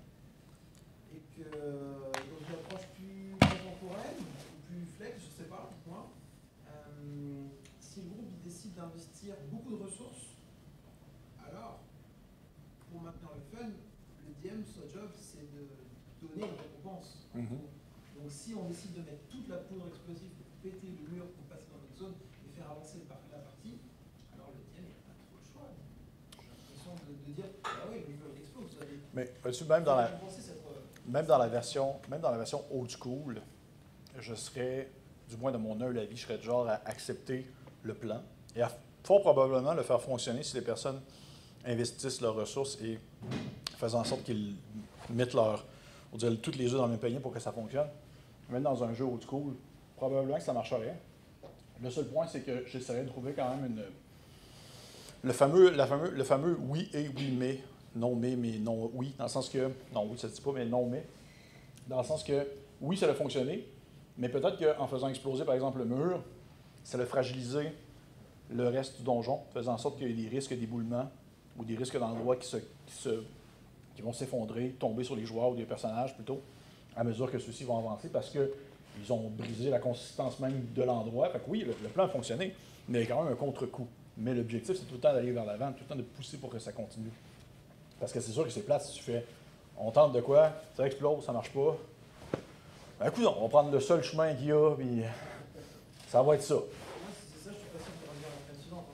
Et que dans une approche plus contemporaine, ou plus flex, je sais pas, dites-moi. Si le groupe décide d'investir beaucoup de ressources, alors, pour maintenir le fun, le DM, son job, c'est de donner une récompense. Donc si on décide de mettre toute la poudre explosive pour péter le mur, pour passer dans notre zone et faire avancer la partie, alors le DM n'a pas trop le choix. J'ai l'impression de dire, ah oui, le mur explose, vous avez... Mais même dans la version old school, je serais, du moins de mon humble avis, je serais du genre à accepter le plan et à fort probablement le faire fonctionner si les personnes investissent leurs ressources et faisant en sorte qu'ils mettent toutes les œufs dans le même panier pour que ça fonctionne. Même dans un jeu old school, probablement que ça marcherait. Le seul point, c'est que j'essaierais de trouver quand même le fameux oui et oui mais, non mais non oui, dans le sens que, non oui ça ne dit pas, mais non mais, dans le sens que oui ça a fonctionné, mais peut-être qu'en faisant exploser par exemple le mur, ça a fragilisé le reste du donjon, faisant en sorte qu'il y ait des risques d'éboulement ou des risques d'endroits qui vont s'effondrer, tomber sur les joueurs ou des personnages plutôt, à mesure que ceux-ci vont avancer parce qu'ils ont brisé la consistance même de l'endroit. Fait que oui, le plan a fonctionné, mais il y a quand même un contre-coup. Mais l'objectif, c'est tout le temps d'aller vers l'avant, tout le temps de pousser pour que ça continue. Parce que c'est sûr que c'est plate si tu fais, on tente de quoi, ça explose, ça marche pas. Ben écoute, on va prendre le seul chemin qu'il y a, puis ça va être ça. C'est ça, je suis pas sûr de revenir à la suivante.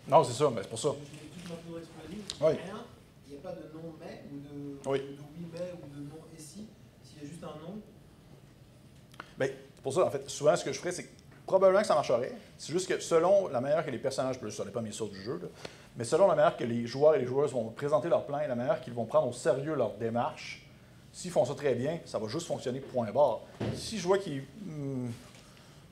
Non, c'est ça, mais c'est pour ça. Toute ma poudre explosive, Oui. rien, il n'y a pas de non mais, ou de oui mais, ou de non et si. S'il y a juste un non. Bien, c'est pour ça, en fait, souvent, ce que je ferais, c'est que probablement que ça marcherait. C'est juste que selon la manière que les personnages, ça n'est pas mes sources du jeu, là, mais selon la manière que les joueurs et les joueuses vont présenter leur plan et la manière qu'ils vont prendre au sérieux leur démarche, s'ils font ça très bien, ça va juste fonctionner point barre. Si je vois qu'ils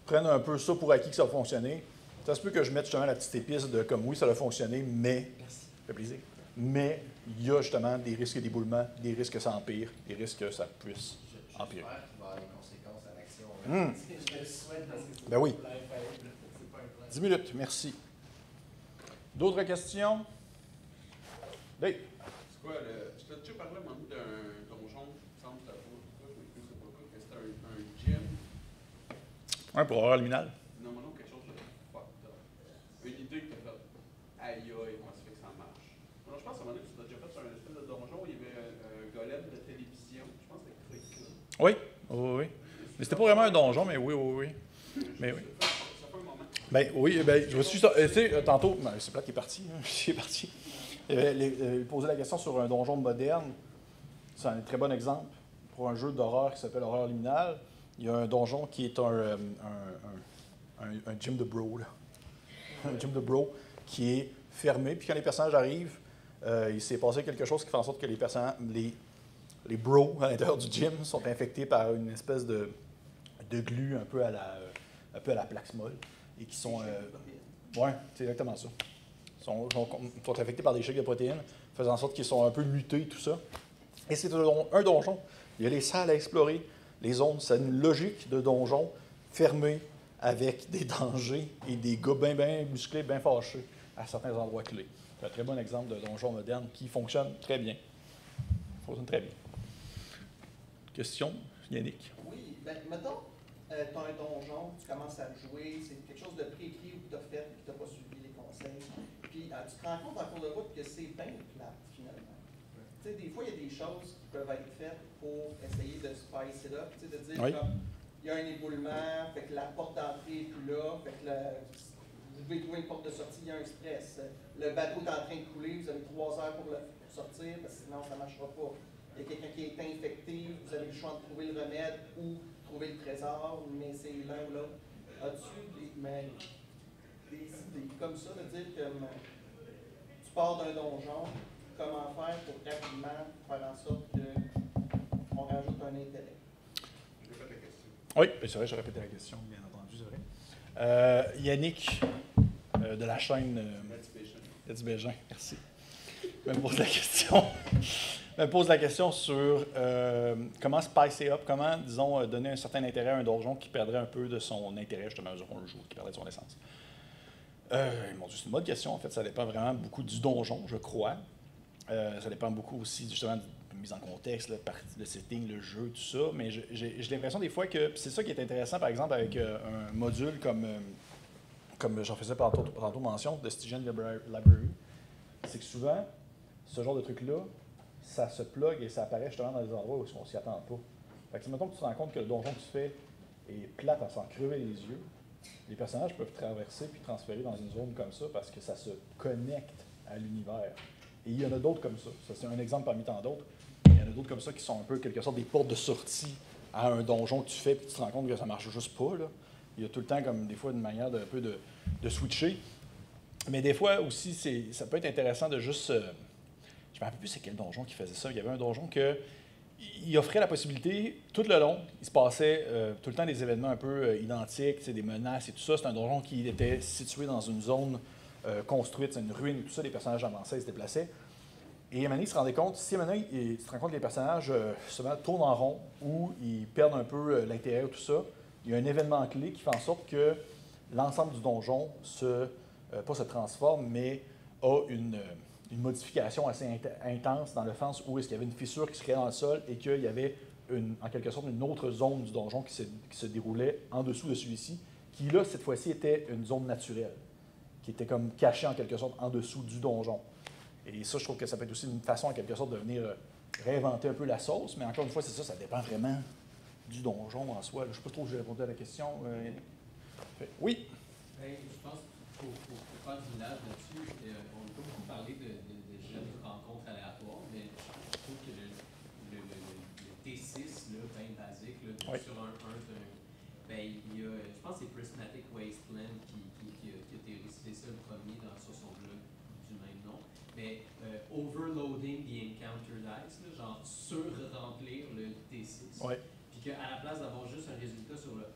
prennent un peu ça pour acquis que ça va fonctionner, ça se peut que je mette justement la petite épice de comme oui, ça va fonctionner, mais, ça fait plaisir, mais il y a justement des risques d'éboulement, des risques que ça empire, des risques que ça puisse empirer. J'espère qu'il va y avoir des conséquences à l'action. Je le souhaite parce que c'est ben oui. pas un plan. 10 minutes, merci. D'autres questions? Dave? C'est quoi je t'ai déjà parlé à un moment d'un donjon, il me semble que c'était pas un gym. Un pour horreur liminale. Non, mais non, quelque chose de fucked up. Une idée que t'as faite. Aïe aïe, comment ça fait que ça marche. Alors, je pense à un moment donné que tu as déjà fait sur un espèce de donjon où il y avait un golem de télévision. Je pense que c'était Crick. Oui, oui. Mais c'était pas vraiment un donjon, mais oui. Mais oui. Ben oui, je me suis... Tu sais, tantôt, c'est plate qui est parti. Il est parti. Il posait la question sur un donjon moderne. C'est un très bon exemple pour un jeu d'horreur qui s'appelle Horreur Liminale. Il y a un donjon qui est un gym de bro. Là. Un gym de bro qui est fermé. Puis quand les personnages arrivent, il s'est passé quelque chose qui fait en sorte que les bros à l'intérieur du gym sont infectés par une espèce de glu un peu à la plaque molle. Et qui sont... oui, c'est exactement ça. Ils sont infectés par des chèques de protéines, faisant en sorte qu'ils sont un peu mutés, tout ça. Et c'est un donjon. Il y a les salles à explorer, les zones. C'est une logique de donjon fermé avec des dangers et des gars bien musclés, bien fâchés à certains endroits clés. C'est un très bon exemple de donjon moderne qui fonctionne très bien. Question, Yannick? Oui, bien, mettons, tu as un donjon, tu commences à jouer, c'est quelque chose de préécrit ou que tu as fait et que tu n'as pas suivi les conseils. Puis tu te rends compte en cours de route que c'est bien plate, finalement. Tu sais, des fois, il y a des choses qui peuvent être faites pour essayer de spice it up, tu sais, de dire Oui. comme, il y a un éboulement, fait que la porte d'entrée n'est plus là, fait que vous devez trouver une porte de sortie, il y a un stress. Le bateau est en train de couler, vous avez 3 heures pour sortir, parce que sinon ça ne marchera pas. Il y a quelqu'un qui est infecté, vous avez le choix de trouver le remède ou trouver le trésor, mais c'est l'un ou l'autre. As-tu des idées comme ça, de dire que tu pars d'un donjon, comment faire pour rapidement faire en sorte qu'on rajoute un intérêt? Je répète la question. Oui, c'est vrai, je répétais la question, bien entendu, c'est vrai. Yannick, de la chaîne Let's Bégin, merci. Me pose la question sur comment spicer up, comment, disons, donner un certain intérêt à un donjon qui perdrait un peu de son intérêt, justement, durant le jour, qui perdrait de son essence. Mon Dieu, c'est une bonne question. En fait, ça dépend vraiment beaucoup du donjon, je crois. Ça dépend beaucoup aussi, justement, de la mise en contexte, le setting, le jeu, tout ça. Mais j'ai l'impression des fois que c'est ça qui est intéressant, par exemple, avec un module comme j'en faisais tantôt mention, de Stygian Library, c'est que souvent, ce genre de truc-là, ça se plug et ça apparaît justement dans des endroits où on s'y attend pas. Fait que si mettons que tu te rends compte que le donjon que tu fais est plate à s'en crever les yeux, les personnages peuvent traverser puis transférer dans une zone comme ça parce que ça se connecte à l'univers. Et il y en a d'autres comme ça. Ça, c'est un exemple parmi tant d'autres. Il y en a d'autres comme ça qui sont un peu, quelque sorte, des portes de sortie à un donjon que tu fais puis tu te rends compte que ça marche juste pas, là. Il y a tout le temps, comme des fois, une manière de switcher. Mais des fois aussi, ça peut être intéressant de juste... je ne me rappelle plus c'est quel donjon qui faisait ça. Il y avait un donjon il offrait la possibilité, tout le long, il se passait tout le temps des événements un peu identiques, des menaces et tout ça. C'est un donjon qui était situé dans une zone construite, c'est une ruine, tout ça, les personnages avançaient, ils se déplaçaient. Et à un moment donné, il se rendait compte, si à un moment donné, il se rend compte que les personnages souvent tournent en rond ou ils perdent un peu l'intérêt ou tout ça, il y a un événement clé qui fait en sorte que l'ensemble du donjon pas se transforme, mais a une modification assez intense dans le sens où est-ce qu'il y avait une fissure qui se créait dans le sol et qu'il y avait en quelque sorte une autre zone du donjon qui se déroulait en dessous de celui-ci, qui là, cette fois-ci, était une zone naturelle, qui était comme cachée en quelque sorte en dessous du donjon. Et ça, je trouve que ça peut être aussi une façon en quelque sorte de venir réinventer un peu la sauce, mais encore une fois, c'est ça dépend vraiment du donjon en soi. Je ne sais pas trop si j'ai répondu à la question. Oui? Ben, je pense qu'il faut faire du village là-dessus. On a beaucoup parlé de rencontres aléatoires, mais je trouve que le T6, là, bien basique, là, oui. Sur un ben, il y a, je pense que c'est Prismatic Wasteland qui a théorisé ça le premier sur son blog du même nom. Mais overloading the encounter dice, là, genre sur-remplir le T6. Oui. Puis qu'à la place d'avoir juste un résultat sur le 1,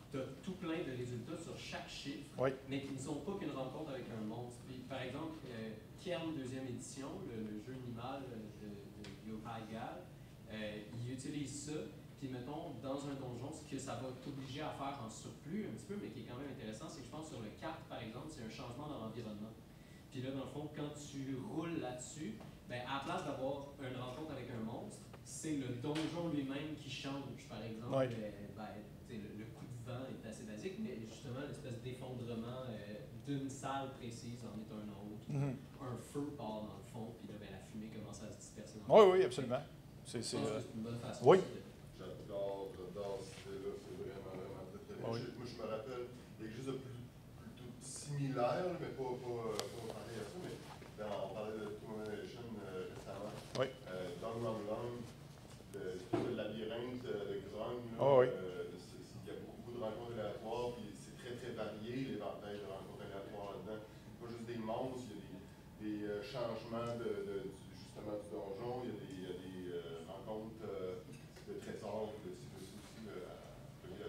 tu as tout plein de résultats sur chaque chiffre, oui. Mais qui ne sont pas qu'une rencontre avec un monstre. Puis, par exemple, Kiern 2e édition, le jeu animal de Yokai Gal, il utilise ça. Puis, mettons, dans un donjon, ce que ça va t'obliger à faire en surplus un petit peu, mais qui est quand même intéressant, c'est que je pense sur le 4, par exemple, c'est un changement dans l'environnement. Puis là, dans le fond, quand tu roules là-dessus, ben, à la place d'avoir une rencontre avec un monstre, c'est le donjon lui-même qui change, par exemple. Oui. Le coup de vent est assez basique, mais justement, l'espèce d'effondrement d'une salle précise en est un autre. Un feu part dans le fond, puis là, ben, la fumée commence à se disperser. Oui, absolument. Je pense que c'est une bonne façon. Oui. J'adore cette idée-là, c'est vraiment très bien. Oui. Moi, je me rappelle, il y a quelque chose de plutôt similaire, mais pas pareil à ça, mais on parlait de Tomb Annihilation récemment. Oui. Long le labyrinthe de Grung, oh, oui. Il y a beaucoup de rencontres aléatoires, puis c'est très varié, l'éventail de rencontres aléatoires là-dedans. Pas juste des monstres, il y a des changements justement du donjon, il y a des rencontres de trésors, de ci, de ça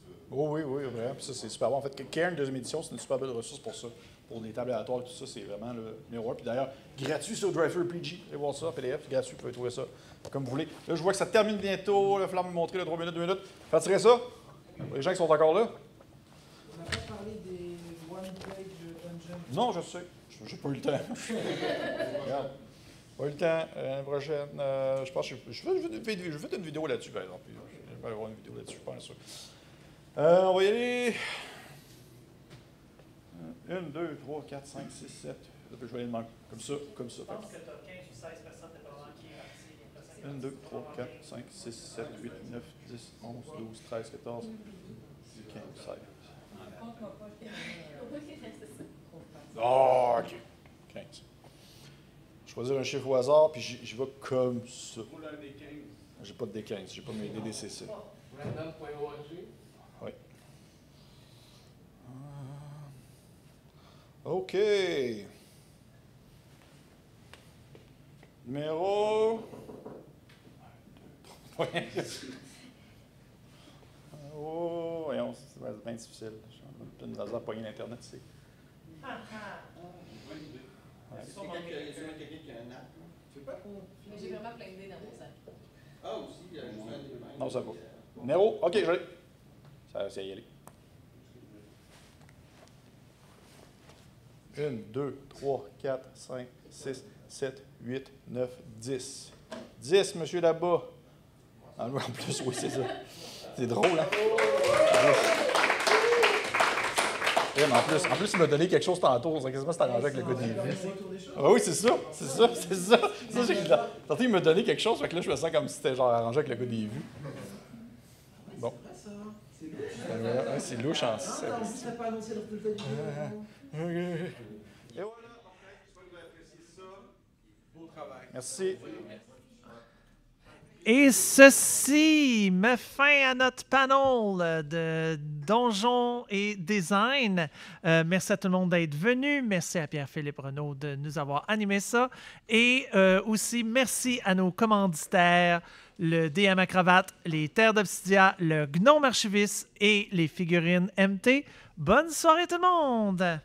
aussi. Oui, vraiment. Puis ça, c'est super bon. En fait, Cairn 2e édition, c'est une super belle ressource pour ça. Pour des tables aléatoires et tout ça, c'est vraiment le numéro 1. Puis d'ailleurs, gratuit sur DriveThruRPG. Allez voir ça, PDF, gratuit, vous pouvez trouver ça comme vous voulez. Là, je vois que ça termine bientôt. La flamme me montrer, 3 minutes, 2 minutes. Faites ça. Pour les gens qui sont encore là. On n'a pas parlé des one-page dungeons. Non, je sais. J'ai pas eu le temps. Regarde. Pas eu le temps. L'année prochaine, je pense que je fais une vidéo là-dessus, par exemple. Je vais avoir une vidéo là-dessus, je pense sûr. On va y aller. 1, 2, 3, 4, 5, 6, 7. Je vais aller de même. Comme ça. Je pense que tu as 15 ou 16 personnes, dépendamment qui est 1, 2, 3, 4, 5, 6, 7, 8, 9, 10, 11, 12, 13, 14, 15, 16. Ah, OK. 15. Choisir un chiffre au hasard, puis j'y vais comme ça. J'ai pas de D15, j'ai pas mes DDCC. Oui. OK. Numéro. Oh, voyons, c'est bien difficile. J'ai une laser poignée d'Internet, c'est. Quelqu'un qui a un app. Tu veux pas qu'on. Mais j'ai vraiment plein d'idées dans mon sac. Ah, aussi, il y a juste un des mêmes. Non, ça va. Numéro. OK, je l'ai. Ça va y aller. 1, 2, 3, 4, 5, 6, 7, 8, 9, 10. 10, monsieur là-bas. En plus, oui, c'est ça. C'est drôle, hein? En plus, il m'a donné quelque chose tantôt. C'est quasiment arrangé avec le gars des vues. Ah oui, c'est ça. Tantôt, il m'a donné quelque chose, fait que là, je me sens comme si c'était genre arrangé avec le gars des vues. Bon. C'est louche en ça. On ne serait pas annoncé le résultat du jeu. Et voilà. J'espère que vous avez apprécié ça. Beau travail. Merci. Et ceci met fin à notre panel de donjons et design. Merci à tout le monde d'être venu. Merci à Pierre-Philippe Renaud de nous avoir animé ça. Et aussi, merci à nos commanditaires, le DM à cravate, les Terres d'Obsidia, le Gnome Archiviste et les figurines MT. Bonne soirée tout le monde!